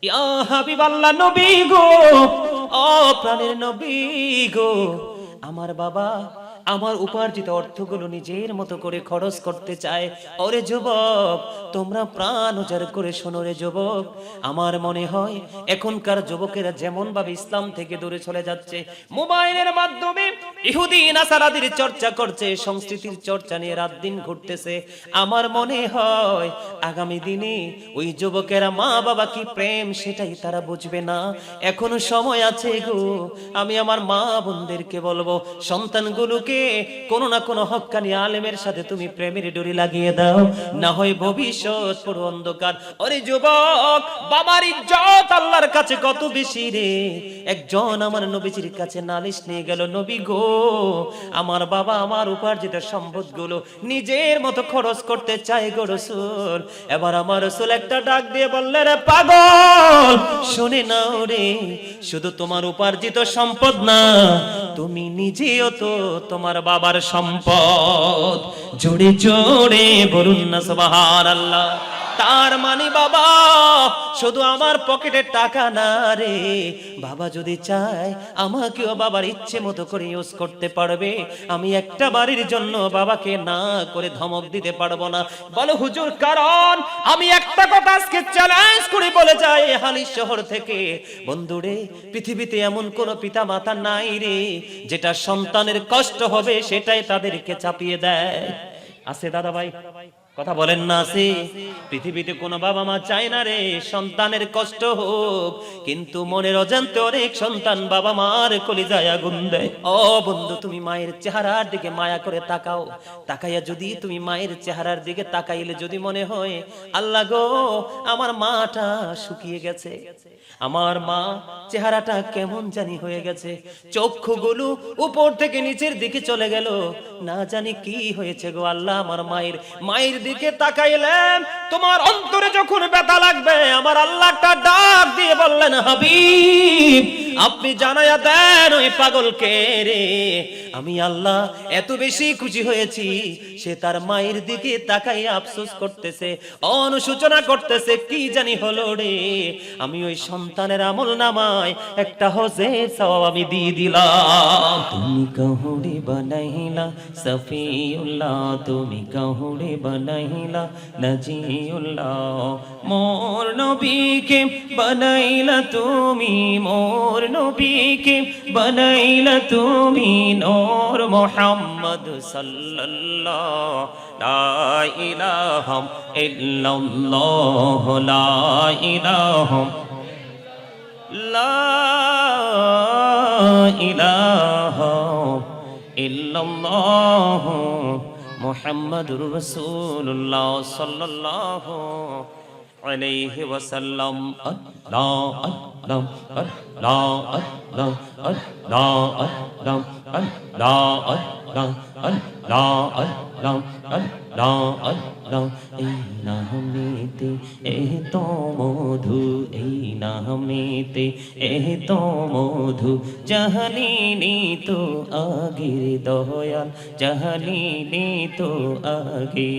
ইয়া হাবিবাল্লাহ নবী গো, ও প্রাণের নবী গো, আমার বাবা আমার উপার্জিত অর্থগুলো নিজের মতো করে খরচ করতে চায়। ওরে যুবক, তোমরা প্রাণ উজাড় করে শোনো রে যুবক, আমার মনে হয় এখনকার যুবকেরা যেমন ভাবে ইসলাম থেকে দূরে চলে যাচ্ছে, মোবাইলের মাধ্যমে ইহুদি নাসারাদের চর্চা করছে, সংস্কৃতির চর্চা নিয়ে রাত দিন ঘুরতেছে। আমার মনে হয় আগামী দিনে ওই যুবকেরা মা বাবা কি প্রেম সেটাই তারা বুঝবে না। এখনো সময় আছে গো। আমি আমার মা বোনদেরকে বলবো, সন্তানগুলোকে কোনো না কোনো হক্কানি আলেমের সাথে তুমি প্রেমের ডোরি লাগিয়ে দাও, না হয় ভবিষ্যৎ পুরো অন্ধকার। ওরে যুবক, বাবার ইজ্জত আল্লাহর কাছে কত বেশি রে। একজন আমার নবীজির কাছে নালিশ নিয়ে গেল, নবী গো, আমার বাবা আমার উপার্জিত সম্পদগুলো নিজের মতো খরচ করতে চায় গো রাসূল। এবার আমার রাসূল একটা ডাক দিয়ে বললেন, রে পাগল, শুনে নাও রে, শুধু তোমার উপার্জিত সম্পদ না, তুমি নিজেও তো তোমার বাবার সম্পদ। জোরে জোরে বলুন না সুবহানাল্লাহ। তার মানে বাবা শুধু আমার পকেটের টাকা না রে, বাবা যদি চায় আমাকেও বাবার ইচ্ছে মতো করে ইউজ করতে পারবে। আমি একটা বাড়ির জন্য বাবাকে না করে ধমক দিতে পারবো না। বলো হুজুর, কারণ আমি একটা কথা আজকে চ্যালেঞ্জ করে বলে যাই হালিশ শহর থেকে, বন্ধুরে, পৃথিবীতে এমন কোন পিতা মাতা নাই রে যেটা সন্তানের কষ্ট হবে সেটাই তাদেরকে চাপিয়ে দেয়। আছে দাদা ভাই, কথা বলেন না? আছে? পৃথিবীতে কোনো বাবা মা চায় না রে সন্তানের কষ্ট হোক, কিন্তু মনের অজান্তে অনেক সন্তান বাবা মার কলিজায় আগুন দেয়। ও বন্ধু, তুমি মায়ের চেহারার দিকে মায়া করে তাকাও। তাকাইয়া যদি তুমি মায়ের চেহারার দিকে তাকাইলে যদি মনে হয়, আল্লাহ গো, আমার মাটা শুকিয়ে গেছে, আমার মা চেহারাটা কেমন জানি হয়ে গেছে, চক্ষুগুলো উপর থেকে নিচের দিকে চলে গেল, না জানি কি হয়েছে গো আল্লাহ। আমার মায়ের দিকে তাকাইলেন, তোমার অন্তরে যখন ব্যথা লাগবে, আমার আল্লাহটা ডাক দিয়ে বললেন, হাবিব, আপনি জানায়া দেন ওই পাগলকে রে, আমি আল্লাহ এত বেশি খুশি হয়েছি, সে তার মায়ের দিকে তাকাইয়া আফসোস করতেছে, অনুশোচনা করতেছে, কি জানি হলো রে। আমি ওই সন্তানের আমল নামায় একটা হজের সওয়াব আমি দিয়ে দিলাম। তুমি কাহুরে বানাইলা সফিউল্লাহ, তুমি কাহুরে বানাইলা নাজিউল্লাহ, মোর নবীকে বানাইলা তুমি, মোর নবীকে বানাইলা তুমি নূর মুহাম্মদ সাল্লাল্লাহ। লা ইলাহা ইল্লাল্লাহ, লা ইলাহা, লা ইলাহা ইল্লাল্লাহ মুহাম্মাদুর রাসূলুল্লাহ সাল্লাল্লাহু আলাইহি ওয়াসাল্লাম। আল্লাহ আল্লাহ আল্লাহ আল্লাহ আল্লাহ আল্লাহ আল্লাহ আল্লাহ আল্লাহ আল্লাহ আল্লাহ আল্লাহ। এই নামেতে এত মধু, এই নামেতে এত মধু, জাহালিনি তো আগের দয়াল, জাহালিনি তো আগে।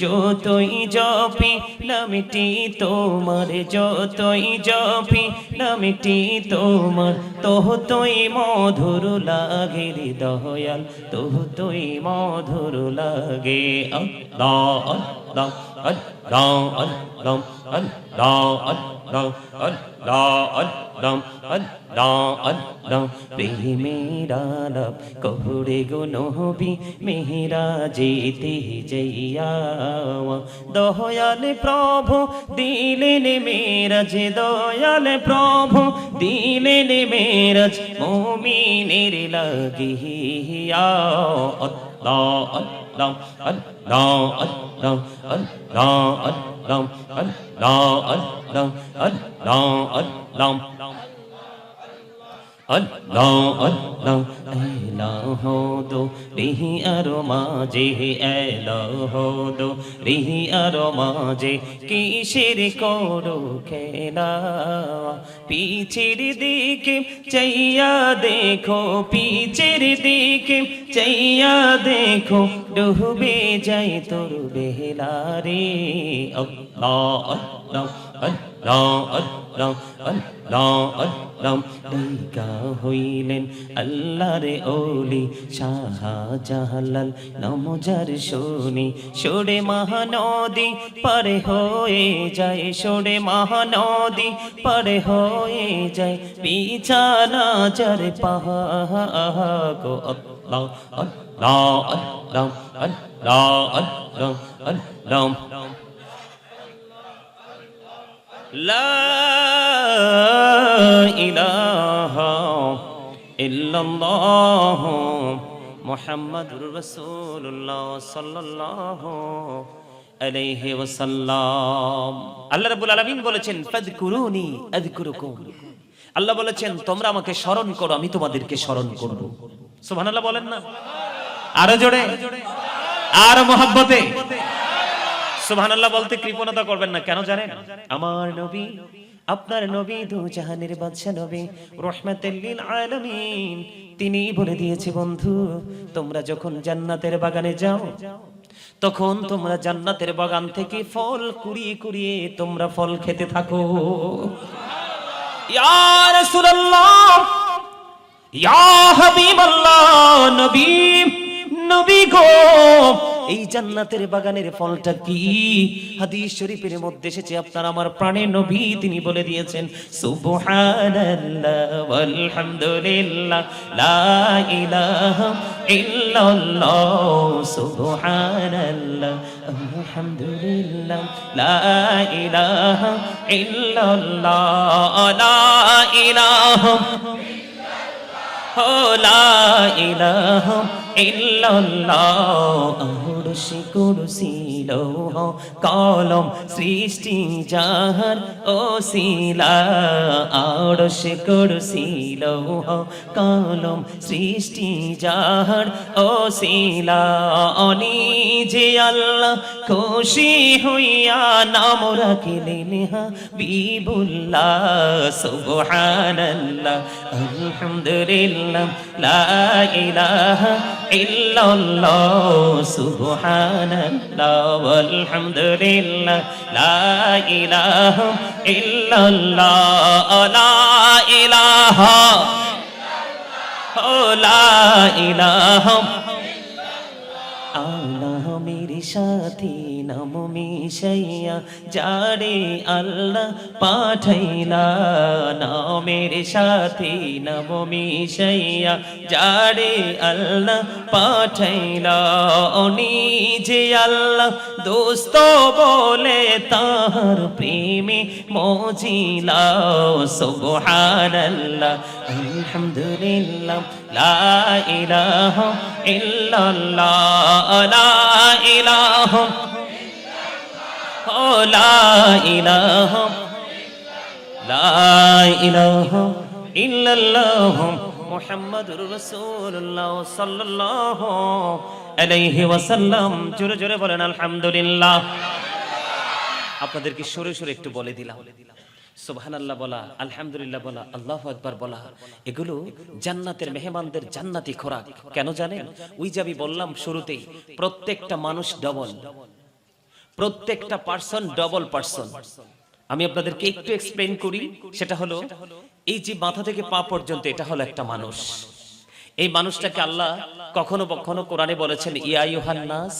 যতই জপি নামটি তোমার, যতই জপি নামটি তোমার, ততই মধুর লাগে রে দয়াল, ততই মধুর লাগে। আল্লাহ আল্লাহ আল্লাহ আল্লাহ আল্লাহ আল্লাহ আল্লাহ আল্লাহ আল্লাহ আল্লাহ। প্রেমের আলাপ করে গো নবী মেরাজেতে যাইয়া, দয়াল প্রভু দিলেন মেরাজ, দয়াল প্রভু দিলেন মেরাজ মুমিনের লাগিয়া। আল্লাহ আল্লাহ আল্লাহ আল্লাহ আল্লাহ আল্লাহ আল্লাহ আল্লাহ আল্লাহ আল্লাহ আল্লাহ আল্লাহ। এলাহ দো রিহি আর মাঝে, এলাহ দো রিহি আর মাঝে, কিসের করো খেলা, পিছের দিকে চাইয়া দেখো, পিছের দিকে চাইয়া দেখো, ডুবে যাই তোর বেলা রে। আল্লাহ আল্লাহ আল্লাহ আল্লাহ আল্লাহ আল্লাহ ডাইকা হইলেন আল্লাহর ওলি শাহজালাল নামজার শুনি সরে মহানদী পারে হয়ে যায় সরে মহানদী পারে হয়ে যায় বিছানা যার পাহা গো আল্লাহ আল্লাহ আল্লাহ আল্লাহ আল্লাহ আল্লাহ লা ইলাহা ইল্লাল্লাহ মুহাম্মাদুর রাসূলুল্লাহ সাল্লাল্লাহু আলাইহি ওয়াসাল্লাম। আল্লাহ রাব্বুল আলামিন বলেছেন ফাযকুরুনি আযকুরুকুম। আল্লাহ বলেছেন তোমরা আমাকে স্মরণ করো আমি তোমাদেরকে স্মরণ করব। সুবহানাল্লাহ বলেন না আরো জোরে আর মহব্বতে সুবহানাল্লাহ বলতে কৃপণতা করবেন না। কেন জানেন? আমার নবী আপনার নবী দু জাহানের বাদশা নবী রাহমাতুল লিল আলামিন তিনি বলে দিয়েছে বন্ধু তোমরা যখন জান্নাতের বাগানে যাও তখন তোমরা জান্নাতের বাগান থেকে ফল কুড়িয়ে কুড়িয়ে তোমরা ফল খেতে থাকো। ইয়া রাসূলুল্লাহ ইয়া হাবিবাল্লাহ নবী নবী গো এই জান্নাতের বাগানের ফলটা কি? হাদিস শরীফের মধ্যে এসেছে আপনার আমার প্রাণের নবী তিনি বলে দিয়েছেন সুবহানাল্লাহ ওয়ালহামদুলিল্লাহ লা ইলাহা ইল্লাল্লাহ সুবহানাল্লাহ আলহামদুলিল্লাহ লা ইলাহা ইল্লাল্লাহ লা ইলাহা লা ইলাহা ইল্লাল্লাহ আরশে কুরসি লৌহ কলম সৃষ্টি যাহার ওসিলা আরশে কুরসি লৌহ কলম সৃষ্টি যাহার ওসিলা নিজে আল্লাহ খুশি হইয়া নাম রাখিলেন হাবিবুল্লাহ সুবহানাল্লাহ আলহামদুলিল্লাহ লা ইলাহা ইল্লাল্লাহ সুবহানাল্লাহ ওয়ালহামদুলিল্লাহ লা ইলাহা ইল্লাল্লাহ লা ইলাহা লা ইলাহা আল্লাহ মেরে সাথী নাম মিশাইয়া যারে আল্লাহ পাঠাইলা নামের সাথী নাম মিশাইয়া যারে আল্লাহ পাঠাইলা নিজে আল্লাহ দোস্ত বলে তাহার প্রেমে মজিলা সুবহানাল্লাহ আলহামদুলিল্লাহ লা ইলাহা ইল্লাল্লাহ লা ইলাহা লা ইলাহা লা ইলাহা ইল্লাল্লাহ মুহাম্মাদুর রাসূলুল্লাহ সাল্লাল্লাহু আলাইহি ওয়াসাল্লাম। জোরে জোরে বলেন আলহামদুলিল্লাহ। আপনাদেরকে সরে সরে একটু বলে দিলাম সুবহানাল্লাহ বলা আলহামদুলিল্লাহ বলা আল্লাহু আকবার বলা এগুলো জান্নাতের মেহমানদের জান্নাতি খোরাক। কেন জানেন? ওই যে আমি বললাম শুরুতেই প্রত্যেকটা মানুষ ডবল, প্রত্যেকটা পার্সন ডবল পার্সন। আমি আপনাদেরকে একটু এক্সপ্লেইন করি। সেটা হলো এই যে মাথা থেকে পা পর্যন্ত এটা হলো একটা মানুষ। এই মানুষটাকে আল্লাহ কখনো কখনো কোরআনে বলেছেন ইয়া আইয়ুহান নাস,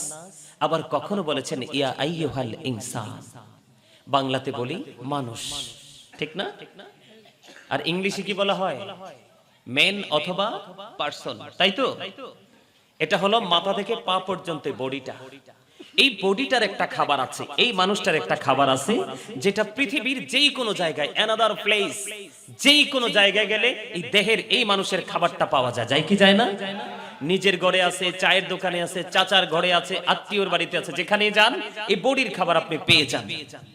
আবার কখনো বলেছেন ইয়া আইয়ুহাল ইনসান। বাংলাতে বলি মানুষ, ঠিক না? আর ইংলিশে কি বলা হয়? মেন অথবা পার্সন, তাই তো? এটা হলো মাথা থেকে পা পর্যন্ত বডিটা। এই বডিটার একটা খাবার আছে, এই মানুষটার একটা খাবার আছে যেটা পৃথিবীর যেই কোনো জায়গায় অ্যানাদার প্লেস যেই কোনো জায়গায় গেলে এই দেহের এই মানুষের খাবারটা পাওয়া যায়। যায় কি যায় না? নিজের ঘরে আছে, চায়ের দোকানে আছে, চাচার ঘরে আছে, আত্মীয়র বাড়িতে আছে, যেখানে যান এই বডির খাবার আপনি পেয়ে যান।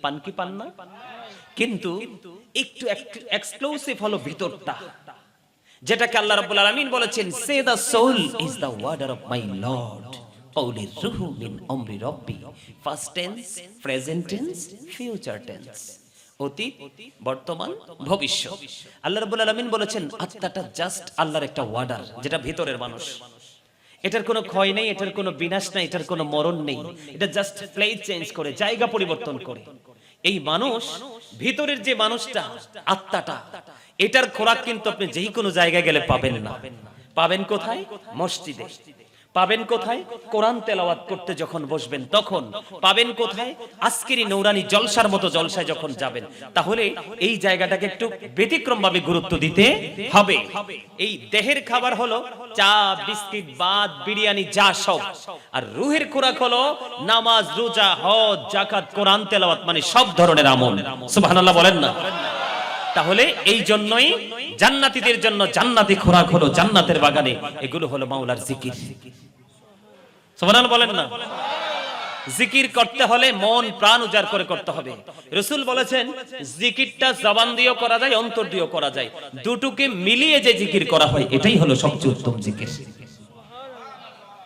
পান কি পান না? কিন্তু একটু এক্সক্লুসিভ হলো ভিতরটা, যেটাকে আল্লাহ রাব্বুল আলামিন বলেছেন say the soul is the order of my lord কওলি রূহু মিন আমরি রব্বি, first tense, present tense, future tense, অতীত, বর্তমান, ভবিষ্যৎ। আল্লাহ রাব্বুল আলামিন বলেছেন আত্মাটা জাস্ট আল্লাহর একটা ওয়ার্ডার, যেটা ভিতরের মানুষ। এটার কোনো ক্ষয় নেই, এটার কোনো বিনাশ নাই, এটার কোনো মরণ নেই। এটা জাস্ট প্লেস চেঞ্জ করে, জায়গা পরিবর্তন করে। এই মানুষ ভিতরের যে মানুষটা, আত্মাটা, এটার খোরাক কিন্তু আপনি যেই কোনো জায়গায় গেলে পাবেন না। পাবেন কোথায়? মসজিদে। পাবেন কোথায়? কোরআন তেলাওয়াত করতে যখন বসবেন তখন। পাবেন কোথায়? আজকের এই নৌরানি জলসার মতো জলসায় যখন যাবেন। তাহলে এই জায়গাটাকে একটু ব্যতিক্রম ভাবে গুরুত্ব দিতে হবে। এই দেহের খাবার হলো চা, বিস্কিট, ভাত, বিরিয়ানি, যা সব। আর রুহের খোরাক হলো নামাজ, রোজা, হজ, যাকাত, কোরআন তেলাওয়াত, মানে সব ধরনের আমল। সুবহানাল্লাহ বলেন না? তাহলে এই জন্যই জান্নাতীদের জন্য জান্নাতি খোরাক হলো জান্নাতের বাগানে, এগুলো হলো মাওলার জিকির। সুবহানাল্লাহ বলেন না? জিকির করতে হলে মন প্রাণ উজাড় করে করতে হবে। রাসূল বলেছেন জিকিরটা জবান দিয়েও করা যায়, অন্তর দিয়েও করা যায়, দুটোকে মিলিয়ে যে জিকির করা হয় এটাই হলো সবচেয়ে উত্তম জিকির।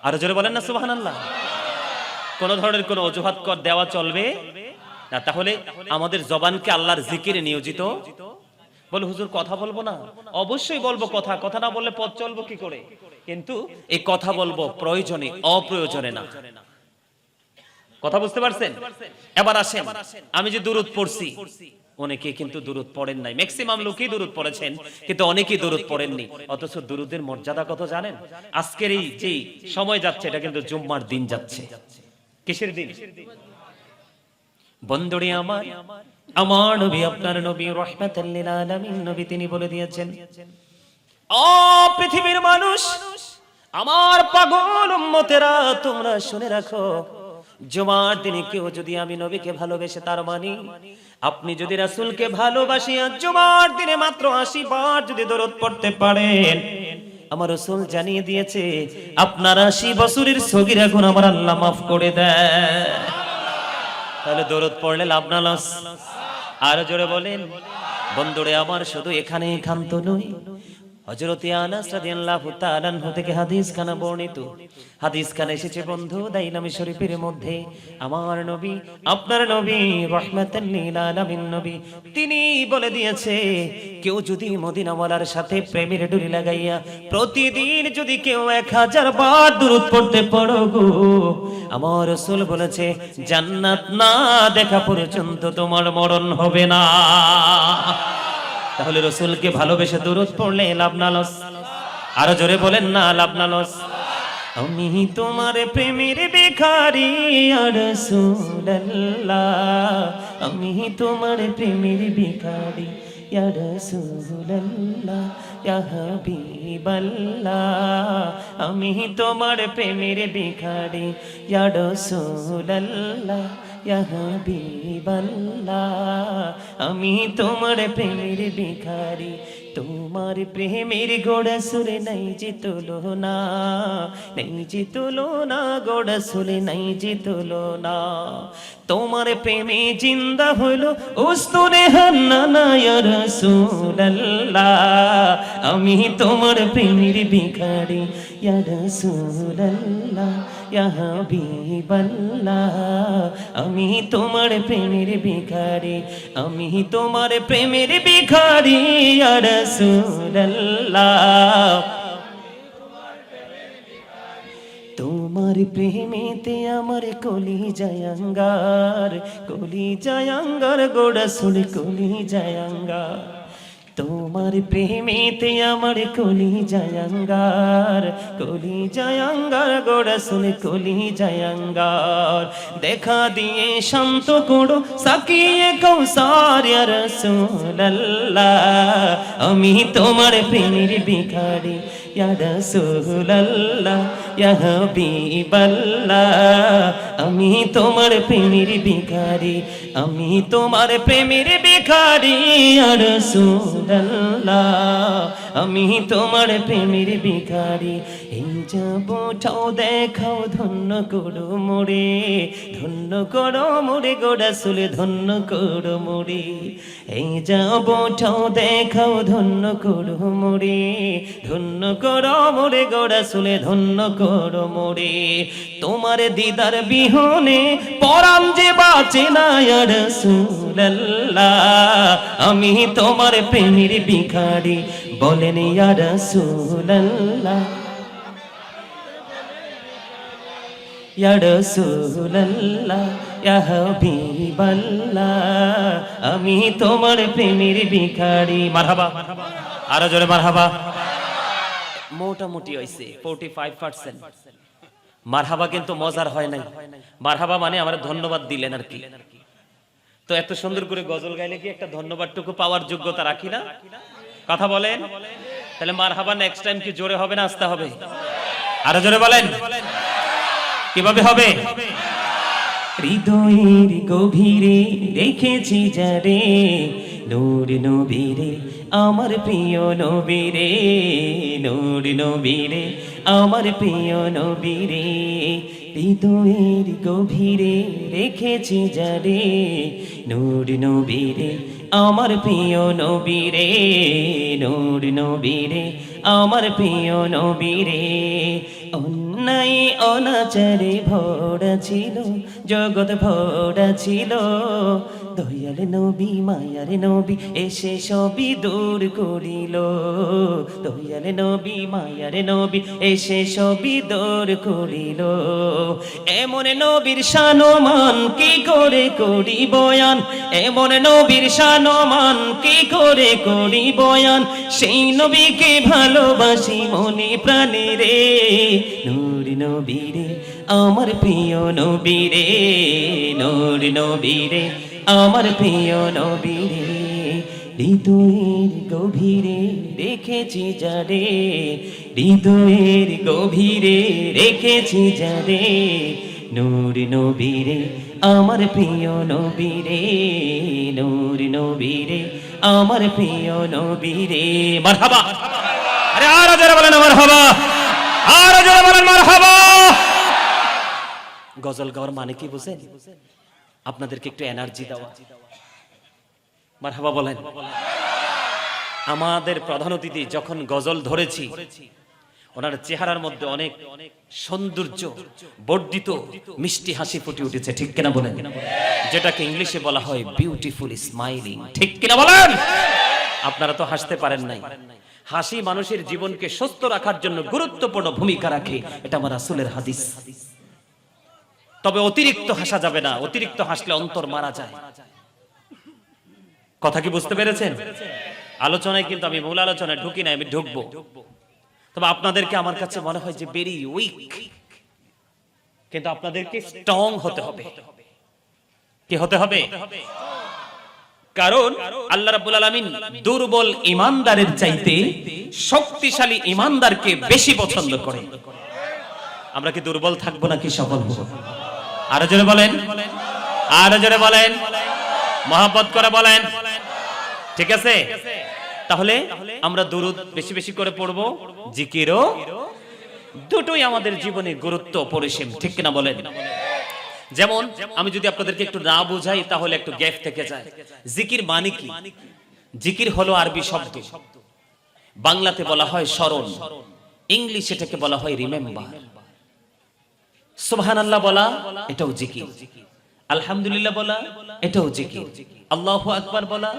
আরো জোরে বলেন না সুবহানাল্লাহ? কোন ধরনের কোন অজুহাত কর দেওয়া চলবে না। তাহলে আমাদের জবানকে আল্লাহর জিকিরে নিয়োজিত। বলে হুজুর কথা বলবো না? অবশ্যই বলবো কথা, কথা না বললে পথ চলবো কি করে? কিন্তু এই কথা বলবো প্রয়োজনে, অপ্রয়োজনে না। কথা বুঝতে পারছেন? এবার আসেন, আমি যে দুরূদ পড়ছি, অনেকে কিন্তু দুরূদ পড়েন নাই। ম্যাক্সিমাম লোকই দুরূদ পড়েছেন, কিন্তু অনেকেই দুরূদ পড়েননি। অথচ দুরূদের মর্যাদা কত জানেন? আজকের এই যে সময় যাচ্ছে এটা কিন্তু জুম্মার দিন যাচ্ছে। কিসের দিন? বন্ধুরে আমার, আমার নবী, আপনার নবী রাহমাতুল লিল আলামিন নবী, তিনি বলে দিয়েছেন, ও পৃথিবীর মানুষ, আমার পাগল উম্মতেরা, তোমরা শুনে রাখো, জুমার দিনে কেউ যদি আমি নবীকে ভালোবেসে, তার মানে আপনি যদি রাসূলকে ভালোবাসিয়া জুমার দিনে মাত্র 80 বার যদি দরুদ পড়তে পারেন, আমার রাসূল জানিয়ে দিয়েছে আপনার 80 বছরের সগীরা গুনাহ আমার আল্লাহ মাফ করে দেয়। তাহলে দরুদ পড়লে লাভ না লস? আর জোরে বলেন। বন্ধুরে আমার, শুধু এখানে ক্ষান্ত নই, হযরত আনাস রাদিয়াল্লাহু তাআলা আনহু থেকে হাদিস খানা বর্ণিত। হাদিস খানা এসেছে বন্ধু দাইলামি শরীফের মধ্যে। আমার নবী, আপনার নবী রাহমাতুল লিল আলামিন নবী, তিনি বলে দিয়েছে, কেউ যদি মদিনাওয়ালার সাথে প্রেমের ডুরি লাগাইয়া প্রতিদিন যদি কেউ 1000 বার দুরূদ পড়তে পারো গো, আমার রাসূল বলেছে জান্নাত না দেখা পর্যন্ত তোমার মরণ হবে না। তাহলে রাসূলকে ভালোবেসে দুরূদ পড়লে লাভ না লস? আরো জোরে বলেন না, লাভ না লস? আমি তোমার প্রেমের ভিখারি ইয়া রাসূলুল্লাহ, আমি তোমার প্রেমের ভিখারি ইয়া রাসূলুল্লাহ, ইয়া হাবিবাল্লাহ, আমি তোমার প্রেমের ভিখারি ইয়া রাসূলুল্লাহ, ইয়া হাবিবাল্লাহ, আমি তোমার প্রেমের ভিখারি। তোমার প্রেমের গোড়া সুরে নাই যে তুলনা, নাই যে তুলনা, গোড়া সুরে নাই যে তুলনা। তোমার প্রেমে জিন্দা হলো উস্তুনে হান্নানা ইয়া রাসূলুল্লাহ, আমি তোমার প্রেমের ভিখারি ইয়া রাসূলুল্লাহ, ইয়া হাবিবাল্লাহ, আমি তোমার প্রেমের ভিখারি, আমি তোমার প্রেমের ভিখারি ইয়া রাসূলুল্লাহ। তোমার প্রেমেতে আমার কলিজায় আঙ্গার, কলিজায় আঙ্গার, গোড়া সুরে কলিজায় আঙ্গার। তোমার প্রেমেতে আমার কলিজায় আঙ্গার, কলিজায় আঙ্গার, গোড়া শুনে কলিজায় আঙ্গার। দেখা দিয়ে শান্ত করো সাকিয়ে কৌসার ইয়া রাসূলুল্লাহ, আমি তোমার প্রেমের ভিখারি ইয়া রাসূলুল্লাহ, ইয়া হাবিবাল্লাহ, আমি তোমার প্রেমের ভিখারি, আমি তোমার প্রেমের ভিখারি ইয়া রাসূলুল্লাহ, আমি তোমার প্রেমের ভিখারি। এই যাবটাও দেখাও ধন্য করো মোরে, ধন্য করো মোরে গো রাসূল, ধন্য করো মোরে। এই যাবটাও দেখাও ধন্য করো মোরে, ধন্য করো মোরে গো রাসূল, ধন্য করো মোরে। তোমার দিদার বিহনে পরাণ যে বাঁচে না ইয়া রাসূলুল্লাহ, আমি তোমার প্রেমের ভিখারি, বলেন ইয়া রাসূলুল্লাহ, ইয়া রাসূলুল্লাহ, ইয়া হাবিবাল্লাহ, আমি তোমার প্রেমের ভিখারি। মারহাবা, আরো জোরে মারহাবা। মোটামুটি হইছে 45%। মারহাবা কিন্তু মজার হয় নাই। মারহাবা মানে আমরা ধন্যবাদ দিলেন আর কি। তো এত সুন্দর করে গজল গাইলে কি একটা ধন্যবাদটুকু পাওয়ার যোগ্যতা রাখি না? কথা বলেন। তাহলে মারহাবা নেক্সট টাইম কি জোরে হবে না আস্তে হবে? আরো জোরে বলেন। কিভাবে হবে? হৃদয়ের গভীরে রেখেছি যারে, নূর নবীরে আমার প্রিয় নবীরে, নূর নবীরে আমার প্রিয় নবীরে। হৃদয়ের গভীরে রেখেছি যারে, নূর নবীরে আমার প্রিয় নবীরে, নূর নবীরে আমার প্রিয় নবীরে। অন্যায় অনাচারে ভরা ছিল, জগৎ ভরা ছিল, দয়াল নবী মায়ার নবী এসে সবই দূর করিল, দয়াল নবী মায়ার নবী এসে সবই দূর করিল। এমন নবীর শানমান কি করে করি বয়ান, এমন নবীর শানমান কি করে করি বয়ান, সেই নবীকে ভালোবাসি মনে প্রাণে রে, নূর নবীরে আমার প্রিয় নবীরে, নূর নবীরে আমার প্রিয় নবীরে। হৃদয়ের গভীরে রেখেছি যারে, হৃদয়ের গভীরে রেখেছি যারে, নূর নবীরে আমার প্রিয় নবীরে, নূর নবীরে আমার প্রিয় নবীরে। মারহাবা, আরে আর জোরে বলেন মারহাবা, আর জোরে বলেন মারহাবা। গজল গাওয়ার মানে কি বুঝেন? আপনাদেরকে একটু এনার্জি দেওয়া। মারহাবা বলেন। আমাদের প্রধান অতিথি যখন গজল ধরেছি, ওনার চেহারার মধ্যে অনেক সৌন্দর্য বর্ধিত মিষ্টি হাসি ফুটে উঠেছে, ঠিক কিনা বলেন? যেটাকে ইংলিশে বলা হয় বিউটিফুল স্মাইলিং, ঠিক কিনা বলেন? আপনারা তো হাসতে পারেন নাই। হাসি মানুষের জীবনকে সুস্থ রাখার জন্য গুরুত্বপূর্ণ ভূমিকা রাখে, এটা আমার রাসূলের হাদিস। তবে অতিরিক্ত হাসা যাবে না, অতিরিক্ত হাসলে অন্তর মারা যায়। কথা কি বুঝতে পেরেছেন? আলোচনায় কিন্তু আমি মূল আলোচনায় ঢুকি না, আমি ঢুকবো। তবে আপনাদেরকে আমার কাছে মনে হয় যে ভেরি উইক, কিন্তু আপনাদেরকে স্ট্রং হতে হবে। কি হতে হবে? কারণ আল্লাহ রাব্বুল আলামিন দুর্বল ঈমানদারের চাইতে শক্তিশালী ঈমানদারকে বেশি পছন্দ করে। আমরা কি দুর্বল থাকবো নাকি সফল হব? আরো জোরে বলেন, আরো জোরে বলেন, মহব্বত করে বলেন, ঠিক আছে? তাহলে আমরা দুরূদ বেশি বেশি করে পড়বো, জিকিরও দুটোই আমাদের জীবনে গুরুত্ব অপরিসীম, ঠিক কিনা বলেন? যেমন আমি যদি আপনাদেরকে একটু না বুঝাই তাহলে একটু গ্যাপ থেকে যায়। জিকির মানে কি? জিকির হলো আরবি শব্দ, বাংলাতে বলা হয় স্মরণ, ইংলিশে এটাকে বলা হয় রিমেম্বার। সুবহানাল্লাহ বলা এটাও জিকির, আলহামদুলিল্লাহ বলা এটাও জিকির, আল্লাহু আকবার বলা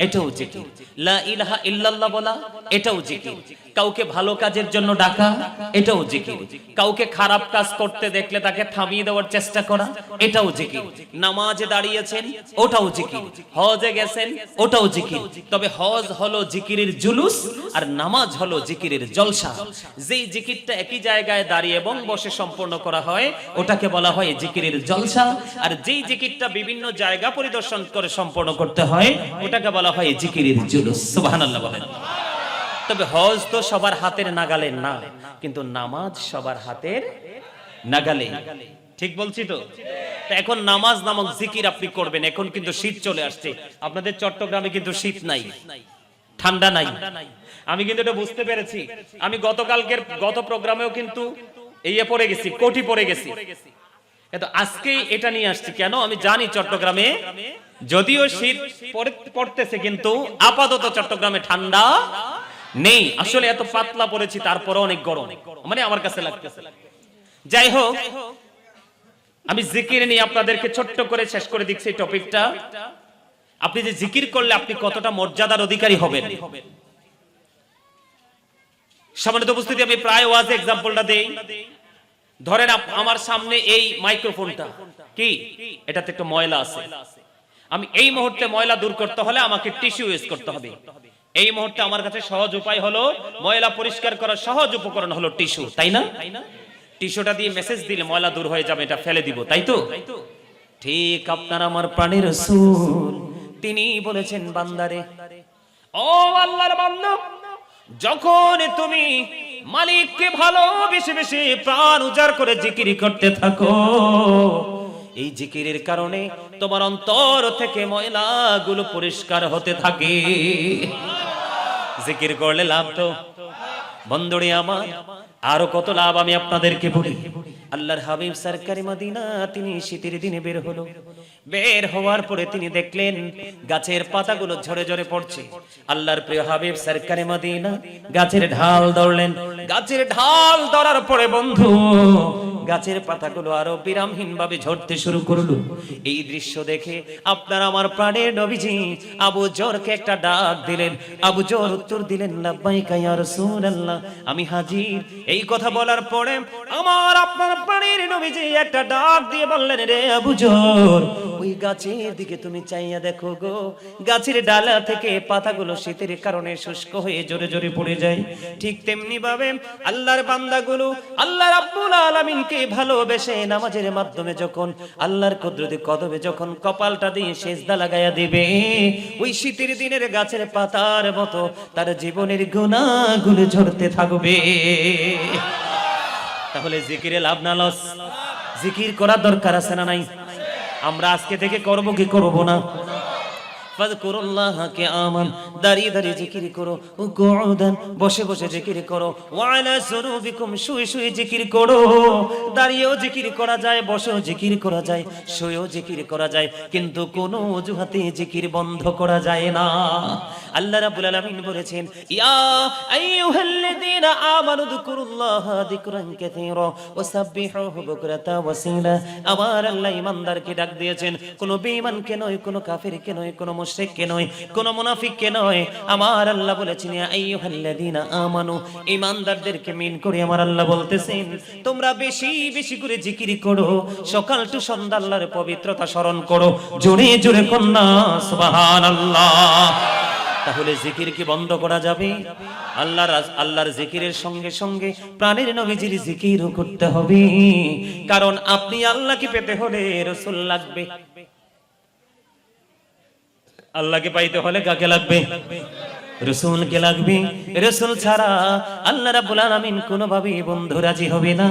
এটাও জিকির, লা ইলাহা ইল্লাল্লাহ বলা এটাও জিকির, কাউকে ভালো কাজের জন্য ডাকা এটাও জিকির, কাউকে খারাপ কাজ করতে দেখলে তাকে থামিয়ে দেওয়ার চেষ্টা করা এটাও জিকির, নামাজে দাঁড়িয়েছেন ওটাও জিকির, হজে গেছেন ওটাও জিকির। তবে হজ হলো জিকিরের জুলুস আর নামাজ হলো জিকিরের জলসা। যেই জিকিরটা একই জায়গায় দাঁড়িয়ে এবং বসে সম্পন্ন করা হয় ওটাকে বলা হয় জিকিরের জলসা, আর যেই জিকিরটা বিভিন্ন জায়গা পরিদর্শন করে সম্পন্ন করতে হয় ওটাকে বলা হয় জিকিরের জুলুস। সুবহানাল্লাহ বলেন। তবে হজ তো সবার হাতের নাগালে না, কিন্তু নামাজ সবার হাতের নাগালে, ঠিক বলছি তো? এখন নামাজ নামক জিকির আপনি করবেন। এখন কিন্তু শীত চলে আসছে, আপনাদের চট্টগ্রামে কিন্তু শীত নাই, ঠান্ডা নাই। আমি কিন্তু এটা বুঝতে পেরেছি। আমি গত প্রোগ্রামেও কিন্তু পড়ে গেছি, কোটি পড়ে গেছি। কিন্তু আজকে এটা নিয়ে আসছি কেন? আমি জানি চট্টগ্রামে যদিও শীত পড়তেছে কিন্তু আপাতত চট্টগ্রামে ঠান্ডা নেই। আসলে এত পাতলা পড়েছি তারপরে অনেক গরম, মানে আমার কাছে লাগতেছে। যাই হোক, আমি জিকির নিয়ে আপনাদেরকে ছোট্ট করে শেষ করে দিচ্ছি টপিকটা। আপনি যে জিকির করলে আপনি কতটা মর্যাদার অধিকারী হবেন। সম্মানিত উপস্থিতি, আমি প্রায় ওয়াজে এক্সাম্পলটা দেই। ধরেন আমার সামনে এই মাইক্রোফোনটা, কি এটাতে একটু ময়লা আছে, আমি এই মুহূর্তে ময়লা দূর করতে হলে আমাকে টিস্যু ইউজ করতে হবে। এই মুহূর্তে আমার কাছে সহজ উপায় হলো, ময়লা পরিষ্কার করার সহজ উপকরণ হলো টিস্যু, তাই না? টিস্যুটা দিয়ে মেসেজ দিলে ময়লা দূর হয়ে যাবে, এটা ফেলে দিব, তাই তো? ঠিক আপনার আমার প্রাণের রাসূল তিনি বলেছেন, বান্দারে, ও আল্লাহর বান্দা, যখন তুমি মালিককে ভালোবেসে বেশি প্রাণ উজাড় করে জিকির করতে থাকো, এই জিকিরের কারণে তোমার অন্তর থেকে ময়লাগুলো পরিষ্কার হতে থাকে। জিকির করলে লাভ তো বন্ধুরে আমার, আরো কত লাভ আমি আপনাদেরকে বলি। আল্লাহর হাবিব সরকারি মদিনা তিনি শীতের দিনে বের হলো। বের হওয়ার পরে তিনি দেখলেন গাছের পাতাগুলো ঝরে ঝরে পড়ছে। আল্লাহর প্রিয় হাবিব সরকারি মদিনা গাছের ঢাল ধরলেন। গাছের ঢাল ধরার পরে বন্ধু গাছের পাতাগুলো আরো বিরামহীন ভাবে ঝরতে শুরু করলো। এই দৃশ্য দেখে আপনার আমার প্রাণের নবীজি আবু জরকে একটা ডাক দিলেন। আবু জর উত্তর দিলেন, লাব্বাইকা ইয়া রাসূলুল্লাহ, আমি হাজির। এই কথা বলার পরে আমার আপনার প্রাণের নবীজি একটা ডাক দিয়ে বললেন, রে আবু জর, ওই গাছের দিকে তুমি চাইয়া দেখো গো, গাছের ডালা থেকে পাতাগুলো শীতের কারণে শুষ্ক হয়ে জোরে জোরে পড়ে যায়। ঠিক তেমনি ভাবে আল্লাহর বান্দাগুলো আল্লাহ রাব্বুল আলামিনকে ভালোবেসে নামাজের মাধ্যমে যখন আল্লাহর কুদরতি কদমে যখন কপালটা দিয়ে সেজদা লাগায়া দিবে, ওই শীতের দিনের গাছের পাতার মতো তার জীবনের গুনাহগুলো ঝরতে থাকবে। তাহলে জিকিরে লাভ না লস? জিকির করার দরকার আছে না নাই? আমরা আজকে থেকে করব কি করব না? ফাযকুরুল্লাহ কিয়ামান, দাঁড়িয়ে দাঁড়িয়ে জিকির করো, কুউদান, বসে বসে জিকির করো, ওয়া আলা যুনুবিকুম, শুয়ে শুয়ে জিকির করো। দাঁড়িয়েও জিকির করা যায়, বসেও জিকির করা যায়, শুয়েও জিকির করা যায়, কিন্তু কোনো অজুহাতে জিকির বন্ধ করা যায় না। আল্লাহ রাব্বুল আলামিন বলেছেন, ইয়া আইয়ুহাল্লাযীনা আমানু যকুরুল্লাহা যিকরান কাসীরা ওয়া সাব্বিহুহু বুকরাতা ওয়া আসীলা। আমার আল্লাহ ঈমানদারকে ডাক দিয়েছেন, কোনো বেঈমানকে নয়, কোনো কাফিরকে নয়, কোনো মুশরিককে নয়, কোনো মুনাফিককে নয়। আমার আল্লাহ বলেছেন, ইয়া আইয়ুহাল্লাযীনা আমানু, ঈমানদারদেরকে মিন করে আমার আল্লাহ বলতেছেন, তোমরা বেশি বেশি করে জিকির করো, সকাল টু সন্ধ্যা আল্লাহর পবিত্রতা স্মরণ করো, জোরে জোরে কন্যা সুবহানাল্লাহ। তাহলে জিকির কি বন্ধ করা যাবে? আল্লাহর জিকিরের সঙ্গে সঙ্গে প্রাণের নবীজির জিকিরও করতে হবে। কারণ আপনি আল্লাহকে পেতে হলে রাসূল লাগবে। আল্লাহকে পাইতে হলে কাকে লাগবে? রাসূলকে লাগবে। রাসূল ছাড়া আল্লাহ রাব্বুল আলামিন কোনোভাবেই বন্ধু রাজি হবে না।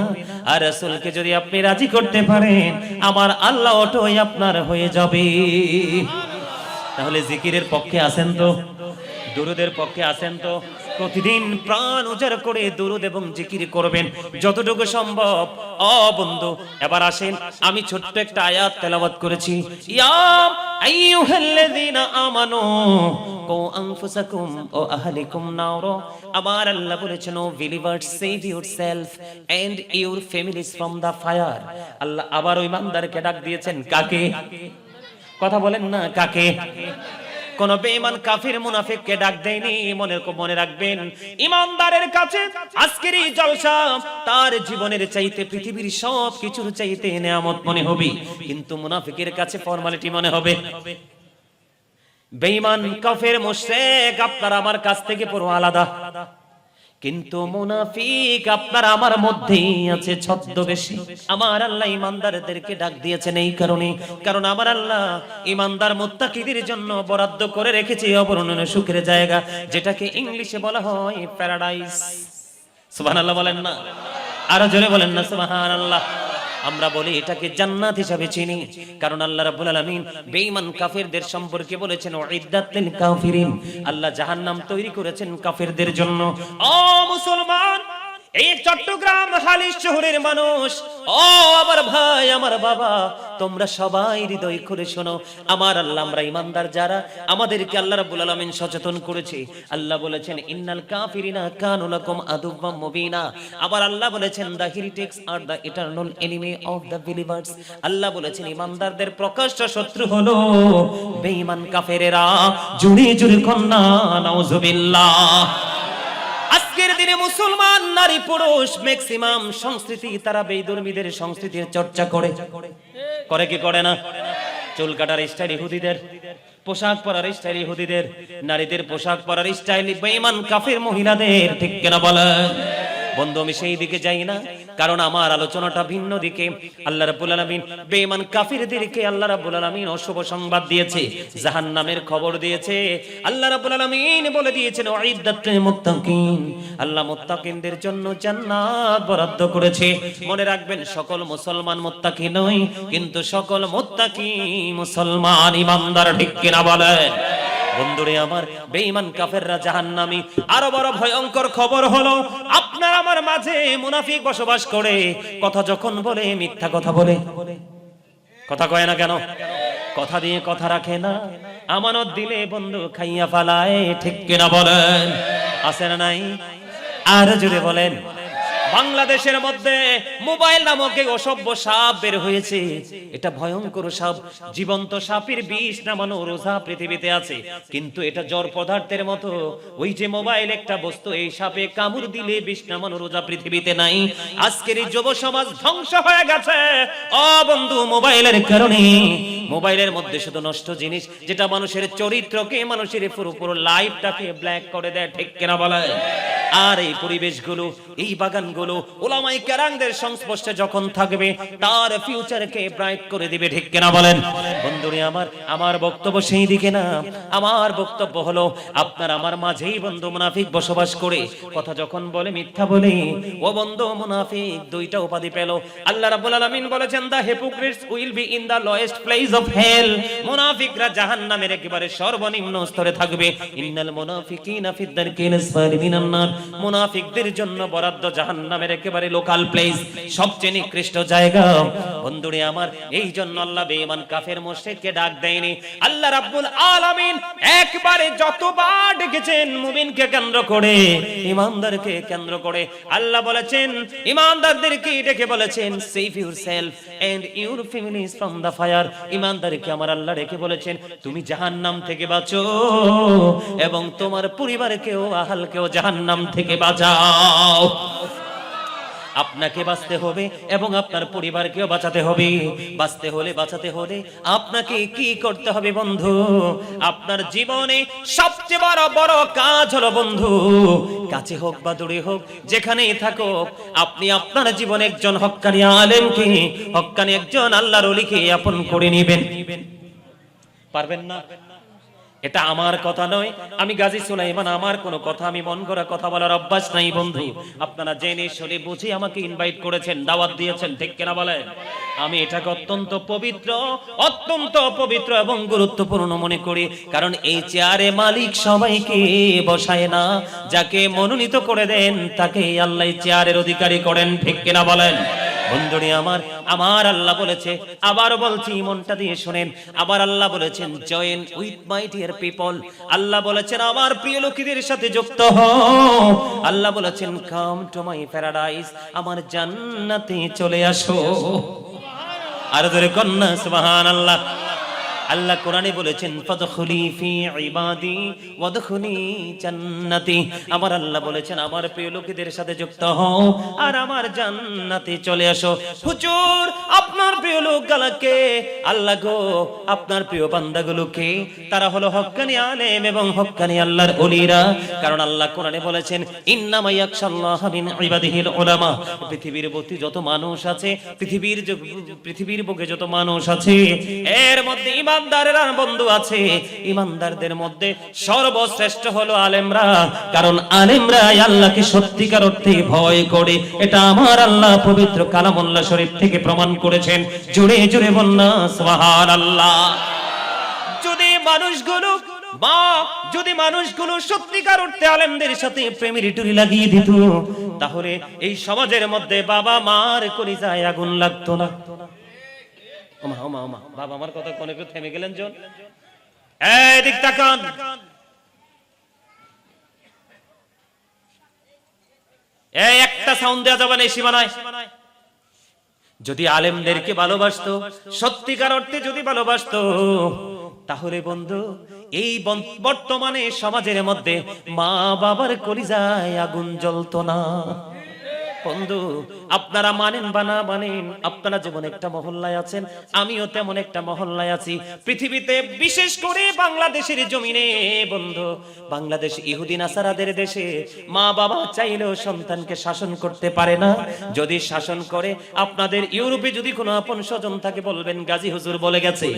আর রাসূলকে যদি আপনি রাজি করতে পারেন, আমার আল্লাহ অটোই আপনার হয়ে যাবে। তাহলে জিকিরের পক্ষে আছেন তো? দুরুদের পক্ষে আছেন তো? প্রতিদিন প্রাণ উজাড় করে দুরুদ এবং জিকির করবেন যতটুকু সম্ভব। ও বন্ধু, এবার আসেন, আমি ছোট্ট একটা আয়াত তেলাওয়াত করেছি, ইয়া আইয়ুহাল্লাযীনা আমানু কু আনফুসাকুম ওয়া আহলিকুম নারা। আমার আল্লাহ বলেছেন, O believers, save yourself and your families from the fire. আল্লাহ আবার ওই ইমানদারকে ডাক দিয়েছেন, কাকে? কথা বলেন না, কাকে? কোন বেঈমান কাফির মুনাফিককে ডাক দেয়নি। মনে রাখবেন, ইমানদারের কাছে আজকের এই জলসা তার জীবনের চাইতে পৃথিবীর সব কিছুর চাইতে নিয়ামত মনে হবে, কিন্তু মুনাফিকের কাছে ফর্মালিটি মনে হবে। বেঈমান কাফের মুশরিক আপনার আমার কাছ থেকে পুরো আলাদা, কিন্তু মুনাফিক আপনার আমার মধ্যেই আছে ছদ্মবেশী। আমার আল্লাহ ইমানদারদেরকে ডাক দিয়েছেন এই কারণে, কারণ আমার আল্লাহ ইমানদার মুত্তাকিদের জন্য বরাদ্দ করে রেখেছে অবর্ণনীয় সুখের জায়গা, যেটাকে ইংলিশে বলা হয় প্যারাডাইস। সুবহানাল্লাহ বলেন না? আরো জোরে বলেন না সুবহানাল্লাহ। আমরা বলি এটাকে জান্নাত হিসাবে চিনি, কারণ আল্লাহ রাব্বুল আলামিন বেঈমান কাফেরদের সম্পর্কে বলেছেন, উইদ্দাতুল কাফিরিন, আল্লাহ জাহান্নাম তৈরি করেছেন কাফেরদের জন্য। ও মুসলমান, এই চট্টগ্রাম হালিশ শহরের মানুষ, ও আমার ভাই, আমার বাবা, তোমরা সবাই হৃদয় করে শোনো। আমার আল্লাহ, আমরা ইমানদার যারা, আমাদেরকে আল্লাহ রাব্বুল আলামিন সচেতন করেছে। আল্লাহ বলেছেন, ইন্নাল কাফিরিনা কানু লাকুম আদুওয়াম মুবিনা। আবার আল্লাহ বলেছেন, the heretics are the eternal enemy of the believers. আল্লাহ বলেছেন, ইমানদারদের প্রকাশ্য শত্রু হলো বেঈমান কাফেরেরা। জুড়ে জুড়ে কন্যা নাউজুবিল্লাহ। আজকের আজকের দিনে মুসলমান নারী পুরুষ ম্যাক্সিমাম সংস্কৃতি তারা বেঈমানদের সংস্কৃতির চর্চা করে কি করে না? চুল কাটার স্টাইল ইহুদিদের, পোশাক পরার স্টাইল ইহুদিদের, নারীদের পোশাক পরার স্টাইল বেঈমান কাফির মহিলাদের, ঠিক কিনা বলেন? বন্ধু আমি সেই দিকে যাই না, কারণ আমার আলোচনাটা ভিন্ন দিকে। আল্লাহ রাব্বুল আলামিন বেঈমান কাফিরদেরকে আল্লাহ রাব্বুল আলামিন অশুভ সংবাদ দিয়েছে, জাহান্নামের খবর দিয়েছে। আল্লাহ রাব্বুল আলামিন বলে দিয়েছেন উইদ্দাতুল মুত্তাকিন, আল্লাহ মুত্তাকিনদের জন্য জান্নাত বরাদ্দ করেছে। মনে রাখবেন সকল মুসলমান মুত্তাকি নয়, কিন্তু সকল মুত্তাকি মুসলমান ইমানদার, ঠিক কিনা বলেন? বন্ধুরে আমার, বেঈমান কাফেররা জাহান্নামী। আরো বড় ভয়ঙ্কর খবর হলো আপনার আমার মাঝে মুনাফিক বসবাস করে, কথা যখন বলে মিথ্যা কথা বলে। কথা কয় না কেন? কথা দিয়ে কথা রাখে না, আমানত দিলে বন্ধু খাইয়া ফালায়, ঠিক কিনা বলেন? আছে না নাই? আর জুড়ে বলেন। বাংলাদেশের মধ্যে মোবাইল নামক এক অসভ্য সাপ বের হয়েছে। এটা ভয়ঙ্কর সাপ, জীবন্ত সাপের বিষ নামানো রোজা পৃথিবীতে আছে, কিন্তু এটা জড় পদার্থের মতো। ওই যে মোবাইল একটা বস্তু, এই সাপে কামড় দিলে বিষ নামানো রোজা পৃথিবীতে নাই। আজকের এই যুব সমাজ ধ্বংস হয়ে গেছে ও বন্ধু মোবাইলের কারণে। মোবাইলের মধ্যে শুধু নষ্ট জিনিস, যেটা মানুষের চরিত্রকে, মানুষের পুরো লাইফটাকে ব্ল্যাক করে দেয়, ঠিক কিনা বলে? আর এই পরিবেশগুলো, এই বাগানগুলো উলামায়ে কেরামদের সংস্পর্শে যখন থাকবে, তার ফিউচারকে ব্রাইট করে দিবে, ঠিক কিনা বলেন? বন্ধুরে আমার বক্তব্য সেই দিকে না। আমার বক্তব্য হলো আপনার আমার মাঝেই বন্ধু মুনাফিক বসবাস করে, কথা যখন বলে মিথ্যা বলে। ও বন্ধু মুনাফিক দুইটা উপাধি পেল। আল্লাহ রাব্বুল আলামিন বলেছেন the hypocrites will be in the lowest place of hell. মুনাফিকরা জাহান্নামের একেবারে সর্বনিম্ন স্তরে থাকবে। ইন্নাল মুনাফিকিনা ফিদ দারকিল আসফালি মিনান নার। মুনাফিকদের জন্য বরাদ্দ জাহান্নামের একেবারে লোকাল প্লেস, সবচেয়ে নিকৃষ্ট জায়গা। বন্ধুরে আমার, এই জন্য আল্লাহ বেঈমান কাফের মুশরিককে ডাক দেয়নি। আল্লাহ রাব্বুল আলামিন একবারে যতবার ডেকেছেন মুমিনকে কেন্দ্র করে, ঈমানদারকে কেন্দ্র করে, আল্লাহ বলেছেন ঈমানদারদেরকে ডেকে বলেছেন save yourself and your families from the fire. ঈমানদারকে আমার আল্লাহ ডেকে বলেছেন তুমি জাহান্নাম থেকে বাঁচো এবং তোমার পরিবারকেও, আহলকেও জাহান্নাম থেকে বাঁচাও। আপনাকে বাঁচতে হবে এবং আপনার পরিবারকেও বাঁচাতে হবে। বাঁচাতে হলে আপনাকে কি করতে হবে বন্ধু? আপনার জীবনে সবচেয়ে বড় কাজ হলো বন্ধু, কাছে হোক বা দূরে হোক, যেখানেই থাকো, আপনি আপনার জীবনে একজন হক্কানি আলেমকে, হক্কানি একজন আল্লাহর ওলিকে আপন করে নেবেন। পারবেন না? এটা আমার কথা নয়, আমি গাজী সুলাইমান, আমার কোনো কথা, আমি মন গড়া কথা বলার অভ্যাস নাই বন্ধু। আপনারা জেনে শুনে বুঝে আমাকে ইনভাইট করেছেন, দাওয়াত দিয়েছেন, ঠিক কিনা বলেন? আমি এটাকে অত্যন্ত পবিত্র এবং গুরুত্বপূর্ণ মনে করি, কারণ এই চেয়ারে মালিক সবাইকে বসায় না, যাকে মনোনীত করে দেন তাকে আল্লাহ চেয়ারের অধিকারী করেন, ঠিক কিনা বলেন? বন্ধুরে আমার আল্লাহ বলেছে, আবার বলছি মনটা দিয়ে শুনেন, আবার আল্লাহ বলেছেন join with my dear people. আল্লাহ বলেছেন আমার প্রিয় লোকেদের সাথে যুক্ত হও। আল্লাহ বলেছেন কাম টু মাই প্যারাডাইস, আমার জান্নাতে চলে আসো। আর জোরে কন্যা সুবহানাল্লাহ। আল্লাহ কোরআনে বলেছেন ফাদখুলি ফি ইবাদি ওয়াদখুলি জান্নাতি। আমার আল্লাহ বলেছেন আমার প্রিয় লোকেদের সাথে যুক্ত হও আর আমার জান্নাতে চলে আসো। হুজুর আপনার প্রিয় লোকগুলোকে, আল্লাহ গো আপনার প্রিয় বান্দাগুলোকে, তারা হলো হক্কানি আলেম এবং হক্কানি আল্লাহর ওলিরা। কারণ আল্লাহ কোরআনে বলেছেন ইন্নামা ইয়াখশাল্লাহ মিন ইবাদিহিল উলামা। পৃথিবীর বুকে যত মানুষ আছে, পৃথিবীর বুকে যত মানুষ আছে, এর মধ্যে ইমানদারেরা বন্ধু আছে। ইমানদারদের মধ্যে সর্বশ্রেষ্ঠ হলো আলেমরা, কারণ আলেমরা আল্লাহকে সত্যিকার অর্থে ভয় করে। এটা আমার আল্লাহ পবিত্র কালামুল্লাহ শরীফ থেকে প্রমাণ করেছেন। জোরে জোরে বলনা সুবহানাল্লাহ। যদি মানুষগুলো সত্যিকার অর্থে আলেমদের সাথে প্রেমের টুরি লাগিয়ে দিত, তাহলে এই সমাজের মধ্যে বাবা মার কলিজায় আগুন লাগতো না। বাবা আমার কথা কোন একটু থেমে গেলেন জন, এদিক তাকান। একটা সাউন্ড দেওয়া যাবে না এই সীমানায়। যদি আলেমদেরকে ভালোবাসতো, সত্যিকার অর্থে যদি ভালোবাসতো, তাহলে বন্ধু, এই বর্তমানে সমাজের মধ্যে মা বাবার কলিজায় আগুন জ্বলতো না। বন্ধু, আপনারা মানেন বা না মানেন, আপনারা যেমন একটা মহল্লায় আছেন, আমিও তেমন একটা মহল্লায় আছি। পৃথিবীতে বিশেষ করে বাংলাদেশের জমিনে বন্ধু, বাংলাদেশ ইহুদি নাসারাদের দেশে মা বাবা চাইলেও সন্তানকে শাসন করতে পারে না। যদি শাসন করে, আপনাদের ইউরোপে যদি কোনো আপন স্বজন থাকে বলবেন গাজী হুজুর বলে গেছে,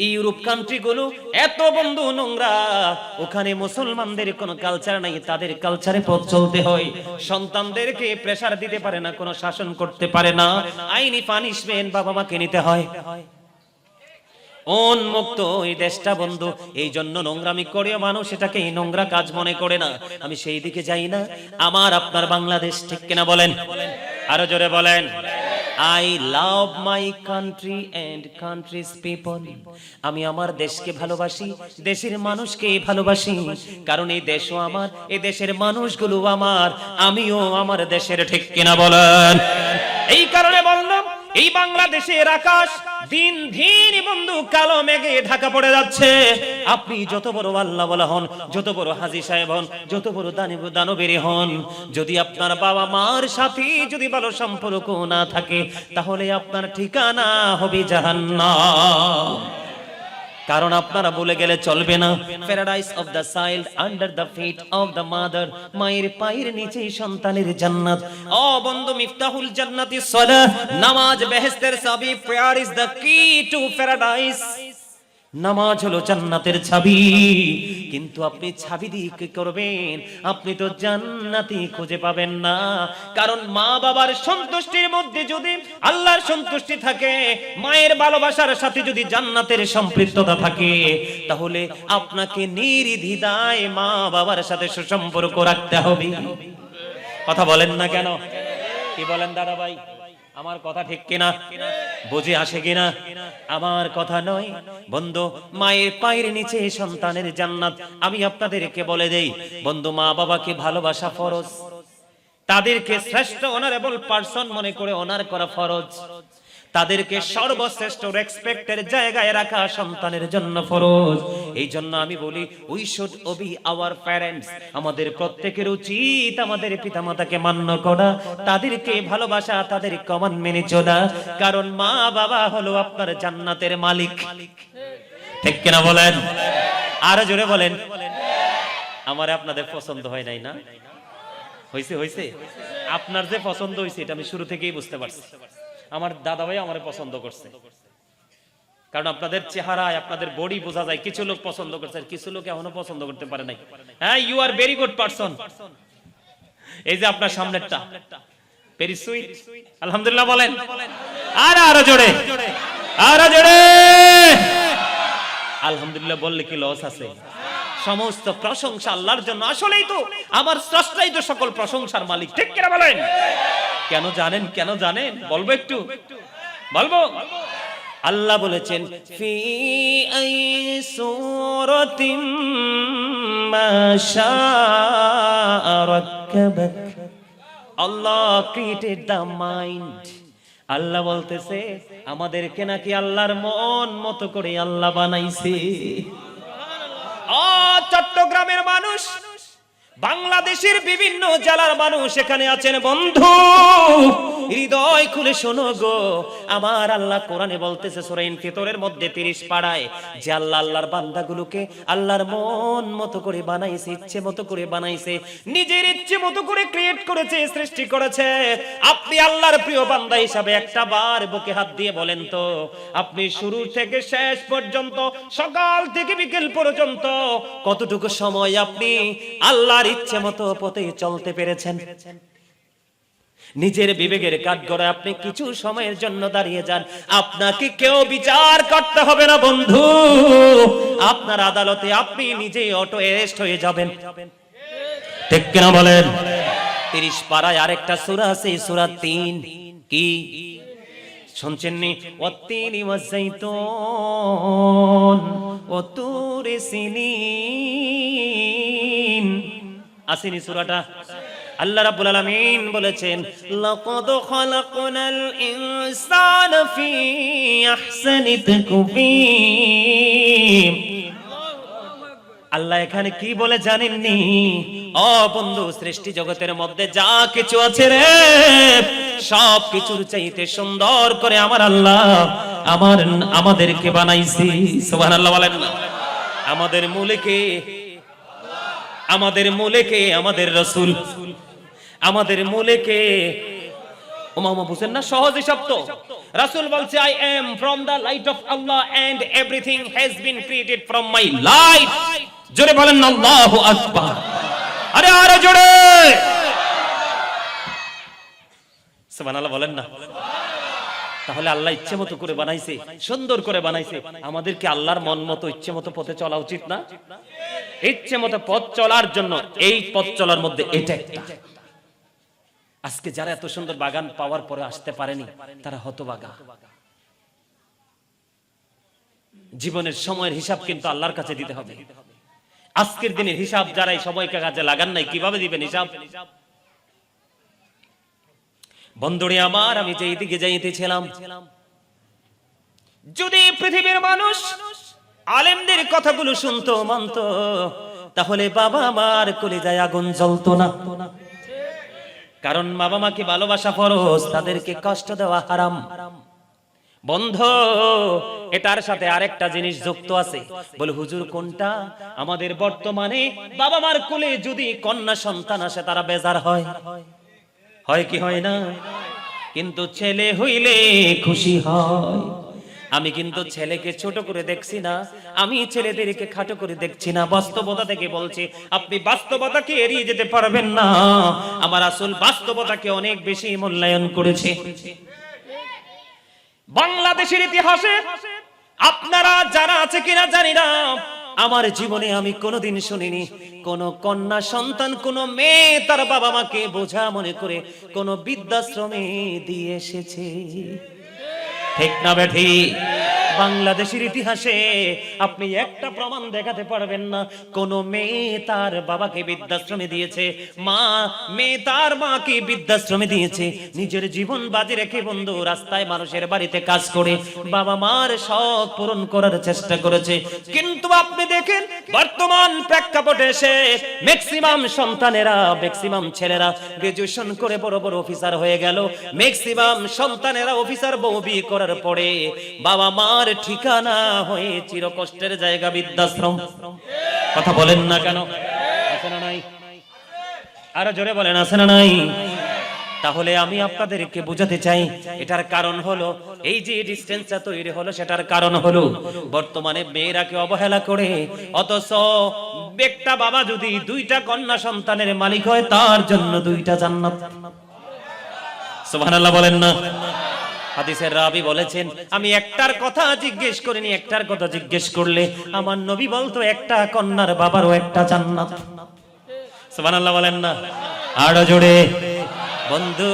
ইউরোপ কান্ট্রিগুলো এত বন্ধু নোংরা, ওখানে মুসলমানদের কোনো কালচার নাই, তাদের কালচারে পথ চলতে হয়। সন্তানদেরকে প্রেসার দিতে পারে না, কোনো শাসন করতে পারে না, আইনি পানিশমেন্ট বাবা মাকে নিতে হয়। উন্মুক্ত ওই দেশটা বন্ধু, এই জন্য নোংরামি করেও মানুষ এটাকে নোংরা কাজ মনে করে না। আমি সেই দিকে যাই না। আমার আপনার বাংলাদেশ, ঠিক কিনা বলেন? আরো জোরে বলেন। I love my country and country's people. আমি আমার দেশকে ভালোবাসি, দেশের মানুষকে ভালোবাসি, কারণ এই দেশও আমার, এই দেশের মানুষগুলো আমার, আমিও আমার দেশের, ঠিক কিনা বলেন? এই কারণে বললাম, এই বাংলাদেশের আকাশ দিন দিন বন্ধু কালো মেঘে ঢাকা পড়ে যাচ্ছে। আপনি যত বড় আল্লাহ বলা হন, যত বড় হাজী সাহেব হন, যত বড় দানবেরি হন, যদি আপনার বাবা মার সাথে যদি ভালো সম্পর্ক না থাকে, তাহলে আপনার ঠিকানা হবে জাহান্নাম। কারণ আপনারা বলে গেলে চলবে না, paradise of the child under the feet of the mother, মায়ের পায়ের নিচে সন্তানের জান্নাত। ও বন্ধু, মিফতাহুল জান্নাতি সালাহ, নামাজ বেহেশতের চাবি, প্রেয়ার ইজ দ্য কি টু প্যারাডাইস। নামাজ হলো জান্নাতের চাবি, কিন্তু আপনি চাবি দিয়ে কি করবেন? আপনি তো জান্নাতি খুঁজে পাবেন না। কারণ মা বাবার সন্তুষ্টির মধ্যে যদি আল্লাহর সন্তুষ্টি থাকে, মায়ের ভালোবাসার সাথে যদি জান্নাতের সম্পৃক্ততা থাকে, তাহলে আপনাকে নির্দ্বিধায় মা বাবার সাথে সুসম্পর্ক রাখতে হবে। কথা বলেন না কেন? কি বলেন দাদা ভাই? আমার কথা ঠিক কিনা? বুঝে আসে কিনা? আমার কথা নয় বন্ধু, মায়ের পায়ের নিচে সন্তানের জান্নাত। আমি আপনাদেরকে বলে দেই বন্ধু, মা বাবাকে ভালোবাসা ফরজ, তাদেরকে শ্রেষ্ঠ অনারেবল পারসন মনে করে অনার করা ফরজ, তাদেরকে সর্বশ্রেষ্ঠ রেসপেক্টের জায়গায় রাখা সন্তানের জন্য ফরজ। এই জন্য আমি বলি, we should Obi our parents. আমাদের প্রত্যেকের উচিত আমাদের পিতামাতাকে মান্য করা, তাদেরকে ভালোবাসা, তাদের কমান্ড মেনে চলা, কারণ মা বাবা হলো আপনার জান্নাতের মালিক। ঠিক কিনা বলেন? আরো জোরে বলেন। আমার আপনাদের পছন্দ হয় নাই না? হইছে হইছে। আপনার যে পছন্দ হইছে এটা আমি শুরু থেকেই বুঝতে পারছি। আমার দাদা ভাই আমারে পছন্দ করছে, কারণ আপনাদের চেহারায়, আপনাদের বডি বোঝা যায়। কিছু লোক পছন্দ করছে, আর কিছু লোক এখনো পছন্দ করতে পারে নাই। হ্যাঁ, you are very good person. এই যে আপনার সামনেরটা ভেরি সুইট, আলহামদুলিল্লাহ বলেন। আর আরো জোরে, আরো জোরে আলহামদুলিল্লাহ বললে কি লস আছে? সমস্ত প্রশংসা আল্লাহর জন্য। আসলেই তো আমার স্রষ্টাই তো সকল প্রশংসার মালিক, ঠিক কিনা বলেন? কেন জানেন? কেন জানেন? বলবো, একটু বলবো। আল্লাহ বলেছেন, ফি আই সূরাতিম মা শাআ রাক্কাবাক। আল্লাহ ক্রিয়েটেড দ্য মাইন্ড। আল্লাহ বলতেছে আমাদেরকে নাকি আল্লাহর মন মতো করে আল্লাহ বানাইছে। চট্টগ্রামের মানুষ, বাংলাদেশের বিভিন্ন জেলার মানুষ এখানে আছেন বন্ধু, হৃদয় খুলে শোনো গো। আমার আল্লাহ কোরআনে বলতেছে সূরা ইনফিতরের মধ্যে 30 পাড়ায়, যে আল্লাহ আল্লাহর বান্দাগুলোকে আল্লাহর মন মতো করে বানাইছে, ইচ্ছে মতো করে বানাইছে, নিজের ইচ্ছে মতো করে ক্রিয়েট করেছে, সৃষ্টি করেছে। আপনি আল্লাহর প্রিয় বান্দা হিসাবে একটা বার বুকে হাত দিয়ে বলেন তো, আপনি শুরু থেকে শেষ পর্যন্ত, সকাল থেকে বিকেল পর্যন্ত কতটুকু সময় আপনি আল্লাহর ইচ্ছে মতো পথে চলতে পেরেছেন? নিজের বিবেকের কাঠগড়ায় আপনি কিছু সময়ের জন্য দাঁড়িয়ে যান, আপনাকে কেউ বিচার করতে হবে না বন্ধু। আপনার আদালতে আপনি নিজেই অটো অ্যারেস্ট হয়ে যাবেন, ঠিক কিনা বলেন? 30 পারায় আরেকটা সূরা আছে, সূরা 3। কি শুনছেন নি? ওয়াত্তিনি ওয়াযাইতুন ওয়া তুরি সিনিন। আসেনি সূরাটা? আল্লাহ রাব্বুল আলামিন বলেছেন, লাকাদ খালাকনাল ইনসানা ফি আহসানি তাকওয়িম। আল্লাহ এখানে কি বলে জানেননি? ও বন্ধু, সৃষ্টি জগতের মধ্যে যা কিছু আছে রে, সব কিছুর চাইতে সুন্দর করে আমার আল্লাহ আমাদেরকে বানাইছি। সুবহানাল্লাহ বলেন না। আমাদের মূলে কে? আমাদের মূলে কে? আমাদের রাসূল। আমাদের মূলে কে? ওমামা বুঝেন না? সহজ হিসাব তো। রাসূল বলছে, I am from the light of Allah and everything has been created from my light. জোরে বলেন না আল্লাহু আকবার। আরে আরে জোরে সুবহানাল্লাহ বলেন না। তাহলে আল্লাহ ইচ্ছে মতো করে বানাইছে, সুন্দর করে বানাইছে। আমাদেরকে আল্লাহর মন মতো ইচ্ছে মতো পথে চলা উচিত না? ইচ্ছে মতো পথ চলার জন্য এই পথ চলার মধ্যে এটা একটা। আজকে যারা এত সুন্দর বাগান পাওয়ার পরে আসতে পারেনি, তারা হতভাগা। জীবনের সময়ের হিসাব কিন্তু আল্লাহর কাছে দিতে হবে। আজকের দিনের হিসাব যারা এই সময়কে কাজে লাগান নাই, কিভাবে দিবেন হিসাব? বন্ধুরে আমার, আমি যেই দিকে যাইতেছিলাম, যদি পৃথিবীর মানুষ আলেমদের কথাগুলো শুনতো, মানতো, তাহলে বাবা আমার কলিজায় আগুন জ্বলতো না। কারণ বাবা মাকে ভালোবাসা ফরজ, তাদেরকে কষ্ট দেওয়া হারাম। বন্ধু, এটার সাথে আরেকটা জিনিস যুক্ত আছে। বলে হুজুর কোনটা? আমাদের বর্তমানে বাবা মার কোলে যদি কন্যা সন্তান আসে, তারা বেজার হয়। হয় কি হয় না? কিন্তু ছেলে হইলে খুশি হয়। আমি কিন্তু ছেলেকে ছোট করে দেখছি না, আমি ছেলেদেরকে খাটো করে দেখছি না। বাস্তবতা থেকে বলছি, আপনি বাস্তবতাকে এড়িয়ে যেতে পারবেন না। আমার আসল বাস্তবতাকে অনেক বেশি মূল্যায়ন করেছে। বাংলাদেশের ইতিহাসে আপনারা যারা আছে কিনা জানি না, আমার জীবনে আমি কোনোদিন শুনিনি কোন কন্যা সন্তান, কোন মেয়ে তার বাবা মাকে বোঝা মনে করে কোন বৃদ্ধাশ্রমে দিয়ে এসেছে। ঠিক না বেঠি? বাংলাদেশের ইতিহাসে আপনি একটা প্রমাণ দেখাতে পারবেন না কোন মেয়ে তার বাবাকে বৃদ্ধাশ্রমে দিয়েছে, মেয়ে তার মাকে বৃদ্ধাশ্রমে দিয়েছে। নিজের জীবন বাজি রেখে বন্ধু রাস্তায় মানুষের বাড়িতে কাজ করে বাবা মার শখ পূরণ করার চেষ্টা করেছে। কিন্তু আপনি দেখেন বর্তমান প্রেক্ষাপটে এসে ম্যাক্সিমাম সন্তানেরা, ম্যাক্সিমাম ছেলেরা গ্রাজুয়েশন করে বড় বড় অফিসার হয়ে গেল। ম্যাক্সিমাম সন্তানেরা অফিসার বউ বিয়ে করার পরে বাবা মা ঠিকানা হয়ে চিরকষ্টের জায়গা বৃদ্ধাশ্রম। কথা বলেন না কেন? আছে না নাই? আরো জোরে বলেন, আছে না নাই? তাহলে আমি আপনাদেরকে বোঝাতে চাই, এটার কারণ হলো এই যে ডিসটেন্সটা তৈরি হলো, সেটার কারণ হলো বর্তমানে মেয়েরাকে অবহেলা করে। অথচ একটা বাবা যদি দুইটা কন্যা সন্তানের মালিক হয়, তার জন্য দুইটা জান্নাত। সুবহানাল্লাহ বলেন না। হাদিসের রাবী বলেছেন, আমি একটার কথা জিজ্ঞেস করিনি, একটার কথা জিজ্ঞেস করলে আমার নবী বলতো একটা কন্যার বাবারও একটা জান্নাত। সুবহানাল্লাহ বলেন না। আরো জোরে। বন্ধু,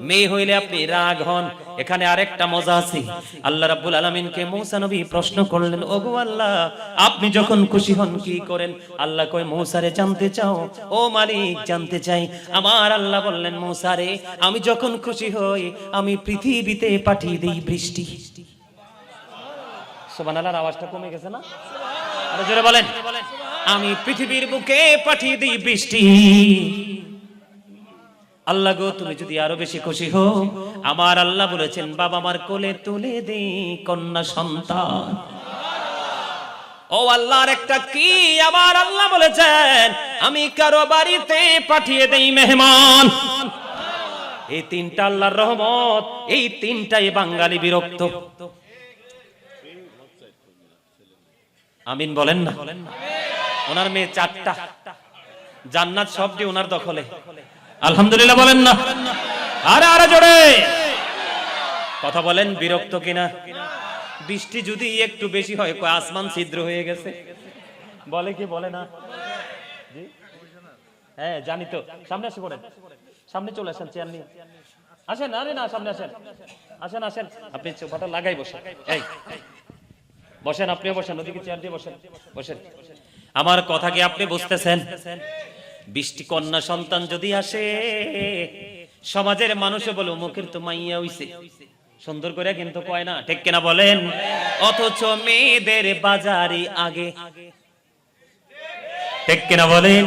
মেয়ে হইলে আপনি রাগ হন। এখানে আরেকটা মজা আছে। আল্লাহ রাব্বুল আলামিনকে মূসা নবী প্রশ্ন করলেন, ওগো আল্লাহ, আপনি যখন খুশি হন কি করেন? আল্লাহ কয়, মূসারে জানতে চাও? ও মালিক, জানতে চাই। আমার আল্লাহ বললেন, মূসারে, আমি যখন খুশি হই আমি পৃথিবীতে পাঠিয়ে দেই বৃষ্টি। সুবহানাল্লাহর আওয়াজটা কমে গেছে না? আরো জোরে বলেন। আমি পৃথিবীর বুকে পাঠিয়ে দেই বৃষ্টি। আল্লাহ গো, তুমি যদি আরো বেশি খুশি হও, আমার আল্লাহ বলেছেন বাবা মার কোলে তুলে দেই কন্যা সন্তান। ও আল্লাহর একটা কি, আমার আল্লাহ বলেছেন আমি কারো বাড়িতে পাঠিয়ে দেই মেহমান। এই তিনটা আল্লাহর রহমত, এই তিনটাই বাঙালি বিরক্ত। আমিন বলেন না। ওনার মেয়ে চারটা, জান্নাত সবটি ওনার দখলে। আলহামদুলিল্লাহ বলেন না। আরে আরে জোরে কথা বলেন, বিরক্ত কিনা? বৃষ্টি যদি একটু বেশি হয়, আসমান ছিদ্র হয়ে গেছে বলে কি বলে না? হ্যাঁ জানি তো। সামনে আসে পড়েন, সামনে চলে আসেন, চেয়ার নিয়ে আসেন। আরে না, সামনে আসেন, আসেন আসেন। আপনি সোফাটা লাগাই বসেন, এই বসেন, আপনিও বসেন, ওদিকে চেয়ার দিয়ে বসেন, বসেন। আমার কথা কি আপনি বুঝতেছেন? বৃষ্টি কন্যা সন্তান যদি আসে, সমাজের মানুষে বলে মুখের তো মাইয়া হইছে, সুন্দর করে কিন্তু কয় না, ঠিক কিনা বলেন? অথচ মেয়েদের বাজারে আগে ঠিক কিনা বলেন?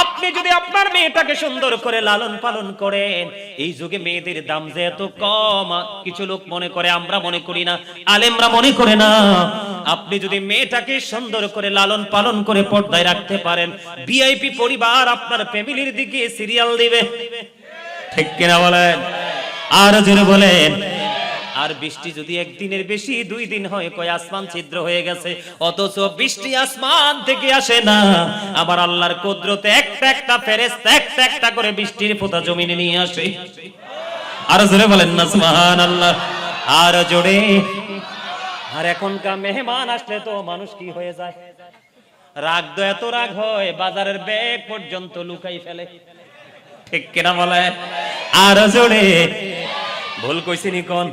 আপনি যদি আপনার মেয়েটাকে সুন্দর করে লালন পালন করেন, এই যুগে মেয়েদের দাম যে এত কম, কিছু লোক মনে করে, আমরা মনে করি না, আলেমরা মনে করে না। আপনি যদি মেয়েটাকে সুন্দর করে লালন পালন করে পর্দায় রাখতে পারেন, ভিআইপি পরিবার আপনার ফ্যামিলির দিকে সিরিয়াল দিবে। ঠিক কিনা বলেন? আর জোরে বলেন। আর বৃষ্টি যদি একদিনের বেশি 2 দিন হয়, কয় আসমান ছিদ্র হয়ে গেছে, অথচ বৃষ্টি আসমান থেকে আসে না। আবার আল্লাহর কুদরতে একটা একটা ফেরেশতা একটা একটা করে বৃষ্টির ফোঁটা জমিনে নিয়ে আসে। আর জোরে বলেন না সুবহানাল্লাহ। আর জোরে। আর এখনকার মেহমান আসলে তো মানুষ কি হয়ে যায়, রাগ তো এত রাগ হয় বাজারের ব্যাগ পর্যন্ত লুকাই ফেলে। ঠিক কিনা বলে? আর জোরে। ভুল কইছিনি কোন?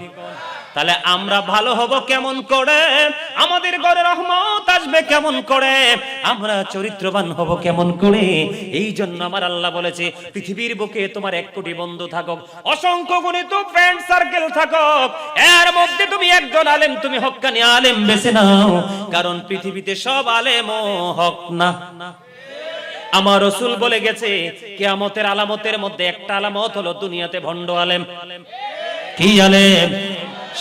তাহলে আমরা ভালো হব কেমন করে, আমাদের ঘরে রহমত আসবে কেমন করে, আমরা চরিত্রবান হব কেমন করে? এই জন্য আমার আল্লাহ বলেছে, পৃথিবীর বুকে তোমার 1 কোটি বন্ধু থাকুক, অসংখ্য গণিত ফ্রেন্ড সার্কেল থাকুক, এর মধ্যে তুমি একজন আলেম, তুমি হক্কানি আলেম বেছে নাও, কারণ পৃথিবীতে সব আলেমও হক না। আমার রাসূল বলে গেছে, কিয়ামতের আলামতের মধ্যে একটা আলামত হলো দুনিয়াতে ভণ্ড আলেম। কি আলেম?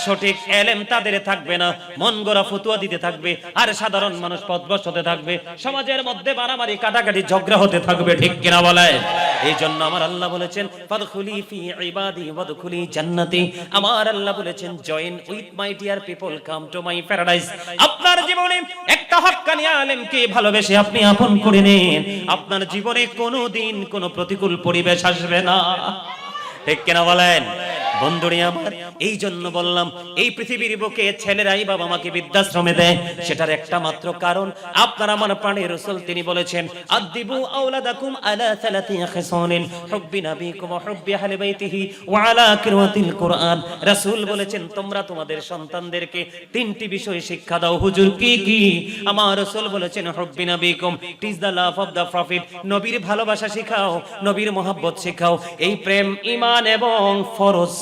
সঠিক এলেম তাদের থাকবে না, মন গড়া ফতোয়া দিতে থাকবে, আর সাধারণ মানুষ পথভ্রষ্ট হতে থাকবে, সমাজের মধ্যে মারামারি কাটাকাটি ঝগড়া হতে থাকবে। ঠিক কিনা বলে? এই জন্য আমার আল্লাহ বলেছেন, ফাদখুলি ফি ইবাদি ওয়াদখুলি জান্নাতি। আমার আল্লাহ বলেছেন, join with my dear people, come to my paradise. আপনার জীবনে একটা হক্কানি আলেমকে ভালোবেসে আপনি আপন করে নেন, আপনার জীবনে কোনোদিন কোনো প্রতিকূল পরিবেশ আসবে না। ঠিক কিনা বলেন? বন্ধুরে আমার, এই জন্য বললাম, এই পৃথিবীর বুকে ছেলেরাই বাবা মাকে বৃদ্ধাশ্রমে দেয়, সেটার একটা মাত্র কারণ আপনার আমার প্রাণের রাসূল তিনি বলেছেন, আদিবু আওলাদাকুম আলা সালাতি খিসানিন, হুব্বি নাবিকুম ওয়া হুব্বি আহলি বাইতিহি ওয়া আলা কিরাতিল কুরআন। রাসূল বলেছেন, তোমরা তোমাদের সন্তানদেরকে 3টি বিষয় শিক্ষা দাও। হুজুর কি কি? আমার রাসূল বলেছেন, হুব্বি নাবিকুম, teach the love of the prophet, নবীর ভালোবাসা শিখাও, নবীর মহব্বত শিখাও। এই প্রেম, ঈমান এবং ফরজ।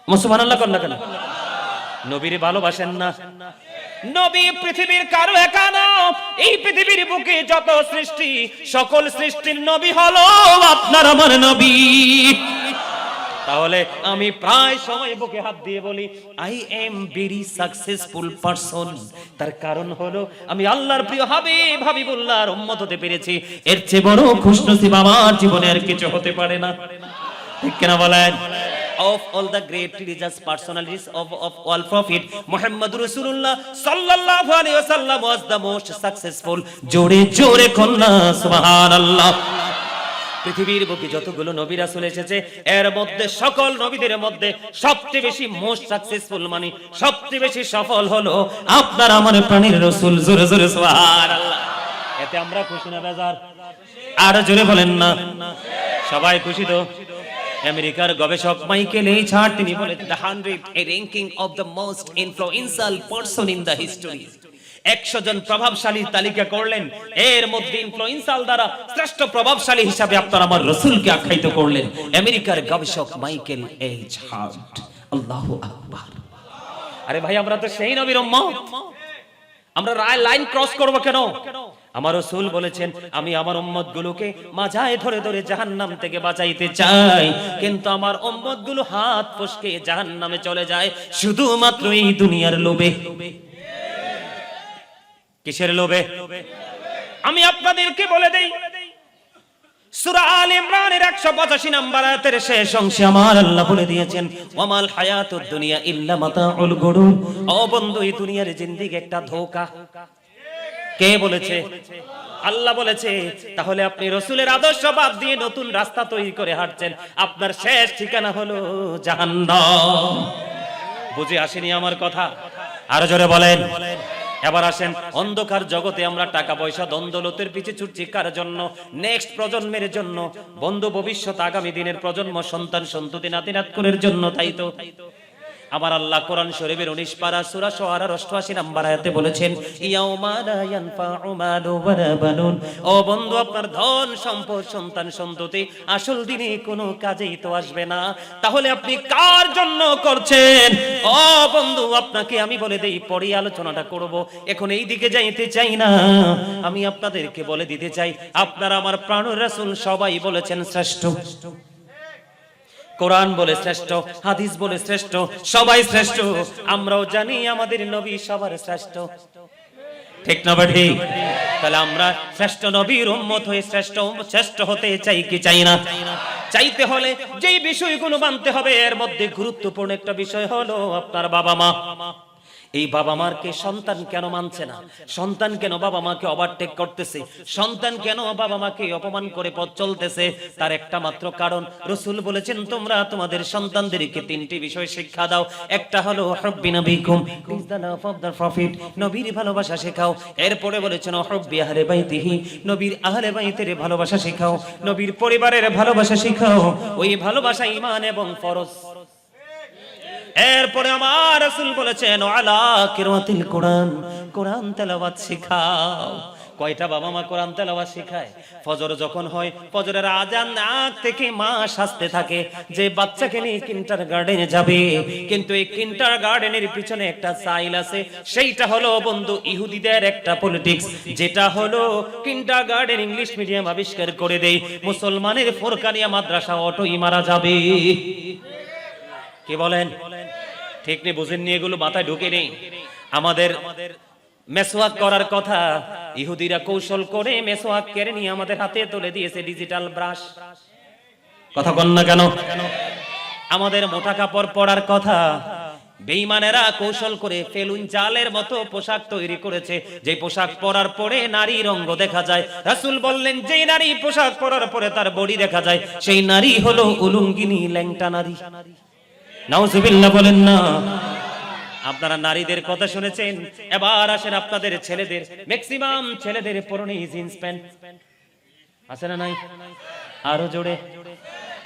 সুবহানাল্লাহ কর না কেন? নবীর ভালোবাসেন না? নবী পৃথিবীর কারো একা না, এই পৃথিবীর বুকে যত সৃষ্টি, সকল সৃষ্টির নবী হলো আপনার আমার নবী। তাহলে আমি প্রায় সময় বুকে হাত দিয়ে বলি, I am very successful person. তার কারণ হলো আমি আল্লাহর প্রিয় হাবিব হাবিবুল্লাহর উম্মত হতে পেরেছি। এর চেয়ে বড় খুশনসিব আমার জীবনে আর কিছু হতে পারে না। ঠিক কিনা বলেন? Of all the great religious personalities of all prophet, Muhammad Rasulullah sallallahu alaihi wasallam was the most successful. জোরে জোরে কন্যা সুবহানাল্লাহ। পৃথিবীর বুকে যতগুলো নবী রাসূল এসেছে, এর মধ্যে সকল নবীদের মধ্যে সবচেয়ে বেশি মোস্ট সাকসেসফুল, মানে সবচেয়ে বেশি সফল হলো আপনার আমার প্রাণের রাসূল। জোরে জোরে সুবহানাল্লাহ। এতে আমরা খুশি না বেজার? আর জোরে বলেন না। সবাই খুশি তো? আমেরিকার গবেষক মাইকেল এইচ হার্ট তিনি বলেন, the 100 a ranking of the most influential person in the history। 100 জন প্রভাবশালীর তালিকা করলেন, এর মধ্যে ইনফ্লুয়েন্সাল দ্বারা শ্রেষ্ঠ প্রভাবশালী হিসাবে আপনার আমার রাসূলকে আখ্যায়িত করলেন আমেরিকার গবেষক মাইকেল এইচ হার্ট। আল্লাহু আকবার। আরে ভাই, আমরা তো সেই নবীর উম্মত, আমরা লাইন ক্রস করব কেন? আমার রাসূল বলেছেন, আমি আমার উম্মতগুলোকে মাঝায় ধরে ধরে জাহান্নাম থেকে বাঁচাইতে চাই, কিন্তু আমার উম্মতগুলো হাত ফসকে জাহান্নামে চলে যায় শুধুমাত্র এই দুনিয়ার লোভে। কিসের লোভে? আমি আপনাদেরকে বলে দেই, সূরা আলে ইমরানের 185 নম্বর আয়াতের শেষ অংশে আমার আল্লাহ বলে দিয়েছেন, ওয়ামাল হায়াতুদ দুনিয়া ইল্লা মাতাউল গুরুর। ও বন্ধু, এই দুনিয়ার জিন্দেগি একটা ধোঁকা। কে বলেছে? আল্লাহ বলেছে। তাহলে আপনি রাসূলের আদর্শ বাদ দিয়ে নতুন রাস্তা তৈরি করে হাঁটছেন, আপনার শেষ ঠিকানা হলো জাহান্নাম। বুঝে আসেনি আমার কথা? আরো জোরে বলেন। এবার আসেন, অন্ধকার জগতে আমরা টাকা পয়সা দ্বন্দ্বলতের পিছে ছুটছি কার জন্য? নেক্সট প্রজন্মের জন্য, বন্ধু ভবিষ্যৎ আগামী দিনের প্রজন্ম, সন্তান সন্ততি নাতি নাতকুনের জন্য, তাই তো? আমার আল্লাহ কোরআন শরীফের 19 পারা সূরা শুআরার 88 নম্বর আয়াতে বলেছেন, ইয়াউমা লা ইয়ানফাউ মালু ওয়ালা বানুন। ও বন্ধু, আপনার ধন সম্পদ সন্তান সন্ততি আসল দিনে কোনো কাজেই তো আসবে না। তাহলে আপনি কার জন্য করছেন? ও বন্ধু, আপনাকে আমি বলে দেই, পরে আলোচনাটা করব, এখন এই দিকে যাইতে চাই না। আমি আপনাদেরকে বলে দিতে চাই, আপনারা আমার প্রাণের রাসূল সবাই বলেছেন শ্রেষ্ঠ। কোরআন বলে শ্রেষ্ঠ, হাদিস বলে শ্রেষ্ঠ, সবাই শ্রেষ্ঠ। আমরাও জানি আমাদের নবী সবার শ্রেষ্ঠ, ঠিক না ভাই? তাহলে আমরা শ্রেষ্ঠ নবীর উম্মত হয়ে শ্রেষ্ঠ হতে চাই কি চাই না? চাইতে হলে যেই বিষয়গুলো মানতে হবে, এর মধ্যে গুরুত্বপূর্ণ একটা বিষয় হলো আপনার বাবা মা। এই বাবা মারকে সন্তান কেন মানছে না? সন্তান কেন বাবা মাকে ওভারটেক করতেছে? সন্তান কেন বাবা মাকে অপমান করে পথ চলতেছে? তার একটা মাত্র কারণ, রাসূল বলেছেন, তোমরা তোমাদের সন্তানদেরকে তিনটি বিষয় শিক্ষা দাও। একটা হলো হুব্বি নবিকুম, is the love of the prophet, নবীর ভালোবাসা শেখাও। এরপরে বলেছেন হুব্বি আহলে বাইতিহি, নবীর আহলে বাইতের ভালোবাসা শেখাও, নবীর পরিবারের ভালোবাসা শেখাও। ওই ভালোবাসা ঈমান এবং ফরজ। এরপরে আমার রাসূল বলেছেন, আলা কিরাতিল কোরআন, কোরআন তেলাওয়াত শেখাও। কয়টা বাবা মা কোরআন তেলাওয়াত শেখায়? ফজর যখন হয়, ফজরের আজান আগ থেকে মা সাজতে থাকে যে বাচ্চাকে নিয়ে কিন্ডারগার্টেনে যাবে, কিন্তু এই কিন্ডারগার্টেনের পিছনে একটা সাইল আছে, সেইটা হলো বন্ধু ইহুদিদের একটা পলিটিক্স, যেটা হলো কিন্ডারগার্টেন ইংলিশ মিডিয়াম আবিষ্কার করে দেয়। মুসলমানের ফোরকানিয়া মাদ্রাসা অটোই মারা যাবে। কি বলেন? ঠিক নেই, বুঝেননি, এগুলো মাথায় ঢুকে নেই। আমাদের মেসওয়াক করার কথা, ইহুদিরা কৌশল করে মেসওয়াক কেড়ে নিয়ে আমাদের হাতে তুলে দিয়েছে ডিজিটাল ব্রাশ। কথা বল না কেন? আমাদের মোটা কাপড় পরার কথা, বেঈমানেরা কৌশল করে ফেলুন জালের মতো পোশাক তৈরি করেছে, যে পোশাক পরার পরে নারীর অঙ্গ দেখা যায়। রাসূল বললেন, যেই নারী পোশাক পরার পরে তার বডি দেখা যায়, সেই নারী হলো উলঙ্গিনী, ল্যাংটা নারী। নাউজুবিল্লাহ বলেন না। আপনারা নারীদের কথা শুনেছেন, এবার আসেন আপনাদের ছেলেদের। ম্যাক্সিমাম ছেলেদের পরনে জিন্স প্যান্ট আছে না নাই? আরো জোরে।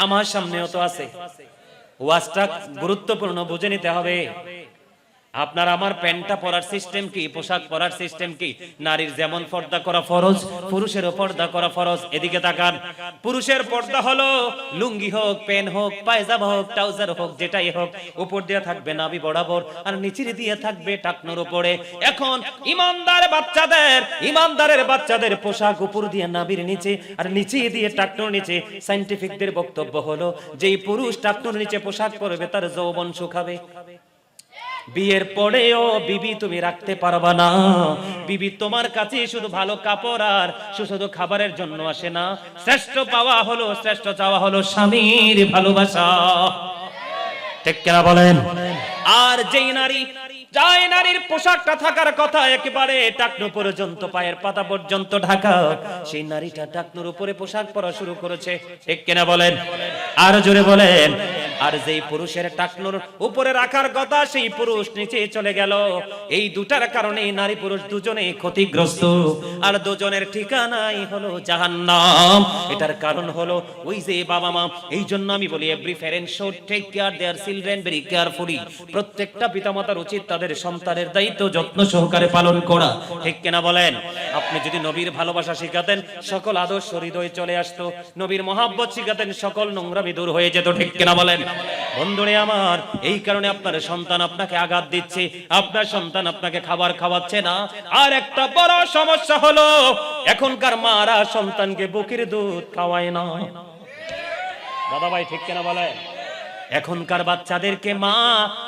আমার সামনেও তো আছে। ওয়াজটা গুরুত্বপূর্ণ, বুঝে নিতে হবে। আপনার আমার প্যান্টটা পরার সিস্টেম কি, পোশাক পরার সিস্টেম কি? নারীর যেমন পর্দা করা ফরজ, পুরুষেরও পর্দা করা ফরজ। এদিকে তাকান, পুরুষের পর্দা হলো লুঙ্গি হোক, প্যান্ট হোক, পায়জামা হোক, ট্রাউজার হোক, যেটাই হোক, উপর দিয়ে থাকবে নাভি বরাবর, আর নিচে দিয়ে থাকবে টাকনোর উপরে। এখন ইমানদারের বাচ্চাদের পোশাক উপর দিয়ে নাভির নিচে আর নিচে দিয়ে টাকনোর নিচে। সায়েন্টিফিকদের বক্তব্য হলো, যেই পুরুষ টাকনোর নিচে পোশাক পরবে তার যৌবন শুকাবে। বিয়ের পরেও বিবি তুমি রাখতে পারবা না। বিবি তোমার কাছে শুধু ভালো কাপড় আর সুস্বাদু খাবারের জন্য আসে না। শ্রেষ্ঠ পাওয়া হলো, শ্রেষ্ঠ চাওয়া হলো স্বামীর ভালোবাসা। ঠিক কিনা বলেন? আর যেই নারীর পোশাকটা থাকার কথা একেবারে টাকনো পর্যন্ত, পায়ের পাতা পর্যন্ত ঢাকা, সেই নারীটা টাকনোর উপরে পোশাক পরা শুরু করেছে। ঠিক কিনা বলেন? আর জোরে বলেন। আর যেই পুরুষের টাকনোর উপরে রাখার কথা, সেই পুরুষ নিচে চলে গেল। এই দুটার কারণে নারী পুরুষ দুজনেই ক্ষতিগ্রস্ত, আর দুজনের ঠিকানাই হলো জাহান্নাম। এটার কারণ হলো ওই যে বাবা মা। এই জন্য আমি বলি, every parent should take care their children very carefully. প্রত্যেকটা পিতামাতার উচিত তাদের সন্তানের দায়িত্ব যত্ন সহকারে পালন করা। ঠিক কিনা বলেন? আপনি যদি নবীর ভালোবাসা শিখাতেন, সকল আদর্শ হৃদয়ে চলে আসতো। নবীর মহব্বত শিখাতেন, সকল নোংরামি দূর হয়ে যেত। ঠিক কিনা বলেন? বন্ধুরে আমার, এই কারণে আপনার সন্তান আপনাকে আঘাত দিচ্ছে, আপনার সন্তান আপনাকে খাবার খাওয়াচ্ছে না। আর একটা বড় সমস্যা হলো, এখনকার মারা সন্তানকে বুকের দুধ খাওয়ায় না। দাদা ভাই, ঠিক কিনা বলেন? এখনকার বাচ্চাদেরকে মা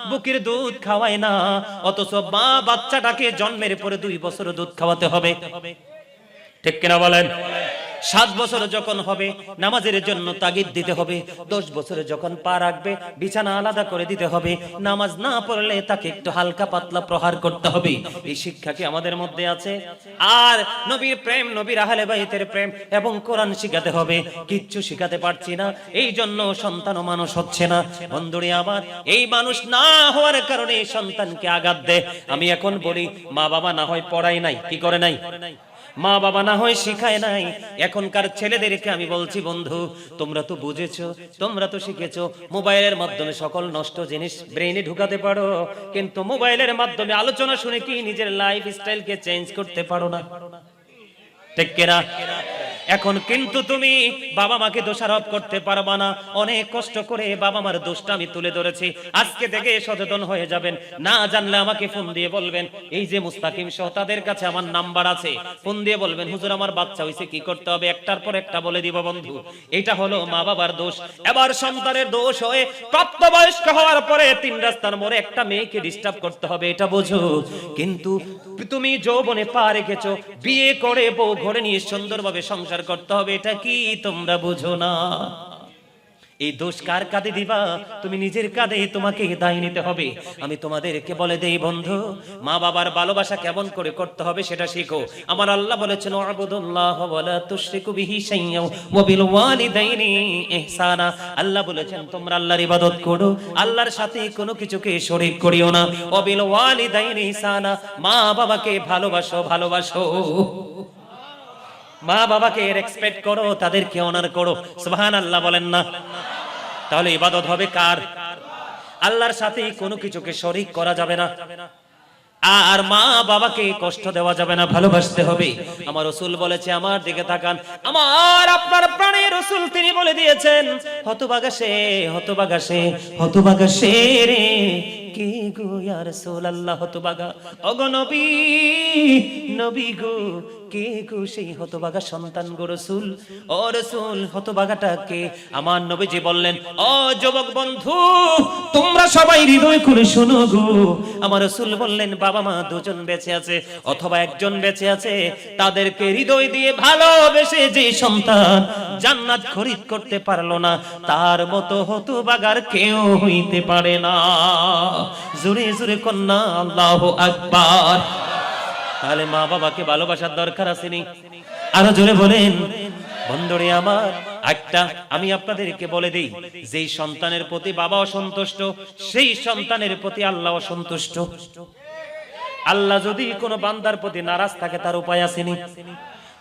বুকের দুধ খাওয়ায় না, অথচ মা বাচ্চাটাকে জন্মের পরে 2 বছর দুধ খাওয়াতে হবে। ঠিক কিনা বলেন? 7 বছর যখন হবে নামাজের জন্য তাগিদ দিতে হবে। 10 বছরে যখন পা রাখবে বিছানা আলাদা করে দিতে হবে। নামাজ না পড়লে তাকে একটু হালকা পাতলা প্রহার করতে হবে। এই শিক্ষা কি আমাদের মধ্যে আছে? আর নবীর প্রেম, নবীর আহলে বাইতের প্রেম এবং কোরআন শিখাতে হবে। কিচ্ছু শিখাতে পারছি না, এই জন্য সন্তানও মানুষ হচ্ছে না। বন্ধুরে আমার, এই মানুষ না হওয়ার কারণে সন্তানকে আঘাত দেয়। আমি এখন বলি, মা বাবা না হয় পড়াই নাই, কি করে নাই? মা বাবা না হয় শিখায় নাই। এখনকার ছেলেদেরকে আমি বলছি বন্ধু, তোমরা তো বুঝেছো, তোমরা তো শিখেছো, মোবাইলের মাধ্যমে সকল নষ্ট জিনিস ব্রেইনে ঢুকাতে পারো, কিন্তু মোবাইলের মাধ্যমে আলোচনা শুনে কি নিজের লাইফ স্টাইলকে চেঞ্জ করতে পারো না? ঠিক কিনা? এখন কিন্তু তুমি বাবা মাকে দোষারোপ করতে পারবা না। অনেক কষ্ট করে বাবা মার দোষটা আমি তুলে ধরেছি। আজকে থেকে সচেতন হয়ে যাবেন। না জানলে আমাকে ফোন দিয়ে বলবেন, এই যে মুস্তাকিম সহ তাদের কাছে আমার নাম্বার আছে, ফোন দিয়ে বলবেন হুজুর আমার বাচ্চা হইছে, কি করতে হবে, একটার পর একটা বলে দিব বন্ধু। এটা হলো মা বাবার দোষ। এবার সন্তানের দোষ হয়ে প্রাপ্তবয়স্ক হওয়ার পরে 3 রাস্তার মোড়ে একটা মেয়েকে ডিস্টার্ব করতে হবে, এটা বোঝো। কিন্তু তুমি যৌবনে পা রেখেছো, বিয়ে করে বউ ঘরে নিয়ে সুন্দরভাবে সংসার করতে হবে, এটা কি তোমরা বুঝো না? এই দোষ কার কাঁধে দিবা? তুমি নিজের কাঁধে তোমাকে দায় নিতে হবে। আমি তোমাদেরকে বলে দেই বন্ধু, মা বাবার ভালোবাসা কেমন করে করতে হবে সেটা শিখো। আমার আল্লাহ বলেছেন ওয়াবুদুল্লাহ ওয়ালা তুশরিকু বিহি শাইয়্যান ওয়া বিল ওয়ালিদাইনি ইহসানা। আল্লাহ বলেছেন তোমরা আল্লাহর ইবাদত করো, আল্লাহর সাথে কোনো কিছুকে শরীক করিও না। ওয়া বিল ওয়ালিদাইনি ইহসানা, মা বাবাকে ভালোবাসো, ভালোবাসো। মা বাবাকে রেসপেক্ট করো, তাদেরকে অনার করো। সুবহানাল্লাহ বলেন না? তাহলে ইবাদত হবে কার? আল্লাহর সাথে কোনো কিছুকে শরীক করা যাবে না। আর মা বাবাকে কষ্ট দেওয়া যাবে না, ভালোবাসতে হবে। আমার রাসূল বলেছে, আমার দিকে তাকান, আমার আপনার প্রাণের রাসূল তিনি বলে দিয়েছেন, হতভাগা সে, হতভাগা সে, হতভাগা সে রে, কে গো ইয়া রাসূলুল্লাহ হতভাগা, ওগো নবী, নবী গো, কে গো সেই হতভাগা সন্তান গো রাসূল, ও রাসূল হতভাগাটা কে? আমার নবীজি বললেন, ও যুবক বন্ধু, তোমরা সবাই হৃদয় করে শোনো গো। আমার রাসূল বললেন, বাবা মা দুজন বেঁচে আছে অথবা একজন বেঁচে আছে, তাদেরকে হৃদয় দিয়ে ভালোবেসে যে সন্তান জান্নাত খরিদ করতে পারলো না, তার মতো হতভাগার কেউ হইতে পারে না। জোরে জোরে কন্যা আল্লাহু আকবার। তাহলে মা বাবাকে ভালোবাসার দরকার আছে নি? আরো জোরে বলেন। বন্ধুরে আমার, একটা আমি আপনাদেরকে বলে দেই, যেই সন্তানের প্রতি বাবা অসন্তুষ্ট, সেই সন্তানের প্রতি আল্লাহ অসন্তুষ্ট। আল্লাহ যদি কোনো বান্দার প্রতি নারাজ থাকে, তার উপায় আসেনি?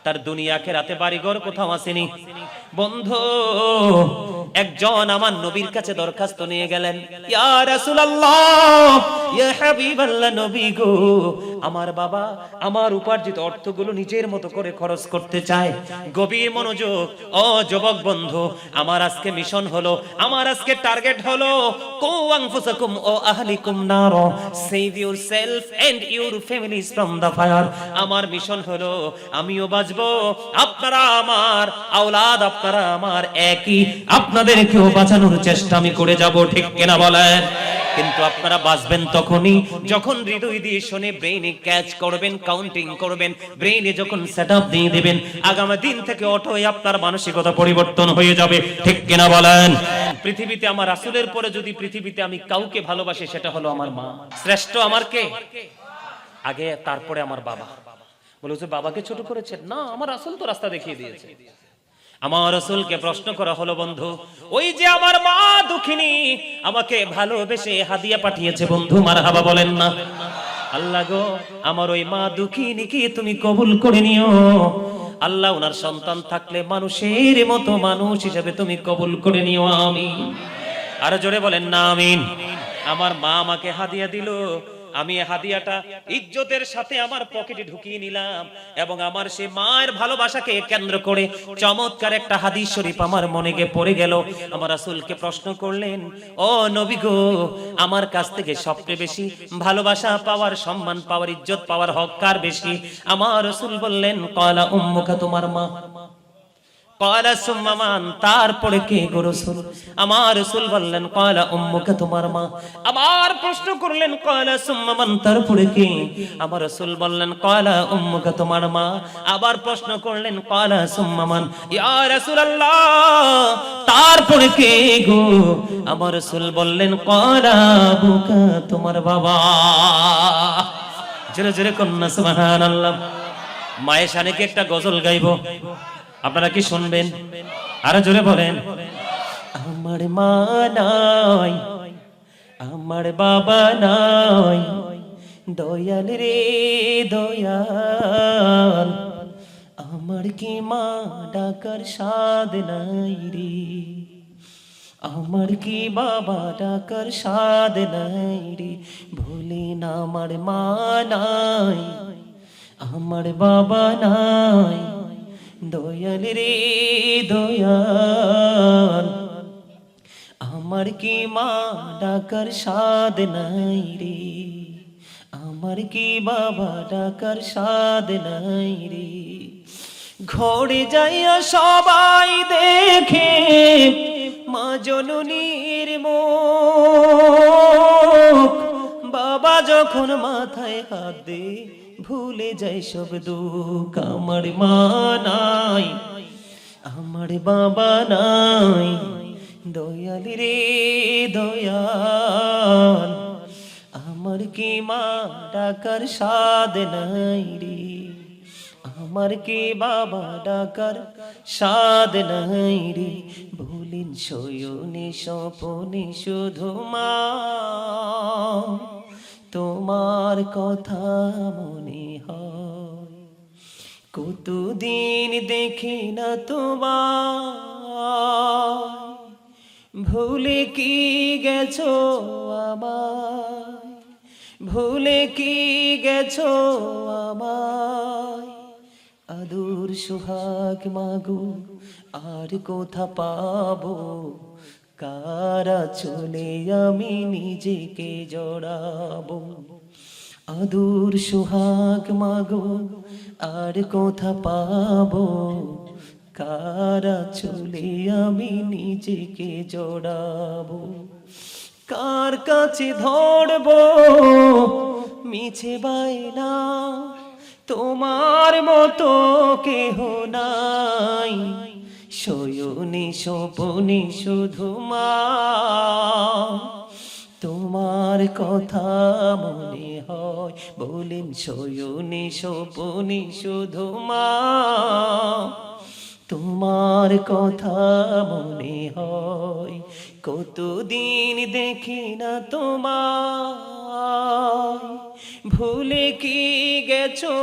তার দুনিয়া আখিরাতে বাড়িঘর কোথাও আসেনি? বন্ধু, একজন আমার নবীর কাছে দরখাস্ত নিয়ে গেলেন, ইয়া রাসূলুল্লাহ, ইয়া হাবিবাল্লাহ, নবী গো, আমার বাবা আমার উপার্জিত অর্থগুলো নিজের মতো করে খরচ করতে চায়। গভীর মনোযোগ। ও যুবক বন্ধু, আমার আজকে মিশন হলো, আমার আজকে টার্গেট হলো, কু আনফুসাকুম ও আহলিকুম নার, save yourself and your families from the fire. আমার মিশন হলো, আমিও বাঁচবো, আপনারা আমার আওলাদ, আপনারা আমার একই, আপনাদেরকেও বাঁচানোর চেষ্টা আমি করে যাব। ঠিক কিনা বলেন? কিন্তু আপনারা বাঁচবেন তখনই যখন হৃদয় দিয়ে শুনে ব্রেইনে ক্যাচ করবেন, কাউন্টিং করবেন, ব্রেইনে যখন সেটআপ দিয়ে দিবেন, আগামী দিন থেকে অটোই আপনার মানসিকতা পরিবর্তন হয়ে যাবে। ঠিক কিনা বলেন? পৃথিবীতে আমার রাসূলের পরে যদি পৃথিবীতে আমি কাউকে ভালোবাসি, সেটা হলো আমার মা। শ্রেষ্ঠ আমার কে? আগে, তারপরে আমার বাবা। বলে যে বাবাকে ছোট করেছেন না, আমার রাসূল তো রাস্তা দেখিয়ে দিয়েছে। আমার রাসূলকে প্রশ্ন করা হলো, বন্ধু ওই যে আমার মা দুঃখিনী আমাকে ভালোবেসে হাদিয়া পাঠিয়েছে, বন্ধু মারহাবা বলেন না? আল্লাহ গো, আমার ওই মা দুঃখিনীকে তুমি কবুল করে নিও। আল্লাহ, ওনার সন্তান থাকলে মানুষের মতো মানুষ হিসেবে তুমি কবুল করে নিও, আমিন। আরো জোরে বলেন না আমিন। আমার মা আমাকে হাদিয়া দিল, আমি হাদিয়াটা ইজ্জতের সাথে আমার পকেটে ঢুকিয়ে নিলাম, এবং আমার সেই মায়ের ভালোবাসাকে কেন্দ্র করে চমৎকার একটা হাদিস শরীফ আমার মনে গিয়ে পড়ে গেল। আমার রাসূলকে প্রশ্ন করলেন, ও নবী গো, আমার কাছ থেকে সবচেয়ে বেশি ভালোবাসা পাওয়ার, সম্মান পাওয়ার, ইজ্জত পাওয়ার হক কার বেশি? আমার রাসূল বললেন, ক্বালা উম্মুকা, তোমার মা। ক্বালা সুম্মা মান, তারপরে কে গো রাসূল? আমার রাসূল বললেন, ক্বালা উম্মুকা, তোমার মা। আবার প্রশ্ন করলেন, ক্বালা সুম্মা মান, তারপরে কে? আমার রাসূল বললেন, ক্বালা উম্মুকা, তোমার মা। আবার প্রশ্ন করলেন, ক্বালা সুম্মা মান, ইয়া রাসূলুল্লাহ, তারপরে কে গো? আমার রাসূল বললেন, ক্বালা আবুকা, তোমার বাবা। জোরে জোরে কন্যা সুবহানাল্লাহ। মায়ের শানে কি একটা গজল গাইবো? আপনারা কি শুনবেন? আরো জোরে বলেন। আমার মা নাই, আমার বাবা নাই, দয়াল রে দয়াল, আমার কি মা ডাকার স্বাদ নাই রে, আমার কি বাবা ডাকার স্বাদ নাই রে, ভুলি না আমার মা নাই, আমার বাবা নাই, দয়াল রে দয়াল। আমার কি মা ডাকার স্বাদ নাই রে, আমার কি বাবা ডাকার স্বাদ নাই রে। ঘরে যাইয়া সবাই দেখে মা জননীর মুখ, বাবা যখন মাথায় হাত দে ভুলে যায় সব দুঃখ। আমার মা নাই, আমার বাবা নাই, দয়াল রে দয়াল। আমার কি মা ডাকার স্বাদ নাই রে, আমার কি বাবা ডাকার স্বাদ নাই রে, ভুলিন শয়নে স্বপনে শুধু মা তোমার কথা মনে হয়। কতদিন দেখি না তোমার, ভুলে কি গেছো আমায়, ভুলে কি গেছো আমায়। আদর সোহাগ মাগো আর কোথা পাবো, কারা চলে আমি নিজেকে জড়াবো। আদর সোহাগ মাগো আর কোথা পাবো, কারা চলে আমি নিজেকে জড়াবো। কার কাছে ধরবো মিছে বায়না, তোমার মতো কেহ নাই, শয়নে স্বপনে শুধু মা তোমার কথা মনে হয়। বলেন শয়নে স্বপনে শুধু মা তোমার কথা মনে হয়। কতদিন দেখি না তোমায়, ভুলে কি গেছো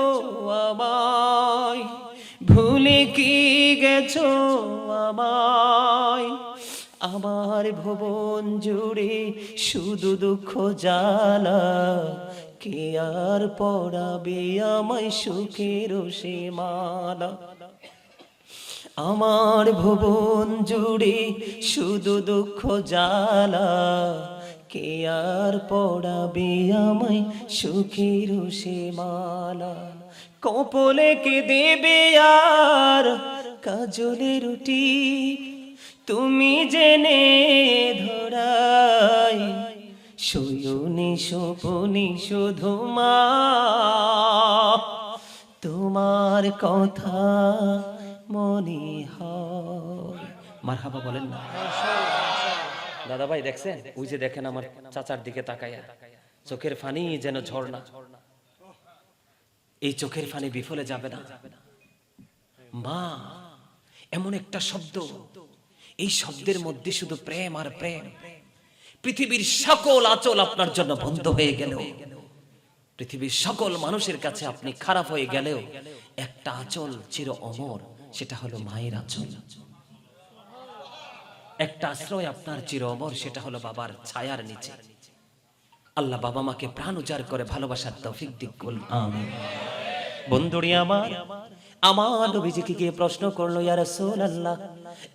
আমায়, ভুলে কি গেছো আমায়। আমার ভুবন জুড়ে শুধু দুঃখ জ্বালা, কে আর পড়াবে আমায় সুখের সে মালা। আমার ভুবন জুড়ে শুধু দুঃখ জ্বালা, কে আর পড়াবে আমায় সুখের সে মালা। কপলে কে দেবে আর কাজলে রুটি, তুমি জেনে ধরাই, শয়নে স্বপনে শুধু মা তোমার কথা মনে হয়। মারহাবা বলেন না দাদা ভাই? দেখছেন ওই যে দেখেন আমার চাচার দিকে তাকায়া, চোখের ফানি যেন ঝর্ণা। এই চোখের ফানি বিফলে যাবে না। মা এমন একটা শব্দ, এই শব্দের মধ্যে শুধু প্রেম আর প্রেম। পৃথিবীর সকল আঁচল আপনার জন্য বন্ধ হয়ে গেলেও, পৃথিবীর সকল মানুষের কাছে আপনি খারাপ হয়ে গেলেও, একটা আঁচল চির অমর, সেটা হলো মায়ের আঁচল। একটা আশ্রয় আপনার চির অমর, সেটা হলো বাবার ছায়ার নিচে। আল্লাহ বাবা মাকে প্রাণ উজাড় করে ভালোবাসার তৌফিক দিক করুন, আমিন। বন্ধুরি আমার, আমার নবীজিকে গিয়ে প্রশ্ন করলো, ইয়া রাসূলুল্লাহ,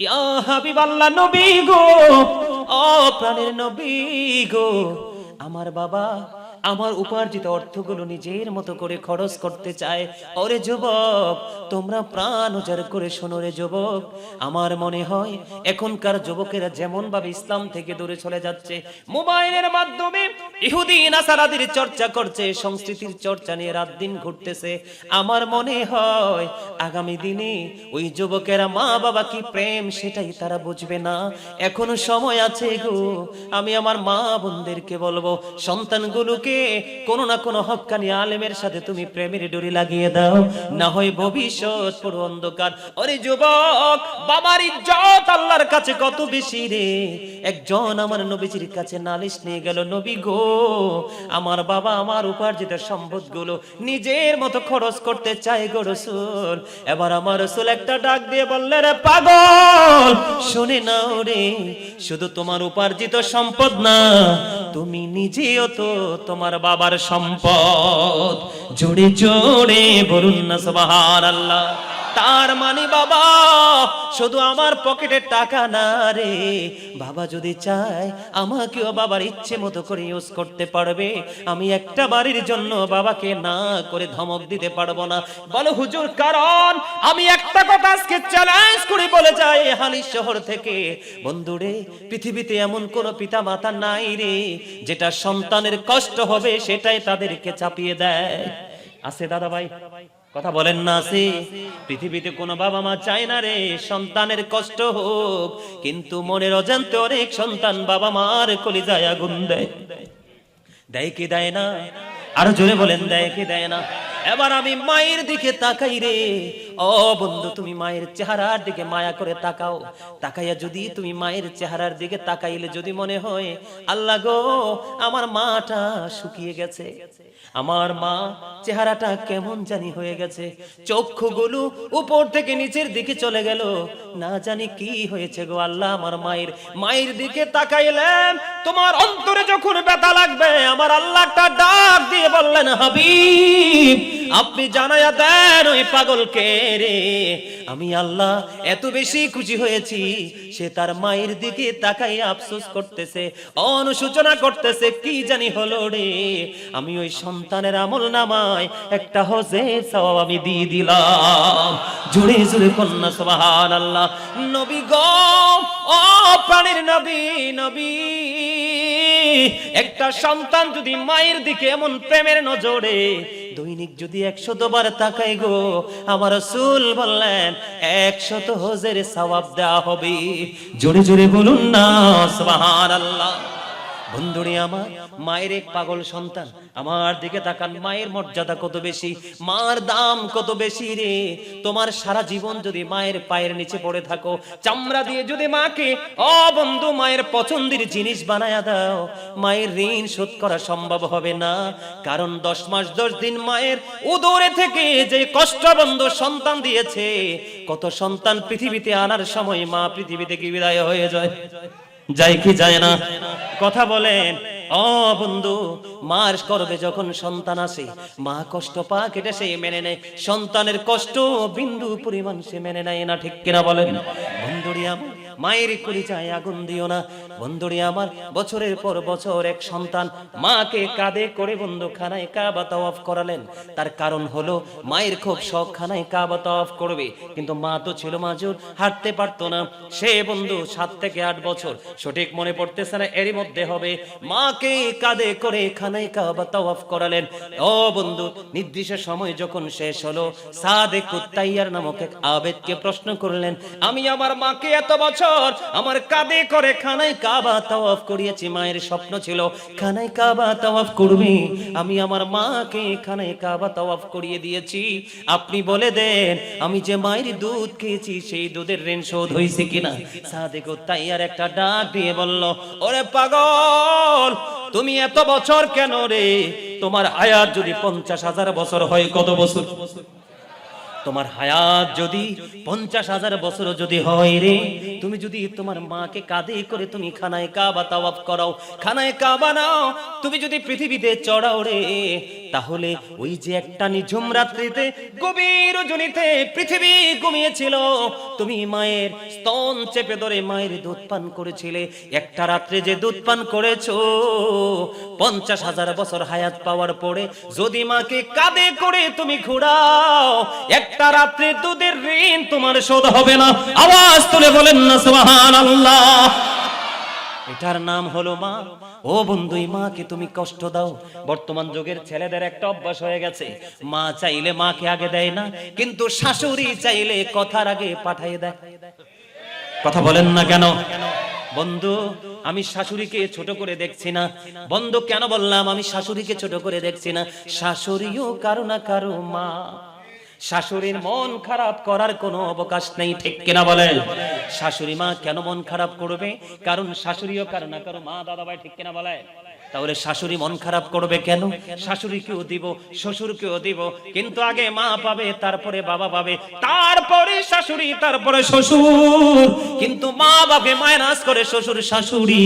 ইয়া হাবিবাল্লাহ, নবী গো, ও প্রাণের নবী গো, আমার বাবা আমার উপার্জিত অর্থগুলো নিজের মতো করে খরচ করতে চায়। ওরে যুবক, তোমরা প্রাণ উজাড় করে শোনো রে যুবক, আমার মনে হয় এখনকার যুবকেরা যেমন ভাবে ইসলাম থেকে দূরে চলে যাচ্ছে, মোবাইলের মাধ্যমে ইহুদি নাসারাদের চর্চা করছে, সংস্কৃতির চর্চা নিয়ে রাত দিন ঘুরতেছে। আমার মনে হয় আগামী দিনে ওই যুবকেরা মা বাবা কি প্রেম সেটাই তারা বুঝবে না। এখনো সময় আছে গো। আমি আমার মা বোনদেরকে বলবো, সন্তানগুলোকে যুবকগুলোকে কোনো না কোনো হক্কানি আলেমের সাথে তুমি প্রেমের ডোরি লাগিয়ে দাও, না হয় ভবিষ্যৎ পুরো অন্ধকার। ওরে যুবক, বাবার ইজ্জত আল্লাহর কাছে কত বেশি রে। একজন আমার নবীজির কাছে নালিশ নিয়ে গেল, নবী গো, আমার বাবা আমার উপার্জিত সম্পদগুলো নিজের মতো খরচ করতে চায় গো রাসূল। এবার আমার রাসূল একটা ডাক দিয়ে বললেন, রে পাগল, শুনে নাও রে, শুধু তোমার উপার্জিত সম্পদ না, তুমি নিজেও তো তোমার বাবার সম্পদ। জোরে জোরে বলুন না সুবহানাল্লাহ। তার মানে বাবা শুধু আমার পকেটের টাকা না রে, বাবা যদি চায় আমাকেও বাবার ইচ্ছে মতো করে ইউজ করতে পারবে। আমি একটা বাড়ির জন্য বাবাকে না করে ধমক দিতে পারবো না। বলো হুজুর, কারণ আমি একটা কথা আজকে চ্যালেঞ্জ করে বলে যাই হালিশ শহর থেকে, বন্ধুরে, পৃথিবীতে এমন কোন পিতা মাতা নাই রে যেটা সন্তানের কষ্ট হবে সেটাই তাদেরকে চাপিয়ে দেয়। আছে দাদা ভাই? কথা বলেন না আছে? পৃথিবীতে কোনো বাবা মা চায় না রে সন্তানের কষ্ট হোক, কিন্তু মনের অজান্তে অনেক সন্তান বাবা মার কলিজায় আগুন দেয়। দেয় কি দেয় না? আরো জোরে বলেন, দেয় কি দেয় না? এবার আমি মায়ের দিকে তাকাই রে। ও বন্ধু, তুমি মায়ের চেহারার দিকে মায়া করে তাকাও। তাকাইয়া যদি তুমি মায়ের চেহারার দিকে তাকাইলে যদি মনে হয়, আল্লাহ গো, আমার মাটা শুকিয়ে গেছে, আমার মা চেহারাটা কেমন জানি হয়ে গেছে, চক্ষুগুলো উপর থেকে নিচের দিকে চলে গেল, না জানি কি হয়েছে গো আল্লাহ আমার মায়ের দিকে তাকাইলেন। তোমার অন্তরে যখন ব্যথা লাগবে, আমার আল্লাহ একটা ডাক দিয়ে বললেন, হাবিব, আপনি জানায়া দেন ওই পাগলকে রে, আমি আল্লাহ এত বেশি খুশি হয়েছি, সে তার মায়ের দিকে তাকাই আফসোস করতেছে, অনুশোচনা করতেছে, কি জানি হলো রে। আমি ওই সন্তানের আমল নামায় একটা হজের সওয়াব আমি দিয়ে দিলাম। জোরে জোরে কন্যা সুবহানাল্লাহ। নবী গো, ও প্রাণের নবী, একটা সন্তান যদি মায়ের দিকে এমন প্রেমের নজরে দৈনিক যদি 100 বার তাকায় গো, আমার রাসূল বললেন 100 হজের সওয়াব দেওয়া হবে। জোরে জোরে বলুন না সুবহানাল্লাহ। বন্ধুরে আমার, মায়ের এক পাগল সন্তান, আমার দিকে তাকান, মায়ের মর্যাদা কত বেশি, মার দাম কত বেশি রে। তোমার সারা জীবন যদি মায়ের পায়ের নিচে পড়ে থাকো, চামড়া দিয়ে যদি মাকে, ও বন্ধু, মায়ের পছন্দের জিনিস বানায়া দাও, মায়ের ঋণ শোধ করা সম্ভব হবে না। কারণ 10 মাস 10 দিন মায়ের উদরে থেকে যে কষ্টবন্ধ সন্তান দিয়েছে, কত সন্তান পৃথিবীতে আনার সময় মা পৃথিবী থেকে বিদায় হয়ে যায় কি যায় না? কথা বলেন। ও বন্ধু, মার গর্ভে যখন সন্তান আসে, মা কষ্ট পাক এটা সে মেনে নেয়, সন্তানের কষ্ট বিন্দু পরিমাণ সে মেনে নেয় না, ঠিক কিনা বলেন? বন্ধুরি আমার, মায়ের কলিজায় আগুন দিও না। বন্ধুরি আমার, বছরের পর বছর এক সন্তান মাকে কাঁধে করে বন্ধু খানায় কাবা তাওয়াফ করালেন। তার কারণ হলো মায়ের খুব শখ খানায় কাবা তাওয়াফ করবে, কিন্তু মা তো ছিল মাজুর, হাঁটতে পারতো না। সে বন্ধু 7 থেকে 8 বছর, সঠিক মনে পড়তেছে না, এরই মধ্যে হবে, মাকে কাঁধে করে খানায় কাবা তাওয়াফ করালেন। ও বন্ধু, নির্দিষ্ট সময় যখন শেষ হলো, সাদেকুত তাইয়ার নামক এক আবেদকে প্রশ্ন করলেন, আমি আমার মাকে এত বছর আমার কাঁধে করে খানায় কাবা তাওয়াফ করিয়েছি, মায়ের স্বপ্ন ছিল খানায় কাবা তাওয়াফ করবে, আমি আমার মাকে খানায় কাবা তাওয়াফ করিয়ে দিয়েছি, আপনি বলে দেন আমি যে মায়ের দুধ খেয়েছি সেই দুধের ঋণ শোধ হয়েছে কিনা? সাদেকুত তাইয়ার একটা ডাক দিয়ে বলল, ওরে পাগল, তুমি এত বছর কেন রে? তোমার হায়াত যদি 50,000 বছর হয়, কত বছর? তোমার হায়াত যদি 50,000 বছর যদি হয় রে, তুমি যদি তোমার মাকে কাঁধে করে তুমি খানায় কাবা তাওয়াফ করাও, খানায় কাবা নাও, তুমি যদি পৃথিবীতে চড়াও রে, তাহলে ওই যে একটা নিঝুম রাত্রিতে গভীর রজনীতে পৃথিবী ঘুমিয়েছিল, তুমি মায়ের স্তন চেপে ধরে মায়ের দুধ পান করেছিলে, একটা রাত্রে যে দুধ পান করেছো, 50,000 বছর হায়াত পাওয়ার পরে যদি মাকে কাঁধে করে তুমি ঘোরাও, একটা রাত্রে দুধের ঋণ তোমার শোধ হবে না। আওয়াজ তুলে বলেন না সুবহানাল্লাহ। এটার নাম হলো মা। ও বন্ধু, মাকে তুমি কষ্ট দাও। বর্তমান যুগের ছেলেদের একটা অভ্যাস হয়ে গেছে, মা চাইলে মাকে আগে দেয় না, কিন্তু শাশুড়ি চাইলে কথার আগে পাঠিয়ে দেয়। কথা বলেন না কেন? বন্ধু আমি শাশুড়িকে ছোট করে দেখছি না। বন্ধু কেন বললাম আমি শাশুড়িকে ছোট করে দেখছি না? শাশুড়িও কারো না কারো মা। শাশুড়ির মন খারাপ করার কোনো অবকাশ নেই, ঠিক কিনা বলেন? শাশুড়ি মা কেন মন খারাপ করবে? কারণ শাশুড়িও কারো না কারো মা। দাদা ভাই ঠিক কিনা বলেন? তাহলে শাশুড়ি মন খারাপ করবে কেন? শাশুড়িকেও দিব, শ্বশুরকেও দিব, কিন্তু আগে মা পাবে, তারপরে বাবা পাবে, তারপরে শাশুড়ি, তারপরে শ্বশুর। কিন্তু মা বাবাকে মাইনাস করে শ্বশুর শাশুড়ি।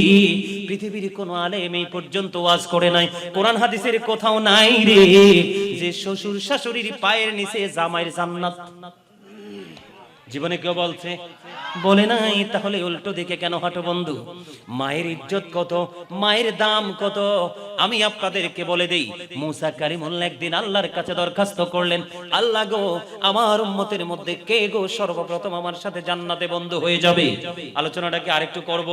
পৃথিবীর কোন আলেম এই পর্যন্ত ওয়াজ করে নাই, কোরআন হাদিসের কোথাও নাই রে যে শ্বশুর শাশুড়ির পায়ের নিচে জামাইয়ের জান্নাত। জীবনে কেউ বলছে? বলে নাই। তাহলে উল্টো দিকে কেন হাঁটো বন্ধু? মায়ের ইজ্জত কত, মায়ের দাম কত আমি আপনাদেরকে বলে দেই। মুসা কালিমুল্লাহ একদিন আল্লাহর কাছে দরখাস্ত করলেন, আল্লাহ গো আমার উম্মতের মধ্যে কে গো সর্বপ্রথম আমার সাথে জান্নাতে বন্ধু হয়ে যাবে? আলোচনাটাকে আরেকটু করব।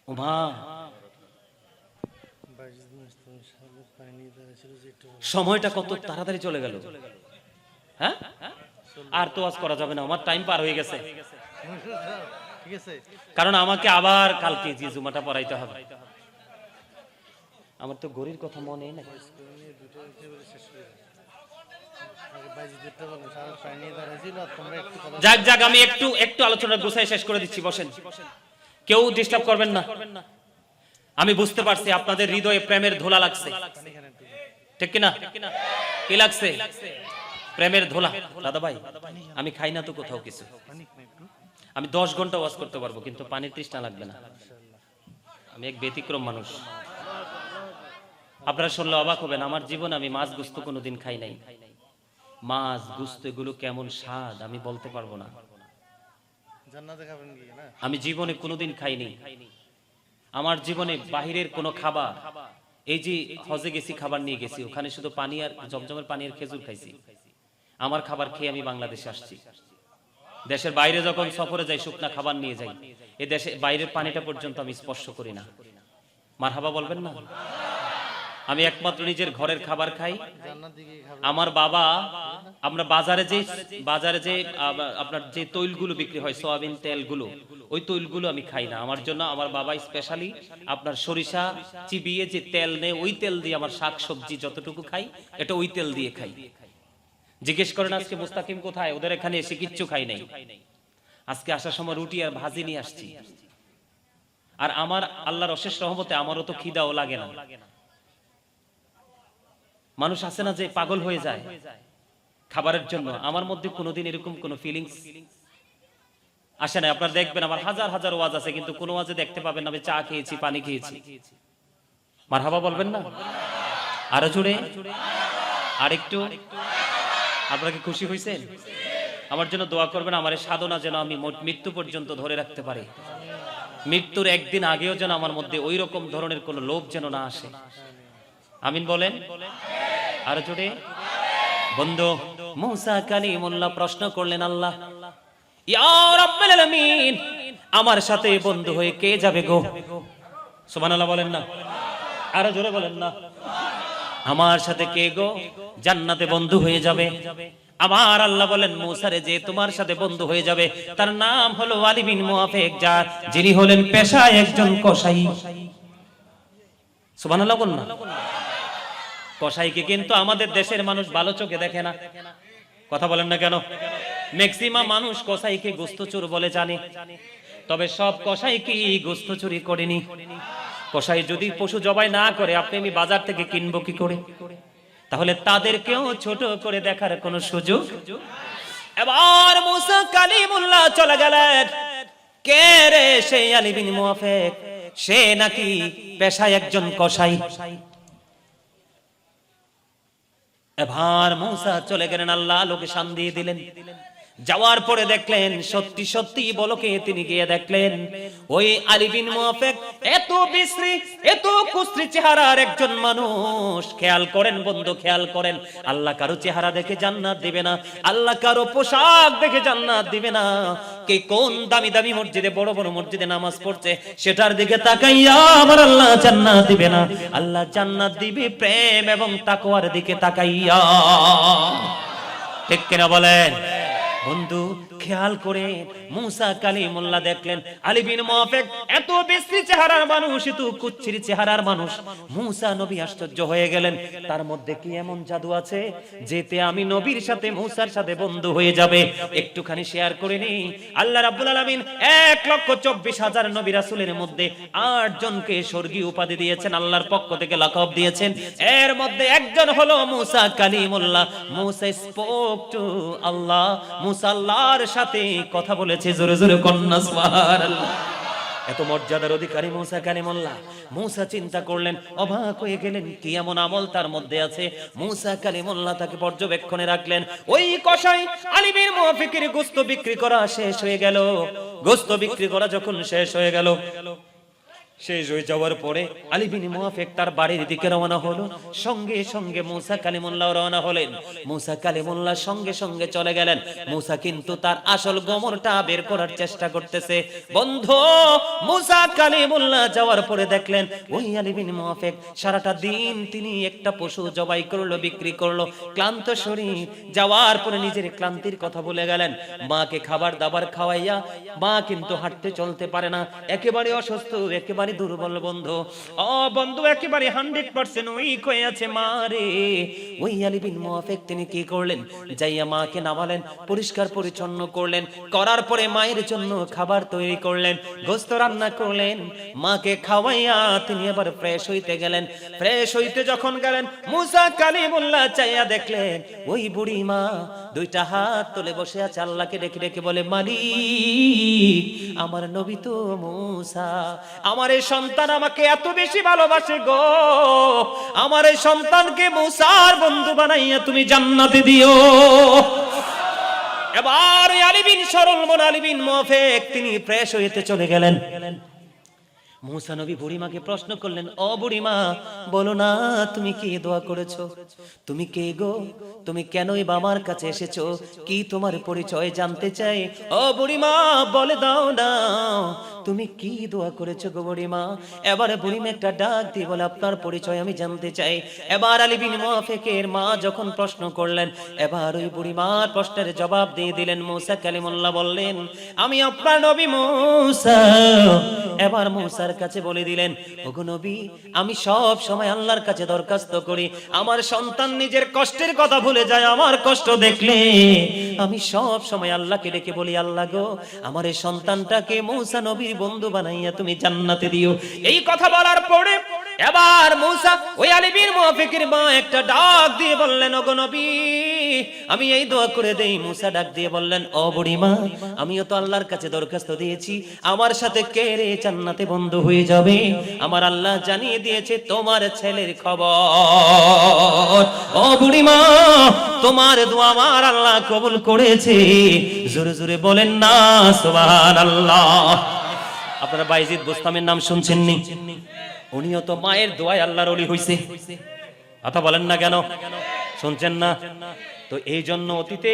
ওমা সময়টা কত তাড়াতাড়ি চলে গেল। হ্যাঁ, আর তো আজ করা যাবে না, আমার টাইম পার হয়ে গেছে। কারণ আমাকে আবার কালকে যে জুমাটা পড়াইতে হবে। আমার তো ঘড়ির কথা মনে নেই। যাক যাক আমি একটু একটু আলোচনা গুছাই শেষ করে দিচ্ছি, বসেন, কেউ ডিস্টার্ব করবেন না। আমি বুঝতে পারছি আপনাদের হৃদয়ে প্রেমের ধুলা লাগছে, ঠিক কিনা? কি লাগছে? প্রেমের ধোলা। দাদা ভাই আমি খাই না তো কোথাও কিছু, আমি 10 ঘন্টা ওয়াজ করতে পারবো, কিন্তু পানির তৃষ্ণা লাগবে না। আমি এক ব্যতিক্রম মানুষ। আপনারা শুনলে অবাক হবেন, আমার জীবনে আমি মাছ গুস্ত কোনোদিন খাই নাই। মাছ গুস্ত এগুলো কেমন স্বাদ আমি বলতে পারবো না। আমি জীবনে কোনোদিন খাইনি। আমার জীবনে বাহিরের কোনো খাবার, এই যে হজে গেছি খাবার নিয়ে গেছি, ওখানে শুধু পানি আর জমজমের পানি আর খেজুর খাইছি। আমার খাবার খেয়ে আমি বাংলাদেশে আসছি। দেশের বাইরে যখন সফরে যাই শুকনা খাবার নিয়ে যাই, এই দেশে বাইরের পানিটা পর্যন্ত আমি স্পর্শ করি না। মারহাবা বলবেন না? আমি একমাত্র নিজের ঘরের খাবার খাই। আমার বাবা, আমরা বাজারে যে আপনার যে তৈলগুলো বিক্রি হয়, সয়াবিন তেলগুলো, ওই তৈলগুলো আমি খাই না। আমার জন্য আমার বাবা স্পেশালি আপনার সরিষা চিবিয়ে যে তেল নেয়, ওই তেল দিয়ে আমার শাক সবজি যতটুকু খাই, এটা ওই তেল দিয়ে খাই। জিজ্ঞেস করেন আজকে মুস্তাকিম কোথায়? ওদের এখানে এসে কিচ্ছু খাই নাই। আজকে আসার সময় রুটি আর ভাজি নিয়ে আসছি। আর আমার আল্লাহর অশেষ রহমতে আমারও তো খিদাও লাগে না। মানুষ আছে না যে পাগল হয়ে যায় খাবারের জন্য, আমার মধ্যে কোনোদিন এরকম কোনো ফিলিংস আসে না। আপনারা দেখবেন আমার হাজার হাজার ওয়াজ আছে, কিন্তু কোনো ওয়াজে দেখতে পাবেন না আমি চা খেয়েছি, পানি খেয়েছি। মারহাবা বলবেন না? আরো জোরে, আরেকটু। আপনারা কি খুশি হয়েছেন? আমার জন্য দোয়া করবেন, আমার এই সাধনা যেন আমি মৃত্যু পর্যন্ত ধরে রাখতে পারি। মৃত্যুর একদিন আগেও যেন আমার মধ্যে ওই রকম ধরনের কোনো লোভ যেন না আসে। আমিন বলেন। আরো জোরে। বন্ধু মুসা কালিমুল্লাহ প্রশ্ন করলেন, আল্লাহ ইয়া রাব্বুল আলামিন, আমার সাথে বন্ধু হয়ে কে যাবে গো? সুবহানাল্লাহ বলেন না? আরো জোরে বলেন না? আমার সাথে কে গো জান্নাতে বন্ধু হয়ে যাবে? আমার আল্লাহ বলেন, মুসারে যে তোমার সাথে বন্ধু হয়ে যাবে তার নাম হলো আলী বিন মুআফিক, যিনি হলেন পেশায় একজন কসাই। সুবহানাল্লাহ বলেন না? কসাইকে কিন্তু আমাদের দেশের মানুষ ভালো চোখে দেখে না। কথা বলেন না কেন? ম্যাক্সিমাম মানুষ কসাইকে গোস্ত চোর বলে জানে, তবে সব কসাই কি গোস্ত চুরি করেনি? কসাই যদি পশু জবাই না করে, আপনি আমি বাজার থেকে কিনবো কি করে? তাহলে তাদেরকেও ছোট করে দেখার কোন সুযোগ? এবার মুসা কালিমুল্লাহ চলে গেলেন। কে রে সেই আলী বিন মুআফিক? সে নাকি পেশায় একজন কসাই। এবার মুসা চলে গেলেন, আল্লাহ লোকে শান দিয়ে দিলেন। যাওয়ার পরে দেখলেন সত্যি সত্যি বলকে তিনি গিয়ে দেখলেন ওই আলী বিন মুআফিক এত বিশ্রী, এত কুশ্রী চেহারার একজন মানুষ। খেয়াল করেন বন্ধু, খেয়াল করেন, আল্লাহ কারো চেহারা দেখে জান্নাত দিবে না, আল্লাহ কারো পোশাক দেখে জান্নাত দিবে না। কে কোন দামি দামি মসজিদে, বড় বড় মসজিদে নামাজ পড়ছে সেটার দিকে তাকাইয়া আমার আল্লাহ জান্নাত দিবে না। আল্লাহ জান্নাত দিবে প্রেম এবং তাকওয়ার দিকে তাকাইয়া। ঠিক কিনা বলেন? বন্ধু খেয়াল করে মুসা কালিমুল্লাহ দেখলেন আলী বিন মুআফিক এত বিশ্রী চেহারার মানুষ, এত কুচ্ছির চেহারার মানুষ। মুসা নবী আশ্চর্য হয়ে গেলেন, তার মধ্যে কি এমন জাদু আছে যেতে আমি নবীর সাথে মুসার সাথে বন্ধু হয়ে যাবে? একটুখানি শেয়ার করে নেই। আল্লাহ রাব্বুল আলামিন 1,24,000 নবী রাসূলের মধ্যে 8 জনকে স্বর্গীয় উপাধি দিয়েছেন, আল্লাহর পক্ষ থেকে লাকাব দিয়েছেন। এর মধ্যে একজন হলো মুসা কালিমুল্লাহ। মুসা স্পোক টু আল্লাহ, মুসা আল্লাহর সাথে কথা বলেছে। জোরে জোরে কন্যা সুবহানাল্লাহ। এত মর্যাদার অধিকারী মুসা কালিমুল্লাহ। মুসা চিন্তা করলেন, অবাক হয়ে গেলেন, কি এমন আমল তার মধ্যে আছে। মুসা কালিমুল্লাহ তাকে পর্যবেক্ষণে রাখলেন। ওই কসাই আলী বিন মুআফিকের গোশত বিক্রি করা শেষ হয়ে গেল। গোশত বিক্রি করা যখন শেষ হয়ে গেল, শেষ হয়ে যাওয়ার পরে আলী বিন মুআফিক তার বাড়ির দিকে রওনা হলো। সঙ্গে সঙ্গে মুসা কালিমুল্লাহ রওনা হলেন। মুসা কালিমুল্লাহ সঙ্গে সঙ্গে চলে গেলেন। মুসা কিন্তু তার আসল গোমরটা বের করার চেষ্টা করতেছে। বন্ধু, মুসা কালিমুল্লাহ যাওয়ার পরে দেখলেন ওই আলী বিন মুআফিক সারাটা দিন তিনি একটা পশু জবাই করলো, বিক্রি করলো, ক্লান্ত শরীর। যাওয়ার পরে নিজের ক্লান্তির কথা ভুলে গেলেন। মাকে খাবার দাবার খাওয়াইয়া মা কিন্তু হাঁটতে চলতে পারে না, একেবারে অসুস্থ, একেবারে দুর্বল। বন্ধু, ও বন্ধু, একেবারে 100% উইক হয়ে আছে মা রে। ওই আলী বিন মুআফিক তিনি কি করলেন, যাইয়া মাকে নামালেন, পরিষ্কার পরিচ্ছন্ন করলেন, করার পরে মায়ের জন্য খাবার তৈরি করলেন, গোশত রান্না করলেন, মাকে খাওয়াইয়া তিনি আবার ফ্রেশ হইতে গেলেন। ফ্রেশ হইতে যখন গেলেন, মুসা কালিমুল্লাহ চাইয়া দেখলেন ওই বুড়ি মা দুইটা হাত তুলে বসে আছে, আল্লাহকে ডেকে ডেকে বলে, মালিক, আমার নবী তো মুসা, আমার এই সন্তান আমাকে এত বেশি ভালোবাসে গো, আমার এই সন্তানকে মুসার বন্ধু বানাইয়া তুমি জান্নাতে দিও। এবার আলী বিন সরল মন আলী বিন মুআফিক তিনি ফ্রেশ হইতে চলে গেলেন। মুসা নবী বুড়িমাকে প্রশ্ন করলেন, ও বুড়িমা, বলো না তুমি কি দোয়া করেছো? তুমি কে গো? তুমি কেনই আমার কাছে এসেছো? কি তোমার পরিচয় জানতে চাই। ও বুড়িমা, বলে দাও না তুমি কি দোয়া করেছো গো বুড়িমা? এবারে বুড়িমা একটা ডাক দিয়ে বলে, আপনার পরিচয় আমি জানতে চাই। এবার আলী বিন মুআফিকের মা যখন প্রশ্ন করলেন, এবার ওই বুড়িমার প্রশ্নের জবাব দিয়ে দিলেন। মুসা কালিমুল্লাহ বললেন, আমি আপনার নবী মুসা। এবার মুসার কাছে বলে দিলেন, ওগো নবী, আমি সব সময় আল্লাহর কাছে দরখাস্ত করি, আমার সন্তান নিজের কষ্টের কথা ভুলে যায়, আমার কষ্ট দেখলে আমি সব সময় আল্লাহকে ডেকে বলি, আল্লাহ গো, আমার এই সন্তানটাকে মুসা নবীর বন্ধু বানাইয়া তুমি জান্নাতে দিও। এই কথা বলার পরে এবার মুসা ওই আলী বিন মুআফিকের মা একটা ডাক দিয়ে বললেন, ওগো নবী, আমি এই দোয়া করে দেই। মুসা ডাক দিয়ে বললেন, ও বুড়িমা, আমিও তো আল্লাহর কাছে দরখাস্ত দিয়েছি, আমার সাথে কে রে জান্নাতে বন্ধু হয়ে যাবে। আমার আল্লাহ জানিয়ে দিয়েছে তোমার ছেলের খবর। ও বুড়িমা, তোমার দোয়া আমার আল্লাহ কবুল করেছে। জোরে জোরে বলেন না সুবহানাল্লাহ। আপনারা বাইজিদ বুস্তামের নাম শুনছেননি? উনিও তো মায়ের দোয়ায় আল্লাহর ওলি হইছে। কথা বলেন না কেন? শুনছেন না? তো এই জন্য অতীতে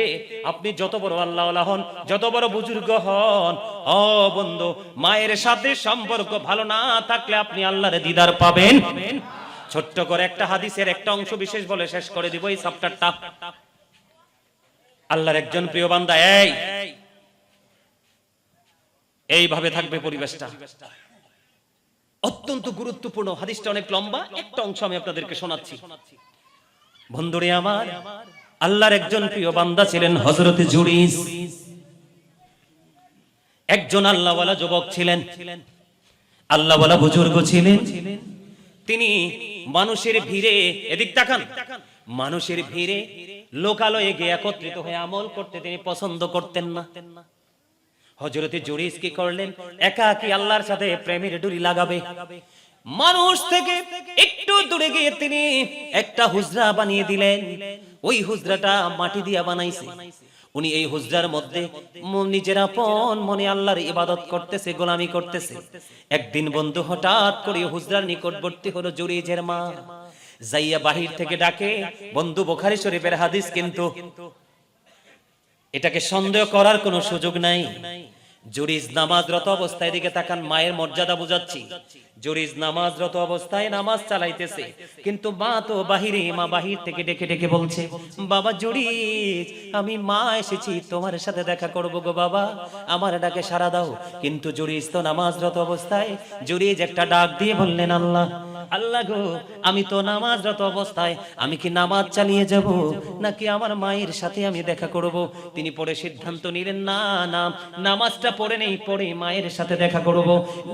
আপনি যত বড় আল্লাহওয়ালা হন, যত বড় বুজুর্গ হন, ও বন্ধু, মায়ের সাথে সম্পর্ক ভালো না থাকলে আপনি আল্লাহর দিদার পাবেন। ছোট্ট করে একটা হাদিসের একটা অংশ বিশেষ বলে শেষ করে দিব এই চ্যাপ্টারটা। আল্লাহর একজন প্রিয় বান্দা এইভাবে থাকবে পরিবেশটা। অত্যন্ত গুরুত্বপূর্ণ হাদিসটা, অনেক লম্বা, একটা অংশ আমি আপনাদেরকে শোনাচ্ছি। বন্ধুরে আমার, আল্লাহর একজন প্রিয় বান্দা ছিলেন হযরত জুরিস। একজন আল্লাহওয়ালা যুবক ছিলেন, আল্লাহওয়ালা বুজুর্গ ছিলেন। তিনি মানুষের ভিড়ে, এদিক তাকান, মানুষের ভিড়ে লোকালয়ে গিয়ে একত্রিত হয়ে আমল করতে তিনি পছন্দ করতেন না। হযরত জুরিস কি করলেন, একাকী আল্লাহর সাথে প্রেমের ডুরি লাগাবে। মানুষ থেকে একটু দূরে গিয়ে তিনি একটা হুজরা বানিয়ে দিলেন। ওই হুজরাটা মাটি দিয়া বানাইছে। উনি এই হুজরার মধ্যে নিজের আপন মনে আল্লাহর ইবাদত করতেছে, গোলামি করতেছে। একদিন বন্ধু হঠাৎ করে হুজরার নিকটবর্তী হলো জুরিজের মা। যাইয়া বাহির থেকে ডাকে, বন্ধু বুখারী শরীফের হাদিস, কিন্তু এটাকে সন্দেহ করার কোনো সুযোগ নাই। জুরিজ নামাজরত অবস্থায় দিকে তাকান, মায়ের মর্যাদা বুঝাচ্ছি। জুরিজ নামাজরত অবস্থায় নামাজ চালাইতেছে, কিন্তু মা তো বাহিরে, মা বাহির থেকে ডেকে ডেকে বলছে, বাবা জুরিজ, আমি মা এসেছি তোমার সাথে দেখা করব গো বাবা, আমার ডাকে সাড়া দাও। কিন্তু জুরিজ তো নামাজরত অবস্থায়, জুরিজ একটা ডাক দিয়ে বললেন, আল্লাহ আল্লাহ গো, আমি তো নামাজরত অবস্থায়, আমি কি নামাজ চালিয়ে যাব নাকি আমার মায়ের সাথে আমি দেখা করব? তিনি পরে সিদ্ধান্ত নিলেন, না না, নামাজটা পড়ে নেই, পড়ে মায়ের সাথে দেখা করব।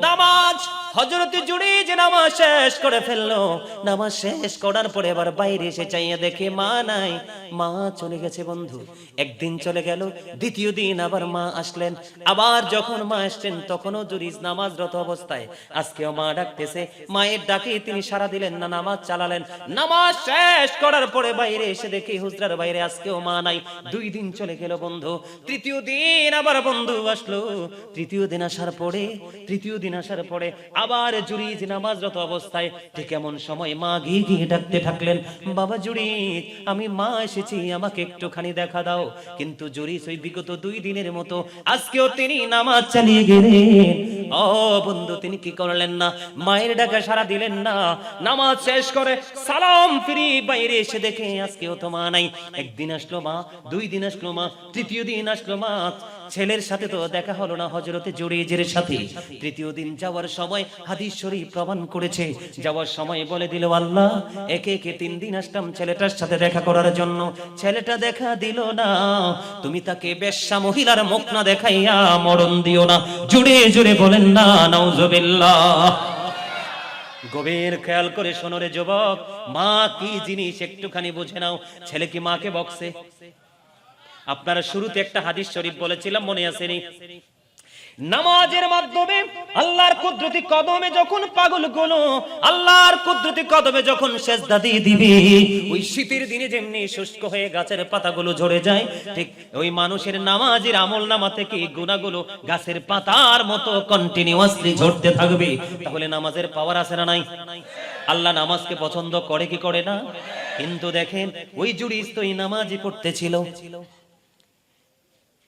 নামাজ হযরত জুরিজ নামাজ শেষ করে ফেললো। নামাজ শেষ করার পরে আবার বাইরে এসে চাইয়া দেখে মা নাই, মা চলে গেছে বন্ধু। একদিন চলে গেল, দ্বিতীয় দিন আবার মা আসলেন। আবার যখন মা আসলেন তখনও জুরিজ নামাজরত অবস্থায়। আজকেও মা ডাকতেছে, মায়ের ডাকে তিনি সাড়া দিলেন না, নামাজ চালালেন। নামাজ শেষ করার পরে বাইরে এসে দেখে হুজরার বাইরে আজকেও মা নাই। 2 দিন চলে গেল বন্ধু। তৃতীয় দিন আবার বন্ধু আসলো। তৃতীয় দিন আসার পরে আবার জুরিজ নামাজরত অবস্থায়। ঠিক এমন সময় মা গিয়ে গিয়ে ডাকতে থাকলেন, বাবা জুরিজ, আমি মা এসেছি, আমাকে একটুখানি দেখা দাও। কিন্তু জুরিজ ওই বিগত 2 দিনের মতো আজকেও তিনি নামাজ চালিয়ে গেলেন। ও বন্ধু, তিনি কি করলেন না, মায়ের ডাকে সাড়া দিলেন না। নামাজ শেষ করে সালাম ফিরি বাইরে এসে দেখে আজকেও তো মা নাই। একদিন আসলো মা, 2 দিন আসলো মা, তৃতীয় দিন আসলো মা। ছেলের সাথে তো দেখা হলো না হযরতে জুরিজের সাথে। তৃতীয় দিন যাওয়ার সময় হাদিস শরীফ প্রমাণ করেছে, যাওয়ার সময় বলে দিল, আল্লাহ, একে একে 3 দিন আসলাম ছেলেটার সাথে দেখা করার জন্য, ছেলেটা দেখা দিল না, তুমি তাকে বেশ্যা মহিলার মুখ না দেখাইয়া মরণ দিও না। জুড়ে জুড়ে বলেন না নাউজুবিল্লাহ। গভীর খেয়াল করে শোনো রে যুবক, মা কি জিনিস একটুখানি বুঝে নাও। ছেলে কি মাকে বকছে? আপনারা শুরুতে একটা হাদিস শরীফ বলেছিলাম, মনে আছেনি? নামাজের মাধ্যমে আল্লাহর কুদরতি কদমে যখন পাগলগুলো আল্লাহর কুদরতি কদমে যখন সিজদা দিয়ে দিবে, ওই শীতের দিনে যেমনি শুষ্ক হয়ে গাছের পাতাগুলো ঝরে যায়, ঠিক ওই মানুষের নামাজের আমলনামা থেকে গুনাহগুলো গাছের পাতার মতো কন্টিনিউয়াসলি ঝরতে থাকবে। তাহলে নামাজের পাওয়ার আছে না নাই? আল্লাহ নামাজকে পছন্দ করে কি করে না? কিন্তু দেখেন, ওই জুরিজ তো এই নামাজই পড়তেছিল।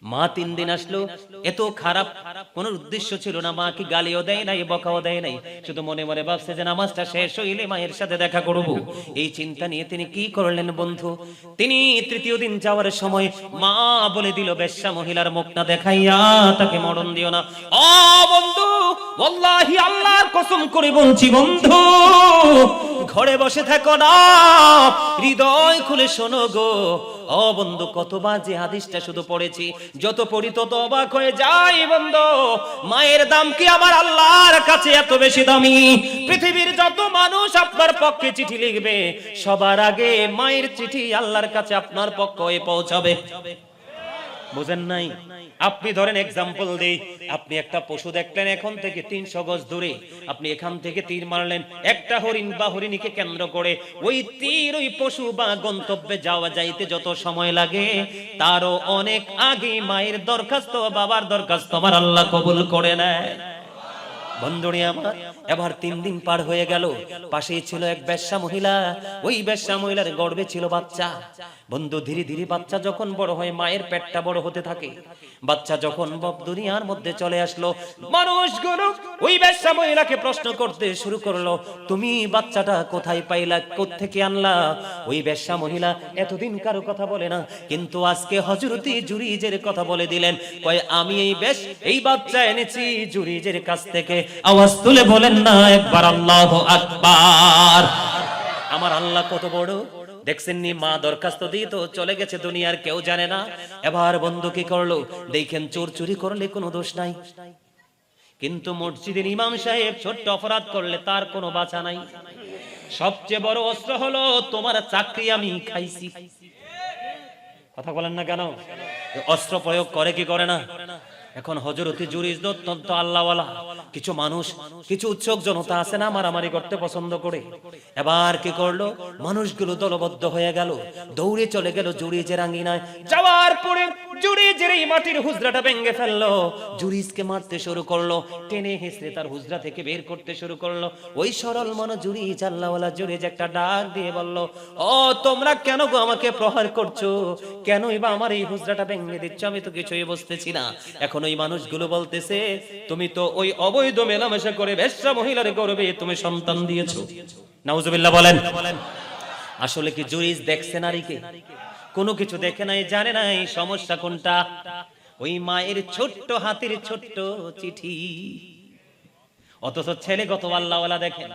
মা 3 দিন আসলো, এত খারাপ কোন উদ্দেশ্য ছিল না। মা কি গালিও দেয় নাই, বকাও দেয় নাই, শুধু মনে মনে ভাবছে যে নামাজটা শেষ হইলে মায়ের সাথে দেখা করব। এই চিন্তা নিয়ে তিনি কি করলেন বন্ধু, তিনি তৃতীয় দিন যাওয়ার সময় মা বলে দিল, বেশ্যা মহিলার মুখ না দেখাইয়া তাকে মরণ দিও না। ও বন্ধু, ওয়াল্লাহি আল্লাহর কসম করে বলছি বন্ধু, ঘরে বসে থাকো না, হৃদয় খুলে শোনো গো। ও বন্ধু, কতবার যে হাদিসটা শুধু পড়েছি, যত পড়ি তত অবাক হয়ে যাই বন্ধু। মায়ের দাম কি আমার আল্লাহর কাছে এত বেশি দামি? পৃথিবীর যত মানুষ আপনার পক্ষে চিঠি লিখবে, সবার আগে মায়ের চিঠি আল্লাহর কাছে আপনার পক্ষ হয়ে পৌঁছাবে। বুঝেন নাই? আপনি ধরেন এক্সাম্পল দেই, আপনি একটা পশু দেখলেন এখন থেকে 300 গজ দূরে, আপনি এখান থেকে তীর মারলেন একটা হরিণ বা হরিণীকে কেন্দ্র করে, ওই তীর ওই পশু বা গন্তব্যে যাওয়া যাইতে যত সময় লাগে, তারও অনেক আগে মায়ের দরখাস্ত, বাবার দরখাস্ত আমার আল্লাহ কবুল করে নেয়। বন্ধুরে আমার, এবার 3 দিন পার হয়ে গেল, পাশেই ছিল এক বেশ্যা মহিলা। ওই বেশ্যা মহিলার গর্ভে ছিল বাচ্চা। বন্ধু, ধীরে ধীরে বাচ্চা যখন বড় হয়, মায়ের পেটটা বড় হতে থাকে। বাচ্চা যখন দুনিয়ার মধ্যে চলে আসলো, মানুষগুলো ওই বেশ্যা মহিলাকে প্রশ্ন করতে শুরু করলো, তুমি বাচ্চাটা কোথায় পাইলা, কোত্থেকে আনলা? ওই বেশ্যা মহিলা এতদিন কারো কথা বলে না, কিন্তু আজকে হযরতে জুরিজের কথা বলে দিলেন। কয়, আমি এই বাচ্চা এনেছি জুরিজের কাছ থেকে। আওয়াজ তুলে বলেন না একবার আল্লাহু আকবার। আমার আল্লাহ কত বড় দেখছেন নি? মা দরখাস্ত দিয়ে তো চলে গেছে, দুনিয়ার কেউ জানে না। এবার বন্ধু কি করলো দেখেন, চোর চুরি করলে কোনো দোষ নাই, কিন্তু মসজিদের ইমাম সাহেব ছোট্ট অপরাধ করলে তার কোনো বাঁচা নাই। সবচেয়ে বড় অস্ত্র হলো তোমার চাকরি আমি খাইছি। কথা বলেন না কেন? অস্ত্র প্রয়োগ করে কি করে না? এখন হযরতে জুরিজ অত্যন্ত আল্লাহওয়ালা, কিছু মানুষ, কিছু উৎসুক জনতা আছে না, মারামারি করতে পছন্দ করে। এবার কি করলো, মানুষগুলো দলবদ্ধ হয়ে গেল, দৌড়ে চলে গেল জুরিজের আঙ্গিনায়। যাওয়ার পরে জুরিজের এই মাটির হুজরাটা ভেঙে ফেললো, জুরিজকে মারতে শুরু করলো, টেনে হেসড়ে তার হুজরা থেকে বের করতে শুরু করলো। ওই সরল মন জুরিজ, আল্লাহওয়ালা জুরিজ একটা ডাক দিয়ে বলল, ও তোমরা কেন গো আমাকে প্রহার করছো? কেনই বা আমার এই হুজরাটা ভেঙে দিচ্ছ? আমি তো কিছুই বুঝতেছি না। এখন ওই মানুষগুলো বলতেছে, তুমি তো ওই অবৈধ মেলামেশা করে বেশ্যা মহিলার গর্ভে তুমি সন্তান দিয়েছো। নাউজুবিল্লাহ বলেন। আসলে কি জুরিজ দেখছে নারীকে? কোনো কিছু দেখে নাই, জানে নাই সমস্যা কোনটা। ওই মায়ের ছোট্ট হাতের ছোট্ট চিঠি। অথচ ছেলে কত আল্লাহওয়ালা দেখেন।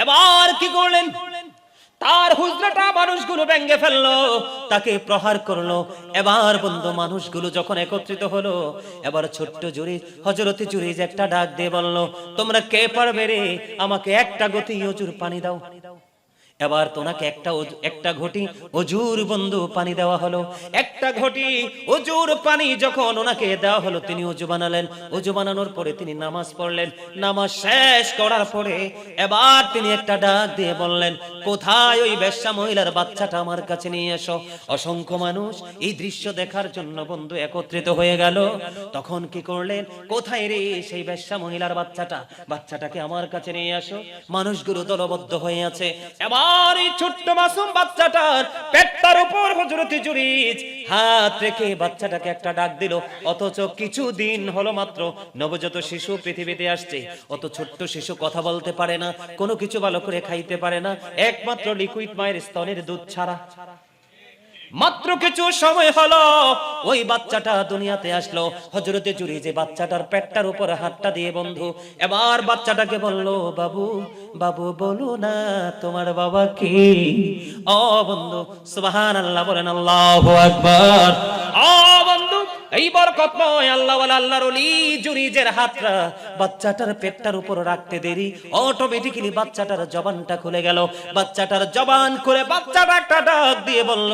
এবার কি করলেন? তার হুজরাটা মানুষগুলো ভেঙে ফেললো, তাকে প্রহার করলো। এবার বন্ধু মানুষগুলো যখন একত্রিত হলো, এবার ছোট্ট জুরিজ, হযরত জুরিজ একটা ডাক দিয়ে বলল, তোমরা কে পারবে রে আমাকে একটা গতি অজুর পানি দাও। এবার তোনাকে একটা ঘটি অজুর বন্ধু পানি দেওয়া হলো। একটা ঘটি অজুর পানি যখন ওনাকে দেওয়া হলো, তিনি অজু বানালেন। অজু বানানোর পরে তিনি নামাজ পড়লেন। নামাজ শেষ করার পরে এবার তিনি একটা ডাক দিয়ে বললেন, কোথায় ওই বেশ্যা মহিলার বাচ্চাটা, আমার কাছে নিয়ে এসো। অসংখ্য মানুষ এই দৃশ্য দেখার জন্য বন্ধু একত্রিত হয়ে গেল। তখন কি করলেন? কোথায় রে সেই বেশ্যা মহিলার বাচ্চাটা, বাচ্চাটাকে আমার কাছে নিয়ে আসো। মানুষগুলো দলবদ্ধ হয়ে আছে। এবার আর এই ছোট্ট মাসুম বাচ্চাটার পেটটার উপর হযরত জুরিজ হাত রেখে বাচ্চাটাকে একটা ডাক দিল। অথচ কিছুদিন হলো মাত্র নবজাত শিশু পৃথিবীতে আসছে। অত ছোট্ট শিশু কথা বলতে পারে না, কোনো কিছু ভালো করে খাইতে পারে না, একমাত্র লিকুইড মায়ের স্তনের দুধ ছাড়া। মাত্র কিছু সময় হলো ওই বাচ্চাটা দুনিয়াতে আসলো। হযরতে জুরিজ বাচ্চাটার পেটটার উপর হাতটা দিয়ে বন্ধু এবার বাচ্চাটাকে বলল, বাবু বাবু বলো না তোমার বাবা কি? ও বন্ধু সুবহানাল্লাহ বলেন, আল্লাহু আকবার। ও বন্ধু এই বরকতময় আল্লাহওয়ালা আল্লাহর ওলি জুরিজের হাতটা বাচ্চাটার পেটটার উপর রাখতে দেরি অটোমেটিক্যালি বাচ্চাটার জবানটা খুলে গেল। বাচ্চাটার জবান খুলে বাচ্চাটা একটা ডাক দিয়ে বলল,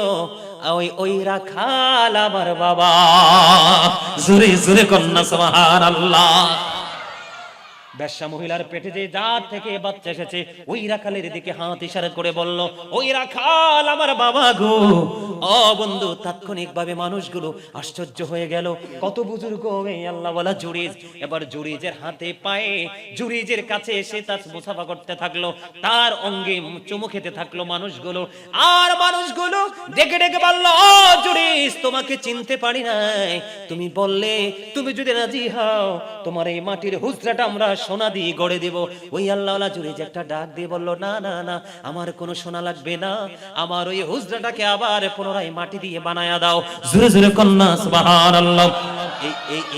ওই রাখাল আমার বাবা। জোরে জোরে কন্যা সুবহানাল্লাহ। বেশ্যা মহিলার পেটে যে জাত থেকে বাচ্চা এসেছে, ওই রাখালের দিকে হাত ইশারা করে বলল, ওই রাখাল আমার বাবা গো। ও বন্ধু তাৎক্ষণিকভাবে মানুষগুলো আশ্চর্য হয়ে গেল, কত বুজুর্গ এই আল্লাহওয়ালা জুরিজ। এবার জুরিজের হাতে পায়ে জুরিজের কাছে এসে তার মুসাফা করতে থাকলো, তার অঙ্গে চুমু খেতে থাকলো মানুষগুলো। আর মানুষগুলো ডেকে ডেকে বলল, ও জুরিজ তোমাকে চিনতে পারি নাই, তুমি বললে তুমি যদি রাজি হও তোমার এই মাটির হুজরাটা আমরা সোনা দিয়ে গড়ে দেব। ওই আল্লাহওয়ালা জুরিজ একটা ডাক দিয়ে বলল, না না না আমার কোনো সোনা লাগবে না, আমার ওই হুজরাটাকে আবার পুনরায় মাটি দিয়ে বানায়া দাও। জোরে জোরে কন্যা সুবহানাল্লাহ।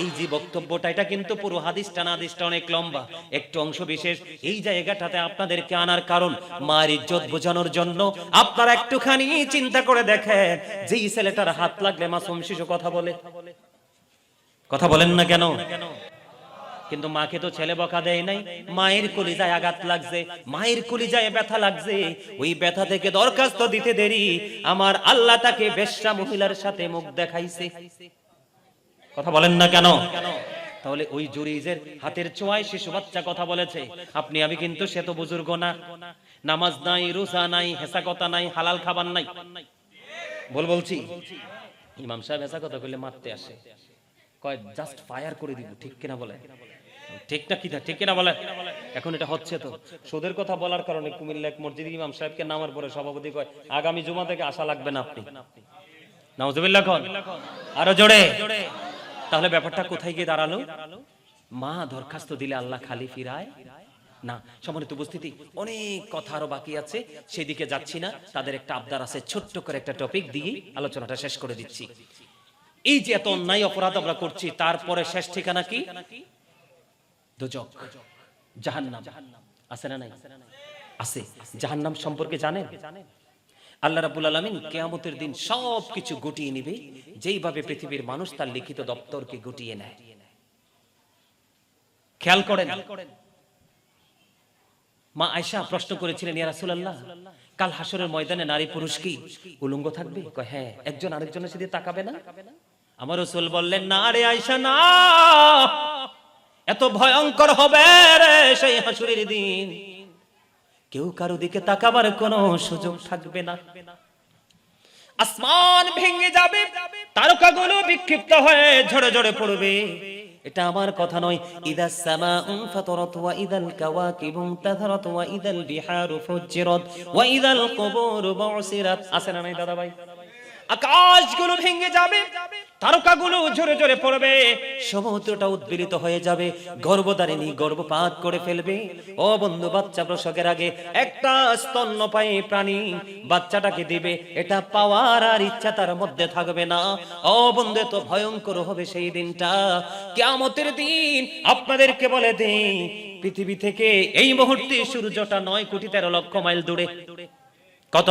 এই যে বক্তব্যটা, এটা কিন্তু পুরো হাদিসটা না, হাদিসটা অনেক লম্বা, একটু অংশ বিশেষ এই জায়গাটাতে আপনাদেরকে আনার কারণ মার ইজ্জত বোঝানোর জন্য। আপনারা একটুখানি চিন্তা করে দেখেন, যেই ছেলেটার হাত লাগলে মাসুম শিশু কথা বলে, কথা বলেন না কেন? কিন্তু মাকে তো ছেলে বকা দেয় নাই, মায়ের কলিজায় আঘাত লাগছে, মায়ের কলিজায় ব্যথা লাগছে। ওই ব্যথা থেকে দরখাস্ত দিতে দেরি আমার আল্লাহ তাকে বেশ্যা মহিলার সাথে মুখ দেখাইছে। কথা বলেন না কেন? তাহলে ওই জুরিজের হাতের ছোঁয়ায় শিশু বাচ্চা কথা বলেছে। আপনি আমি কিন্তু সে তো বুজুর্গ না, নামাজ নাই, রোজা নাই, হেসা কথা নাই, হালাল খাবার নাই। বলছি ইমাম সাহেব হেসা কথা কইলে মারতে আসে, কয় জাস্ট ফায়ার করে দিব, ঠিক কিনা বলে? ঠিক না কি ঠিক কিনা বলে? এখন এটা হচ্ছে তো সুদের কথা বলার কারণে কুমিল্লা এক মসজিদে ইমাম সাহেবকে নামার পরে সভাপতি কয়, আগামী জুমা থেকে আসা লাগবে না আপনি। নাউজুবিল্লাহ কোন আরো জোরে। তাহলে ব্যাপারটা কোথায় গিয়ে দাঁড়ালো? মা দরখাস্ত দিলে আল্লাহ খালি ফিরায় না। সম্মানিত উপস্থিতি, অনেক কথা আরো বাকি আছে, সেদিকে যাচ্ছি না। তাদের একটা আবদার আছে, ছোট্ট করে একটা টপিক দিয়ে আলোচনাটা শেষ করে দিচ্ছি। এই যে এত অন্যায় অপরাধ আমরা করছি, তারপরে শেষ ঠিকানা কি? দোজখ, জাহান্নাম। আছে না নাই? আছে। জাহান্নাম সম্পর্কে জানেন? আল্লাহ রাব্বুল আলামিন কিয়ামতের দিন সবকিছু গুটিয়ে নেবে, যেইভাবে পৃথিবীর মানুষ তার লিখিত দপ্তরকে গুটিয়ে নেয়। খেয়াল করেন, মা আয়েশা প্রশ্ন করেছিলেন, ইয়া রাসূলুল্লাহ কাল হাসরের ময়দানে নারী পুরুষ কি উলঙ্গ থাকবে? কয় হ্যাঁ, একজন আরেকজনের সাথে তাকাবে না। আমার রাসূল বললেন, না রে আয়েশা না, এত ভয়ঙ্কর হবে রে সেই হাসরের দিন, কেউ কারো দিকে তাকাবার কোনো সুযোগ থাকবে না। আসমান ভেঙে যাবে, তারকাগুলো বিক্ষিপ্ত হয়ে ঝরে ঝরে পড়বে। এটা আমার কথা নয়। ইদাস সামাউন ফাতারাত ওয়া ইদাল কাওয়াকিবু তাযহারাত ওয়া ইদাল বিহারু ফুজ্জিরাত ওয়া ইদাল কুবুরু বুসিরাত। আছে না নাই দাদা ভাই? আকাশগুলো ভেঙে যাবে, তারকাগুলো জোরে জোরে পড়বে, সমুদ্রটা উদ্বেলিত হয়ে যাবে, গর্ভধারিণী গর্ভপাত করে ফেলবে। ও বন্ধু, বাচ্চা প্রসবের আগে একটা স্তন্যপায়ী প্রাণী বাচ্চাটাকে দিবে, এটা পাওয়ার আর ইচ্ছা তার মধ্যে থাকবে না। ও বন্ধু, তো ভয়ঙ্কর হবে সেই দিনটা, কিয়ামতের দিন। আপনাদেরকে বলে দেই, পৃথিবী থেকে এই মুহূর্তে সূর্যটা 9,13,00,000 মাইল দূরে। কত?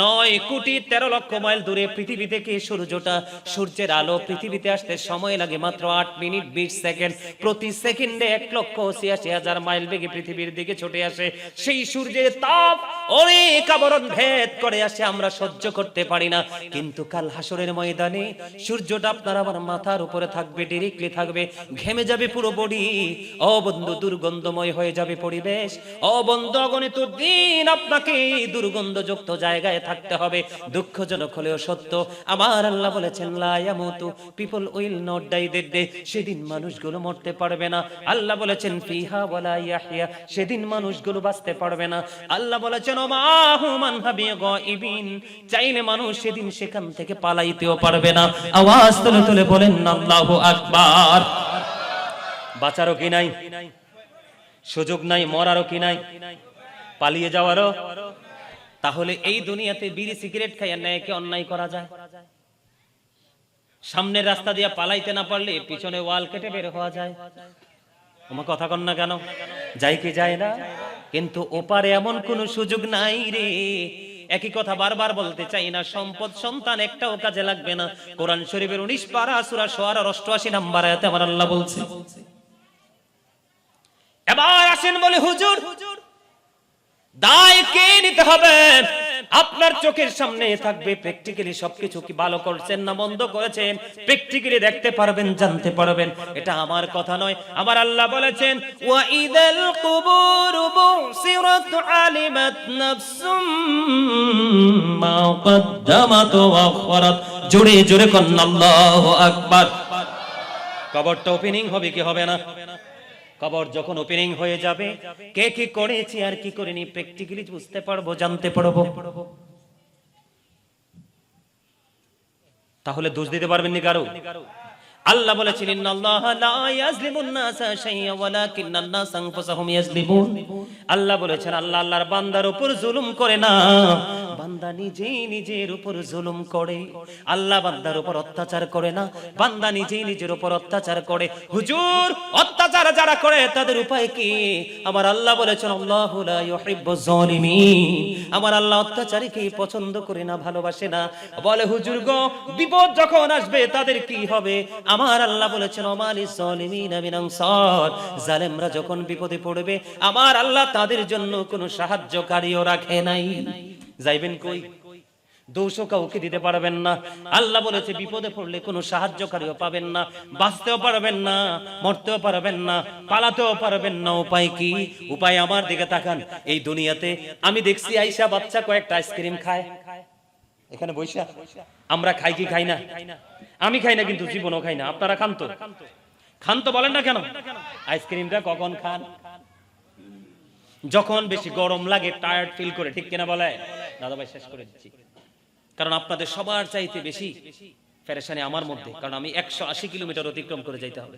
9,13,00,000 মাইল দূরে পৃথিবী থেকে সূর্যটা। সূর্যের আলো পৃথিবীতে আসতে সময় লাগে মাত্র 8 মিনিট 20 সেকেন্ড। প্রতি সেকেন্ডে 1,86,000 মাইল বেগে পৃথিবীর দিকে ছুটে আসে। সেই সূর্যের তাপ অনেক আবরণ ভেদ করে আসে, আমরা সহ্য করতে পারি না। কিন্তু কাল হাসরের ময়দানে সূর্যটা আপনার আমার মাথার উপরে থাকবে, ডিরেক্টলি থাকবে, ঘেমে যাবে পুরো বডি। ও বন্ধু, দুর্গন্ধময় হয়ে যাবে পরিবেশ। ও বন্ধু, অগণিত দিন আপনাকে দুর্গন্ধযুক্ত জায়গায় থাকতে হবে। দুঃখজনক হলেও সত্য, আমার আল্লাহ বলেছেন লা ইয়ামুতু, people will not die that day. সেদিন মানুষগুলো মরতে পারবে না। আল্লাহ বলেছেন ফিহা ওয়ালা ইয়াহইয়া, সেদিন মানুষগুলো বাঁচতে পারবে না। আল্লাহ বলেছেন ওমা হুম আনহা বিগাইবিন, চাইলে মানুষ সেদিন সেখান থেকে পালাইতেও পারবে না। আওয়াজ তুলে তুলে বলেন আল্লাহু আকবার। বাঁচারও কি নাই, সুযোগ নাই, মরারও কি নাই, পালিয়ে যাওয়ারও। তাহলে এই দুনিয়াতে বিড়ি সিগারেট খাইয়া নেয় কি অন্যায় করা যায়? সামনের রাস্তা দিয়ে পালাইতে না পারলে পিছনে ওয়াল কেটে বের হওয়া যায়। আমার কথা কন না কেন? যাই কি যায় না? কিন্তু ওপারে এমন কোন সুযোগ নাই রে। একই কথা বারবার বলতে চাই না, সম্পদ সন্তান একটাও কাজে লাগবে না। কোরআন শরীফের 19 পারা সূরা শুআরা 88 নম্বর আয়াতে আমার আল্লাহ বলছে। এবার আসেন বলে হুজুর, দায় কে নিতে হবে? আপনার চোখের সামনে থাকবে, প্র্যাকটিক্যালি সবকিছু কি ভালো করছেন না মন্দ করেছেন প্র্যাকটিক্যালি দেখতে পারবেন, জানতে পারবেন। এটা আমার কথা নয়, আমার আল্লাহ বলেছেন ওয়া ইদাল কুবুর বুসিরাত আলিমাত নাফসুম মা কদ্দামাত ওয়া আখরাত। জোরে জোরে কোন আল্লাহু আকবার। কবরটা ওপেনিং হবে কি হবে না? কবর যখন ওপেনিং হয়ে যাবে, কে কি করেছে আর কি করেনি প্র্যাকটিক্যালি বুঝতে পারবো, জানতে পারবো। তাহলে দোষ দিতে পারবেন না কারো। আল্লাহ বলেছেন ইন্নাল্লাহা লা ইয়াজলিমুন নাসা শাইআ ওয়ালাকিন্নান নাসা আনফুসাহুম ইয়াজলিমুন। আল্লাহ বলেছেন আল্লাহ আল্লাহর বান্দার উপর জুলুম করে না, বান্দা নিজেই নিজের উপর জুলুম করে। আল্লাহ বান্দার উপর অত্যাচার করে না, বান্দা নিজেই নিজের উপর অত্যাচার করে। হুজুর, অত্যাচার যারা করে তাদের উপায় কি? আমার আল্লাহ বলেছেন আল্লাহু লা ইউহিব্বুজ জালিমিন। আমার আল্লাহ অত্যাচারীকে পছন্দ করে না, ভালোবাসে না। বলে হুজুর গো, বিপদ যখন আসবে তাদের কি হবে? আমার আল্লাহ বলেছেন ওমালিজ জালিমিনা মিন আনসার। জালেমরা যখন বিপদে পড়বে আমার আল্লাহ তাদের জন্য কোনো সাহায্যকারীও রাখে নাই। যাইবেন কই? দোষও কাউকে দিতে পারবেন না। আল্লাহ বলেছে বিপদে পড়লে কোনো সাহায্যকারীও পাবেন না, বাঁচতেও পারবেন না, মরতেও পারবেন না, পালাতেও পারবেন না। উপায় কি? উপায় আমার দিকে তাকান। এই দুনিয়াতে আমি দেখছি আয়েশা বাচ্চা কয়েকটা আইসক্রিম খায়, এখানে বৈশা। আমরা খাই কি খাই না? আমি খাই না, কিন্তু জীবনও খাই না। আপনারা খান তো? খান তো, বলেন না কেন? আইসক্রিমটা কখন খান? যখন বেশি গরম লাগে, টায়ার্ড ফিল করে, ঠিক কিনা বলে? দাদা ভাই শেষ করে দিচ্ছি, কারণ আপনাদের সবার চাইতে বেশি পেরেশানি আমার মধ্যে, কারণ আমি 180 কিলোমিটার অতিক্রম করে যাইতে হবে,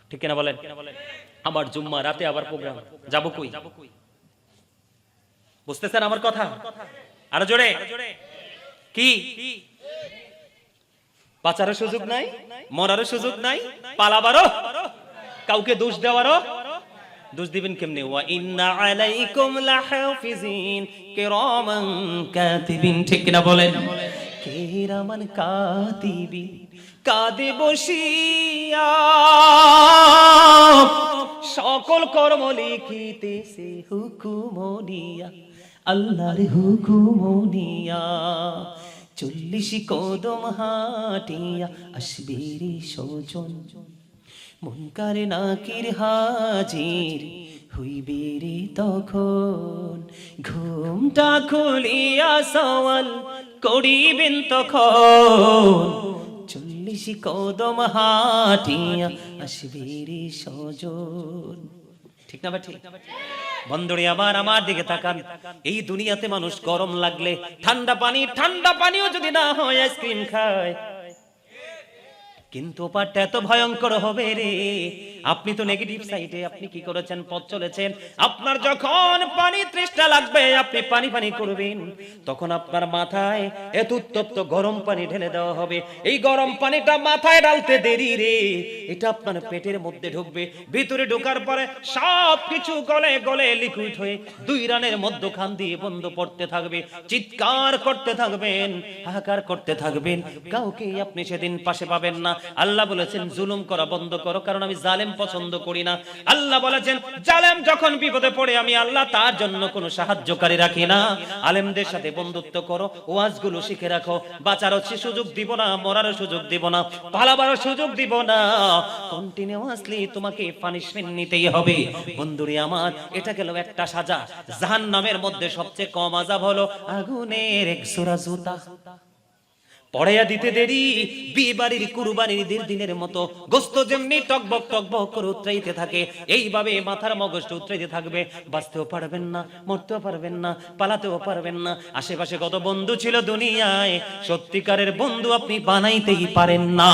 ঠিক কিনা বলেন? আমার জুম্মা রাতে আবার প্রোগ্রাম, যাবো কই? বুঝতেছেন আমার কথা? আরো জোরে কি? বাঁচারও সুযোগ নাই, মরারও সুযোগ নাই, পালাবারও, কাউকে দোষ দেওয়ারও। দোষ দিবেন কেমনে? ওয়া ইন্না আলাইকুম লাহাফিজিন কিরামান কাতিবিন, ঠিক কিনা বলেন? কিরামান কাতিবিন, কাঁদে বসিয়া সকল কর্ম লিখিতেছে হুকুমনিয়া, আল্লাহর হুকুমনিয়া। 40 কদম হাঁটিয়া আসবে রে সজন, মুনকার নাকির হাজির হইবে রে তখন। ঘুমটা খুলিয়া সওয়াল করিবেন তখন, 40 কদম হাঁটিয়া আসবে রে সজন। ঠিক না বা ঠিক? বন্ধুরে আমার দিকে তাকান। এই দুনিয়াতে মানুষ গরম লাগলে ঠান্ডা পানিও যদি না হয় আইসক্রিম খায়, কিন্তু পাটটা এত ভয়ঙ্কর হবে রে। আপনি তো নেগেটিভ সাইডে, আপনি কি করেছেন? পথ চলেছেন। আপনার যখন পানি তৃষ্ণা লাগবে, আপনি পানি করবেন, তখন আপনার মাথায় এত উত্তপ্ত গরম পানি ঢেলে দেওয়া হবে। এই গরম পানিটা মাথায় ঢালতে দেরি রে, এটা আপনার পেটের মধ্যে ঢুকবে। ভিতরে ঢোকার পরে সব কিছু গলে গলে লিকুইড হয়ে 2 রানের মধ্যখান দিয়ে বন্ধ পড়তে থাকবে। চিৎকার করতে থাকবেন, হাহাকার করতে থাকবেন, কাউকে আপনি সেদিন পাশে পাবেন না। আল্লাহ বলেছেন জুলুম করা বন্ধ করো, কারণ আমি জালেম পছন্দ করি না। আল্লাহ বলেছেন জালেম যখন বিপদে পড়ে আমি আল্লাহ তার জন্য কোনো সাহায্যকারী রাখি না। আলেমদের সাথে বন্ধুত্ব করো, ওয়াজগুলো শিখে রাখো। বাঁচারও সুযোগ দিব না, মরারও সুযোগ দিব না, পালাবারও সুযোগ দিব না। কন্টিনিউয়াসলি তোমাকে পানিশমেন্ট নিতেই হবে। বন্ধুরে আমার, এটা গেল একটা সাজা। জাহান্নামের মধ্যে সবচেয়ে কম আযাব হলো আগুনের এক জোড়া জুতা পড়াইয়া দিতে দেরি। বিয়ে বাড়ির কুরবানির দিনের মতো গোস্ত যেমনি টকবক করে উতরাইতে থাকে, এইভাবে মাথার মগজটা উতরাইতে থাকবে। বাঁচতেও পারবেন না, মরতেও পারবেন না, পালাতেও পারবেন না। আশেপাশে কত বন্ধু ছিল দুনিয়ায়, সত্যিকারের বন্ধু আপনি বানাইতেই পারেন না।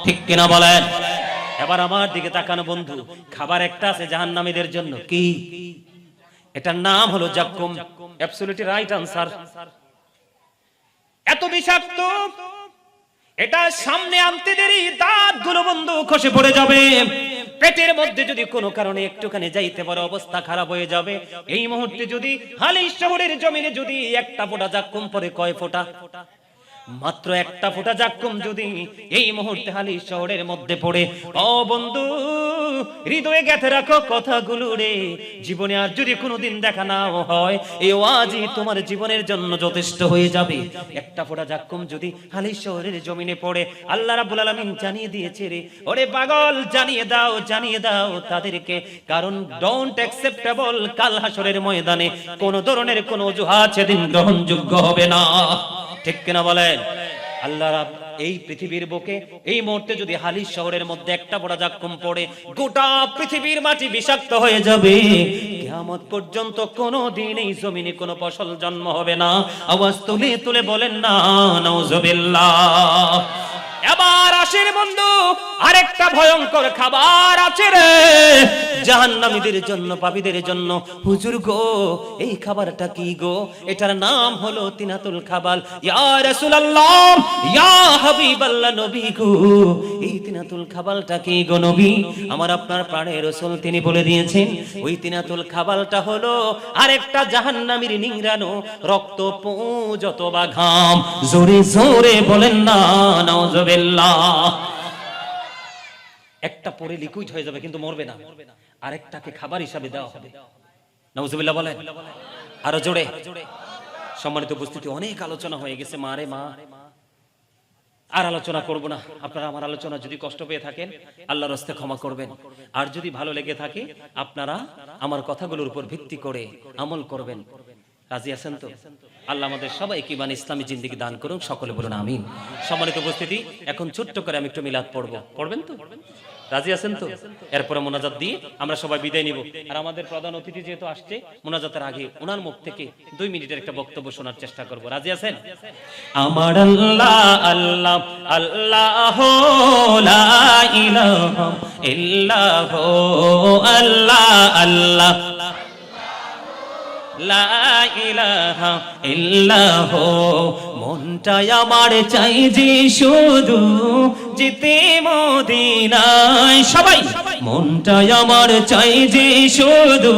ঠিক কিনা বলেন? এবার আমার দিকে তাকানো বন্ধু। খাবার একটা আছে জাহান্নামীদের জন্য, কি? এটার নাম হলো জাক্কুম। Absolutely right answer. এত বিষাক্ত, এটা সামনে আনতে দেরি দাঁতগুলো বন্ধু খসে পড়ে যাবে। পেটের মধ্যে যদি কোনো কারণে একটুখানি যাইতে পারে অবস্থা খারাপ হয়ে যাবে। এই মুহূর্তে যদি হালিশ শহরের জমিনে যদি একটা ফোঁটা জাক্কুম পড়ে, কয় ফোঁটা? মাত্র একটা ফোঁটা জাক্কুম যদি এই মুহূর্তে হালিশ শহরের মধ্যে পড়ে, ও বন্ধু হৃদয়ে গেঁথে রাখো কথাগুলো রে। জীবনে আর যদি কোনোদিন দেখা না হয়, এই ওয়াজই তোমার জীবনের জন্য যথেষ্ট হয়ে যাবে। একটা ফোঁটা জাক্কুম যদি হালিশ শহরের জমিনে পড়ে, আল্লাহ রাব্বুল আলামিন জানিয়ে দিয়েছে রে, ওরে পাগল জানিয়ে দাও তাদেরকে, কারণ ডোন্ট অ্যাকসেপ্টেবল, কাল হাসরের ময়দানে কোন ধরনের কোন অজুহাত সেদিন গ্রহণযোগ্য হবে না। ঠিক কিনা বলেন? আল্লাহ এই পৃথিবীর বুকে এই মুহূর্তে যদি হালিশ শহরের মধ্যে একটা বড় জাক্কুম পড়ে, গোটা পৃথিবীর মাটি বিষাক্ত হয়ে যাবে। কিয়ামত পর্যন্ত কোনোদিন এই জমিনে কোনো ফসল জন্ম হবে না। আওয়াজ তুলে বলেন না নাউজুবিল্লাহ। এবার আসেন বন্ধু, আরেকটা ভয়ঙ্কর খাবার আছে রে জাহান্নামীদের জন্য, পাপীদের জন্য। হুজুর গো, এই খাবারটা কি গো? এটার নাম হলো তিনাতুল খাবাল। ইয়া রাসূলুল্লাহ, ইয়া হাবিবাল্লাহ, নবী গো, এই তিনাতুল খাবালটা কি গো নবী? আমার আপনার প্রাণের রাসূল তিনি বলে দিয়েছেন, ওই তিনাতুল খাবালটা হলো আরেকটা জাহান্নামীর নিংড়ানো রক্ত, পুঁজ অথবা ঘাম। জোরে জোরে বলেন না নাউজুবিল্লাহ। একটা পরে লিকুইড হয়ে যাবে কিন্তু মরবে না, আরেকটাকে খাবার হিসাবে দেওয়া হবে। নাউজুবিল্লাহ বলেন আরো জোরে। সম্মানিত উপস্থিতি, অনেক আলোচনা হয়ে গেছে মা রে মা, আর আলোচনা করব না। আপনারা আমার আলোচনা যদি কষ্ট পেয়ে থাকেন আল্লাহর রাস্তে ক্ষমা করবেন, আর যদি ভালো লেগে থাকে আপনারা আমার কথাগুলোর উপর ভিত্তি করে আমল করবেন। রাজি আছেন তো? আল্লাহ আমাদের সবাইকে ইমান ইসলামী জিন্দেগি দান করুন, সকলে বলুন আমিন। সম্মানিত উপস্থিতি, এখন ছোট্ট করে আমি একটু মিলাদ পড়বো, পড়বেন তো? রাজি আছেন তো? এরপরে মোনাজাত দিয়ে আমরা সবাই বিদায় নিব। আর আমাদের প্রধান অতিথি যেহেতু আসছে, মোনাজাতের আগে ওনার মুখ থেকে 2 মিনিটের একটা বক্তব্য শোনার চেষ্টা করব। রাজি আছেন? আমার আল্লাহ আল্লাহ আল্লাহ লা ইলাহা ইল্লাহ আল্লাহ আল্লাহ লা ইলাহা ইল্লাহ। মনটা আমার চাই যে শুধু যেতে মদিনায়, সবাই মনটা আমার চাই যে শুধু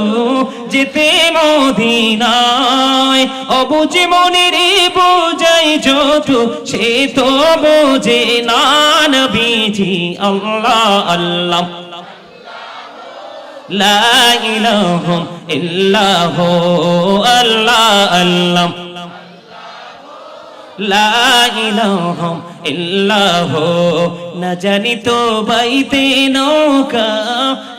যেতে মদিনায়। অবুঝে মনের বোঝাই যত সে তো বোঝে না নবীজি। আল্লাহ আল্লাহ লা ইলাহা ইল্লাহ আল্লাহ আল্লাহ লা ইলাহা ইল্লাহ। না জানি তো বাইতে নৌকা,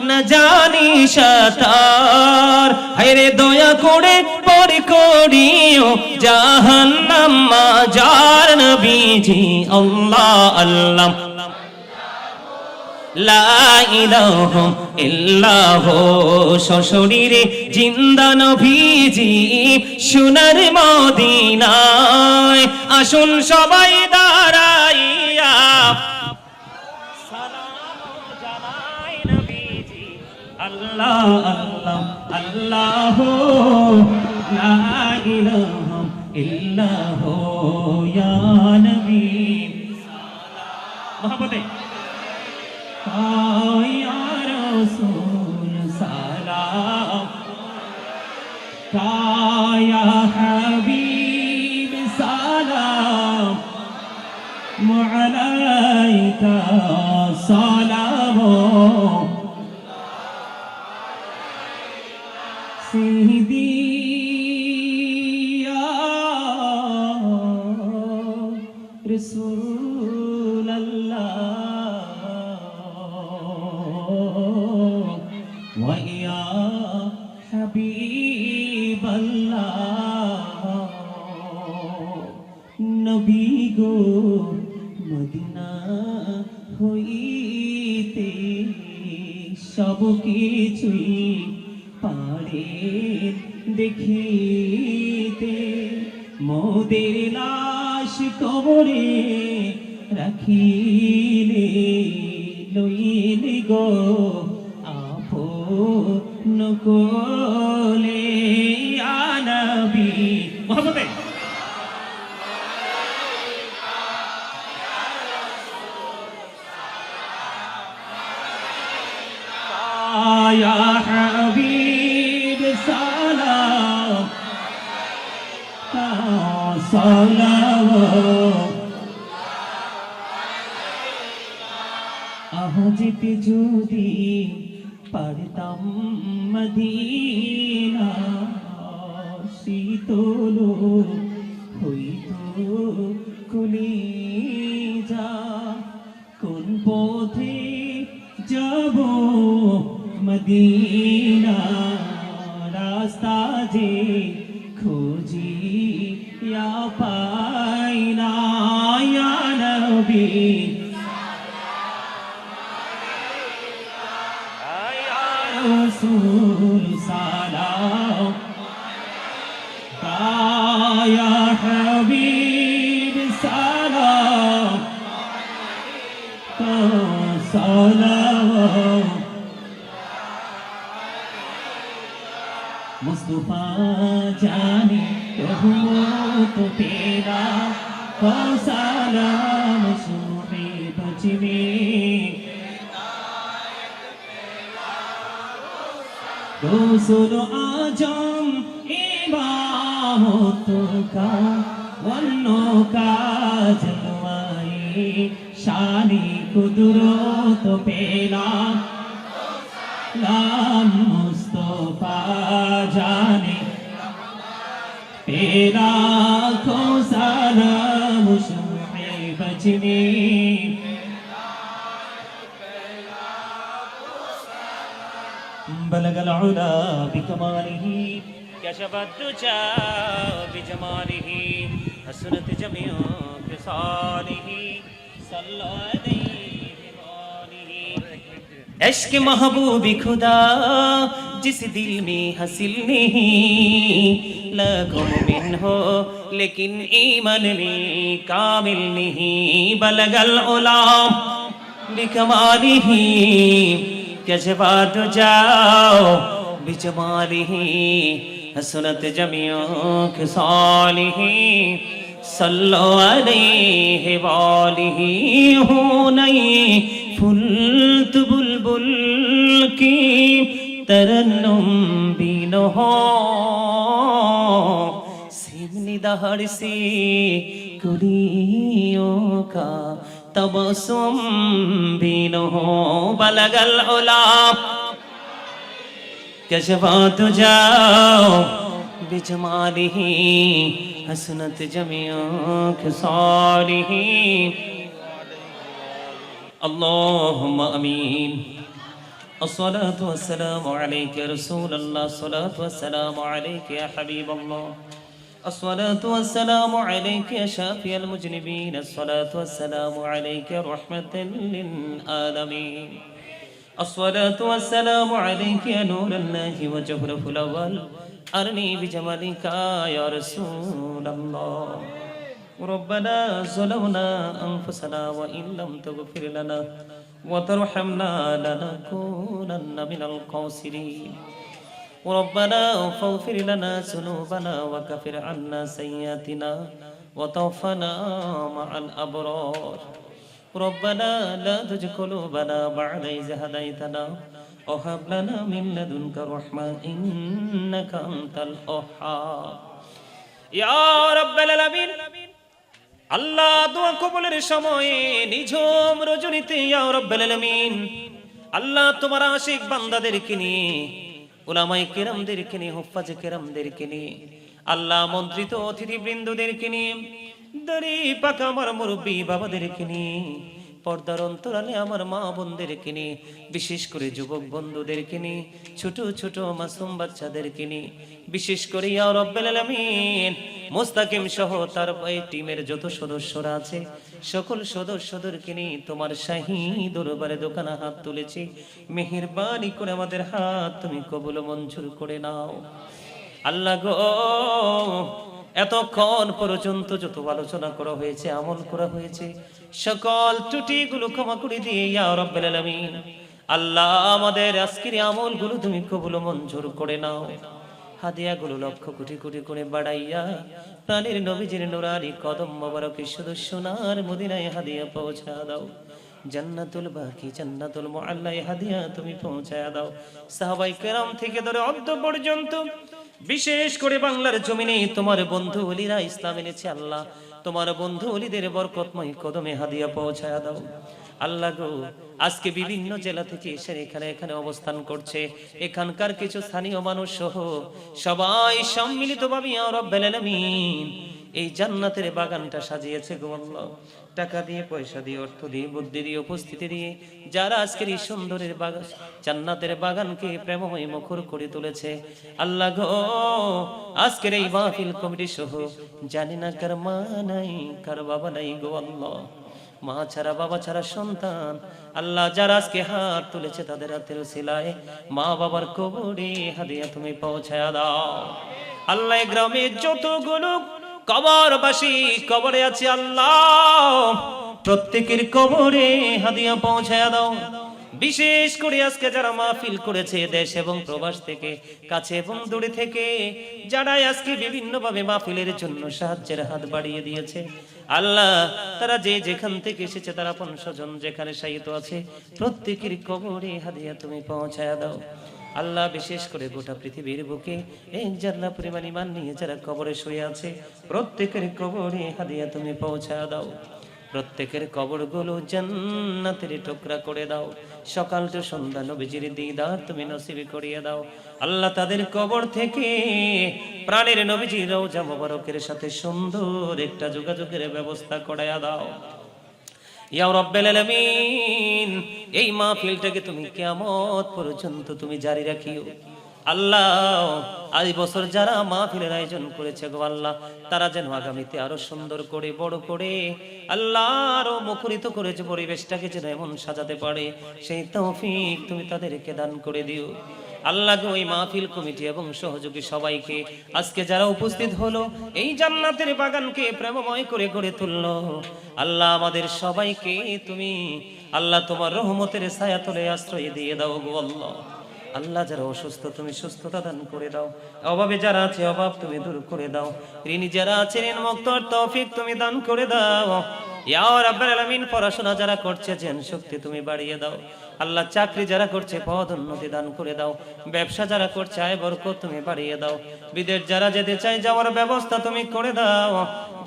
না জানি সাঁতার, হায়রে দয়া করে পর করিও জাহান্নাম মাজার নবীজি। আল্লাহ আল্লাহ লা ইলাহা ইল্লাল্লাহ সশরীরে জিন্দা নবীজি সোনার মদিনায় আসুন সবাই দাঁড়াইয়া সালাম জানাই নবীজি আল্লাহ আল্লাহ আল্লাহ লা ইলাহা ইল্লাল্লাহ ইয়া নবী মোহাম্মদে या रसूल सलाम या हबीब सलाम अलैका सलाम सीदी या रसूल अल्लाह ويا حبيب الله নবী গো মদিনা হইতে সব কিছুই পারে দেখিতে মোদের লাশ কবরে রাখিলে লইলে গো নকলে ইয়া নবী মোহাম্মদ ইয়া হাবিব সালাম সালাম আহজিতে যদি পারতাম মদিনা শীতল হইত কলিজা কোন পথে যাব মদিনা রাস্তা যে খুঁজি ইয়া পাই না ইয়া নবী رسول سلام يا حبيب سلام سلام मुस्तफा जाने रहमत तेरा सलाम सुने बचने रसूल आजम इमामत का वन्नो का जलवाए शानी कुदरत पेला लाम मुस्तफा जाने पेला को सलाम शुमे बचने بلغ العلا بكماله كشف الدجى بجماله حسنت جميع خصاله صلى عليه وآله عشق محبوب खुदा जिस दिल में हासिल नहीं लाखों मोमिन हो लेकिन ईमान में कामिल नहीं बलगल उला बिकमालिही كشف الدجى بجماله حسنت جميع خصاله صلوا عليه وآله هوني فلت بلبل की तरन्नुम बिनो सिमनी दहर से कुलियों का तबसुम बिनो बलगल उला कशफत जाओ बिजमालिही हसनत जमिया खसालिही अल्लाहुम्मा आमीन الصلاة والسلام عليك يا رسول الله الصلاة والسلام عليك يا حبيب الله الصلاة والسلام عليك يا شافي المذنبين الصلاة والسلام عليك رحمة للعالمين الصلاة والسلام عليك يا نور الله وجهره الأول أرني بجمالك يا رسول الله ربنا ظلمنا أنفسنا وإن لم تغفر لنا وترحمنا لنكونن من الخاسرين ربنا فاغفر لنا ذنوبنا وكفر عنا سيئاتنا وتوفنا مع الأبرار ربنا لا تزغ قلوبنا بعد إذ هديتنا وهب لنا من لدنك رحمة إنك أنت الوهاب يا رب العالمين আল্লাহ দোয়া কবুলের সময়ে নিঝুম রজনীতে ইয়া রাব্বাল আলামিন আল্লাহ তোমার আশিক বান্দাদেরকে নিয়ে উলামায়ে কেরামদেরকে নিয়ে হুফাজে কেরামদেরকে নিয়ে আল্লাহ মন্ত্রিত অতিথিবৃন্দদেরকে নিয়ে দাড়ি পাকা আমার মুরব্বী বাবাদেরকে নিয়ে পর্দার অন্তরালে আমার মা বোনদেরকে নিয়ে বিশেষ করে যুবক বন্ধুদেরকে নিয়ে ছোট ছোট মাসুম বাচ্চাদেরকে নিয়ে বিশেষ করে ইয়া রাব্বাল আলামিন মুস্তাকিম সহ তার এই টিমের যত সদস্যরা আছে সকল সদস্যদেরকে নিয়ে তোমার শাহী দরবারে দোকানে হাত তুলেছি মেহেরবানি করে আমাদের হাত তুমি কবুল মঞ্জুর করে নাও আল্লাহ গো এতক্ষণ পর্যন্ত যত আলোচনা করা হয়েছে আমল করা হয়েছে সকল ত্রুটিগুলো ক্ষমা করে দিয়ে ইয়া রাব্বাল আলামিন আল্লাহ আমাদের আজকের আমলগুলো তুমি কবুল মঞ্জুর করে নাও হাদিয়াগুলো লক্ষ কোটি কোটি করে বাড়াইয়া প্রাণের নবীজির নুরানি কদম মোবারকে শুধু সোনার মদিনায় হাদিয়া পৌঁছা দাও জান্নাতুল বাকি জান্নাতুল মুআল্লায় হাদিয়া তুমি পৌঁছা দাও সাহাবায়ে কেরাম থেকে ধরে অদ্য পর্যন্ত বিশেষ করে বাংলার জমিনে তোমার বন্ধু ওলিরা ইসলাম এনেছে আল্লাহ তোমার বন্ধু ওলিদের বরকতময় কদমে হাদিয়া পৌঁছায়া দাও আল্লাহ গো আজকে বিভিন্ন জেলা থেকে এসে এখানে অবস্থান করছে এখানকার কিছু স্থানীয় মানুষ সহ সবাই সম্মিলিতভাবে ইয়া রাব্বাল আলামিন এই জান্নাতের বাগানটা সাজিয়েছে গো আল্লাহ টাকা দিয়ে পয়সা দিয়ে অর্থ দিয়ে বুদ্ধি দিয়ে উপস্থিতি দিয়ে যারা আজকের এই সুন্দরের বাগান জান্নাতের বাগানকে প্রেমময় মুখর করে তুলেছে আল্লাহ গো আজকের এই মাহফিল কমিটি সহ জানি না কার মা নাই কার বাবা নাই গো আল্লাহ মা ছাড়া বাবা ছাড়া সন্তান আল্লাহ যারা আজকে হাত তুলেছে তাদের হাতের উসিলায় মা বাবার কবরে হাদিয়া তুমি পৌঁছায়া দাও আল্লাহ গ্রামে যতগুলো কবরবাসী কবরে আছে আল্লাহ প্রত্যেকের কবরে হাদিয়া পৌঁছায়া দাও বিশেষ করে আজকে যারা মাহফিল করেছে দেশ এবং প্রবাস থেকে কাছে এবং দূরে থেকে যারা আজকে বিভিন্ন ভাবে মাহফিলের জন্য সাহায্যের হাত বাড়িয়ে দিয়েছে আল্লাহ তারা যে যেখান থেকে এসেছে তারা আপন স্বজন যেখানে শায়িত আছে প্রত্যেকের কবরে হাদিয়া তুমি পৌঁছায়া দাও আল্লাহ বিশেষ করে গোটা পৃথিবীর বুকে এই জান্নাত পরিমাণ ঈমান নিয়ে যারা কবরে শুয়ে আছে প্রত্যেকের কবরে হাদিয়া তুমি পৌঁছা দাও প্রত্যেকের কবরগুলো জান্নাতের টুকরা করে দাও সকাল থেকে সন্ধ্যা নবীজির দিদার তুমি নসিব করিয়ে দাও আল্লাহ তাদের কবর থেকে প্রাণের নবীজির রওজা মোবারকের সাথে সুন্দর একটা যোগাযোগের ব্যবস্থা করায়া দাও ইয়া রাব্বাল আলামিন এই মাহফিলটাকে তুমি কিয়ামত পর্যন্ত তুমি জারি রাখিও আল্লাহ আজ বছর যারা মাহফিলের আয়োজন করেছে গো আল্লাহ তারা যেন আগামীতে আরো সুন্দর করে বড় করে আল্লাহ আরো মুখরিত করে যে পরিবেশটাকে যেন এমন সাজাতে পারে সেই তৌফিক তুমি তাদেরকে দান করে দিও আল্লাহ গো এই মাহফিল কমিটি এবং সহযোগী সবাইকে আজকে যারা উপস্থিত হলো এই জান্নাতের বাগানকে প্রেমময় করে গড়ে তুললো আল্লাহ আমাদের সবাইকে তুমি আল্লাহ তোমার রহমতের ছায়াতলে আশ্রয় দিয়ে দাও গো আল্লাহ আল্লাহ যারা অসুস্থ তুমি সুস্থতা দান করে দাও অভাবে যারা আছে অভাব তুমি দূর করে দাও ঋণী যারা আছে ঋণ মুক্তর তৌফিক তুমি দান করে দাও ইয়া রাব্বাল আলামিন পড়াশোনা যারা করছে জ্ঞান শক্তি তুমি বাড়িয়ে দাও আল্লাহ চাকরি যারা করছে পদ উন্নতি দান করে দাও ব্যবসা যারা করছে আয় বরকত তুমি বাড়িয়ে দাও বিদেশ যারা যেতে চায় যাওয়ার ব্যবস্থা তুমি করে দাও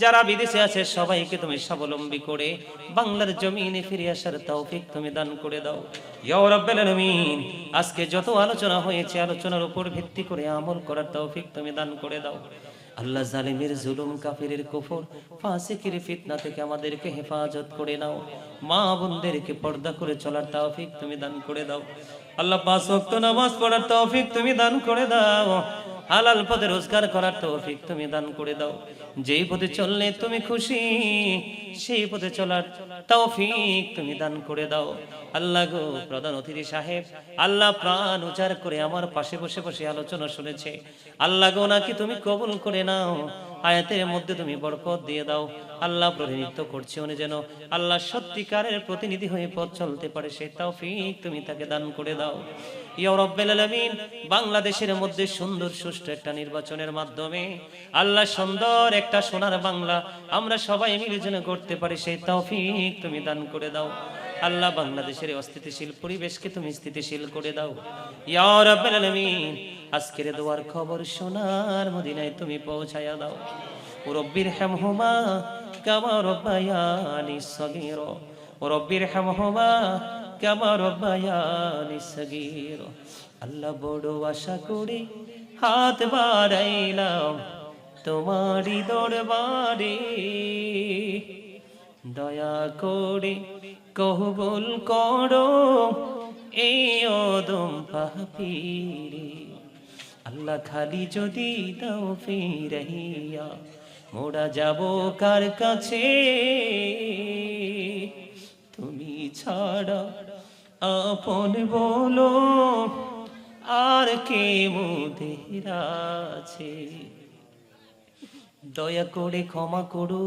যারা বিদেশে আছে সবাইকে তুমি স্বাবলম্বী করে বাংলার জমিনে ফিরে আসার তৌফিক তুমি দান করে দাও ইয়া রাব্বাল আলামিন আজকে যত আলোচনা হয়েছে আলোচনার উপর ভিত্তি করে আমল করার তৌফিক তুমি দান করে দাও আল্লাহ জালিমের জুলুম কাফিরের কুফর ফাসিকের ফিতনা থেকে আমাদেরকে হেফাজত করে নাও মা বোনদেরকে পর্দা করে চলার তৌফিক তুমি দান করে দাও আল্লাহ পাঁচ ওয়াক্ত নামাজ পড়ার তৌফিক তুমি দান করে দাও হালাল পথে রোজগার করার তৌফিক তুমি দান করে দাও। যেই পথে চললে তুমি খুশি সেই পথে চলার তৌফিক তুমি দান করে দাও। আল্লাহ গো, প্রধান অতিথি সাহেব আল্লাহ প্রাণ উজাড় করে আমার পাশে বসে বসে আলোচনা শুনেছে। আল্লাহ গো, নাকি তুমি কবুল করে নাও, আয়াতের মধ্যে তুমি বরকত দিয়ে দাও। আল্লাহ প্রতিনিধিত্ব করছে উনি যেন আল্লাহ সত্যিকারের প্রতিনিধি হয়ে পথ চলতে পারে, সেই তৌফিক তুমি তাকে দান করে দাও। ইয়া রাব্বুল আলামিন, বাংলাদেশের মধ্যে সুন্দর সুষ্ঠু একটা নির্বাচনের মাধ্যমে আল্লাহ সুন্দর একটা সোনার বাংলা আমরা সবাই মিলে যেন করতে পারি, সেই তৌফিক তুমি দান করে দাও। আল্লাহ বাংলাদেশের অস্থিতিশীল পরিবেশকে তুমি স্থিতিশীল করে দাও। ইয়া রাব্বুল আলামিন, আজকের দোয়ার খবর সোনার মদিনায় তুমি পৌঁছায়া দাও। রব্বির হামহুমা কামা রব্বায়ানি সগীরা, রব্বির হামহুমা কামা রব্বায়ানি সগীরা। আল্লাহ বড় আশা করে হাত বাড়াইলাম তোমারই দরবারে, দয়া করে কবুল করো এই অদম পাপীরে। আল্লাহ খালি যদি দাও ফিরাইয়া, মোরা যাব কার কাছে, তুমি ছাড়া আপন বলো আর কে মোদের আছে। দয়া করে ক্ষমা করো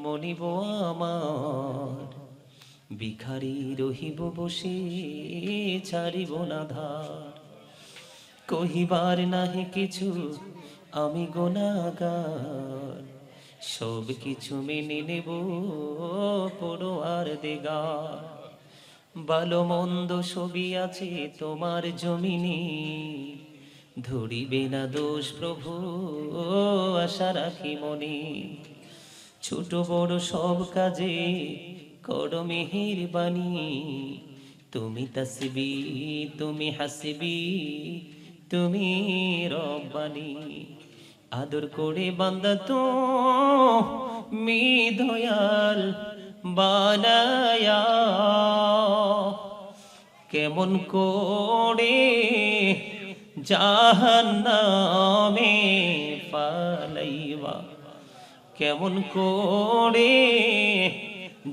মনিব আমার, ভিখারি রহিব বসে ছাড়িব না ধার। কহিবার নাহি কিছু আমি গুনাহগার, সব কিছু মেনে নেব পড়োয়ার দিগার। ভালো মন্দ সবই আছে তোমার জমিনে, ধরিবে না দোষ প্রভু আশা রাখি মনে। ছোট বড় সব কাজে করো মেহেরবানি, তুমি তাসবি তুমি হাসবি তুমি রব্বানি। আদর করে বান্দা তো মি দয়াল বানায়া, কেমন করে জাহান্নামে ফালাইবা, কেমন করে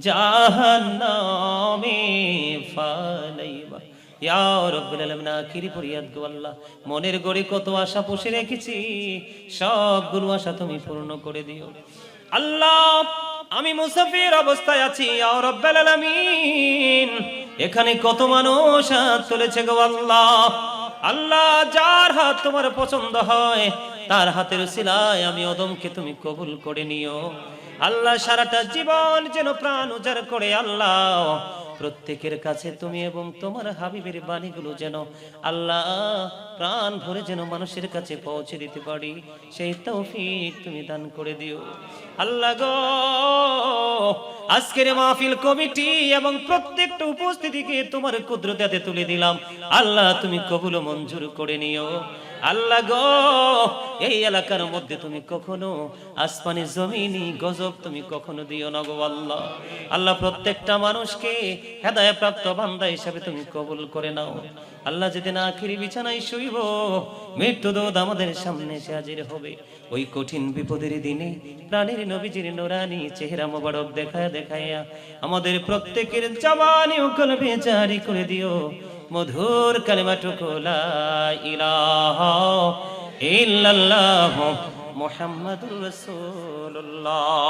জাহান্নামে ফালাইবা। ইয়া রাব্বুল আলামিন, আখিরি ফরিয়াদ গো আল্লাহ, মনের গড়ে কত আশা পুষে রেখেছি সবগুলো আশা তুমি পূর্ণ করে দিও। আল্লাহ, আমি মুসাফির অবস্থায় আছি, ইয়া রাব্বুল আলামিন, এখানে কত মানুষ হাত তুলেছে গো আল্লাহ। আল্লাহ, যার হাত তোমার পছন্দ হয় তার হাতের উসিলায় আমি অদমকে তুমি কবুল করে নিও। আল্লাহ, সারাটা জীবন যেন প্রাণ উজাড় করে আল্লাহ প্রত্যেকের কাছে তুমি এবং তোমার হাবিবের বাণীগুলো যেন আল্লাহ প্রাণ ভরে যেন মানুষের কাছে পৌঁছে দিতে পারি, সেই তৌফিক তুমি দান করে দিও। আল্লাহ গো, আজকের মাহফিল কমিটি এবং প্রত্যেকটা উপস্থিতিকে তোমার কুদরতে তুলে দিলাম। আল্লাহ, তুমি কবুল ও মঞ্জুর করে নিও। আল্লাহ গো, এই এলাকার মধ্যে তুমি কখনো আসমানি জমিনি গজব তুমি কখনো দিও না গো আল্লাহ। আল্লাহ, প্রত্যেকটা মানুষকে হেদায়েত প্রাপ্ত বান্দা হিসেবে তুমি কবুল করে নাও। আল্লাহ, যেদিন আখিরি বিছানায় শুইব, মৃত্যুদূত আমাদের সামনে এসে হাজির হবে, ওই কঠিন বিপদের দিনে প্রাণের নবীজির নুরানি চেহারা মোবারক দেখায়া দেখায়া আমাদের প্রত্যেকের জবানি ও কলবে জারি করে দিও মধুর কালিমাটুকু লা ইলাহা ইল্লাল্লাহ মুহাম্মাদুর রাসূলুল্লাহ।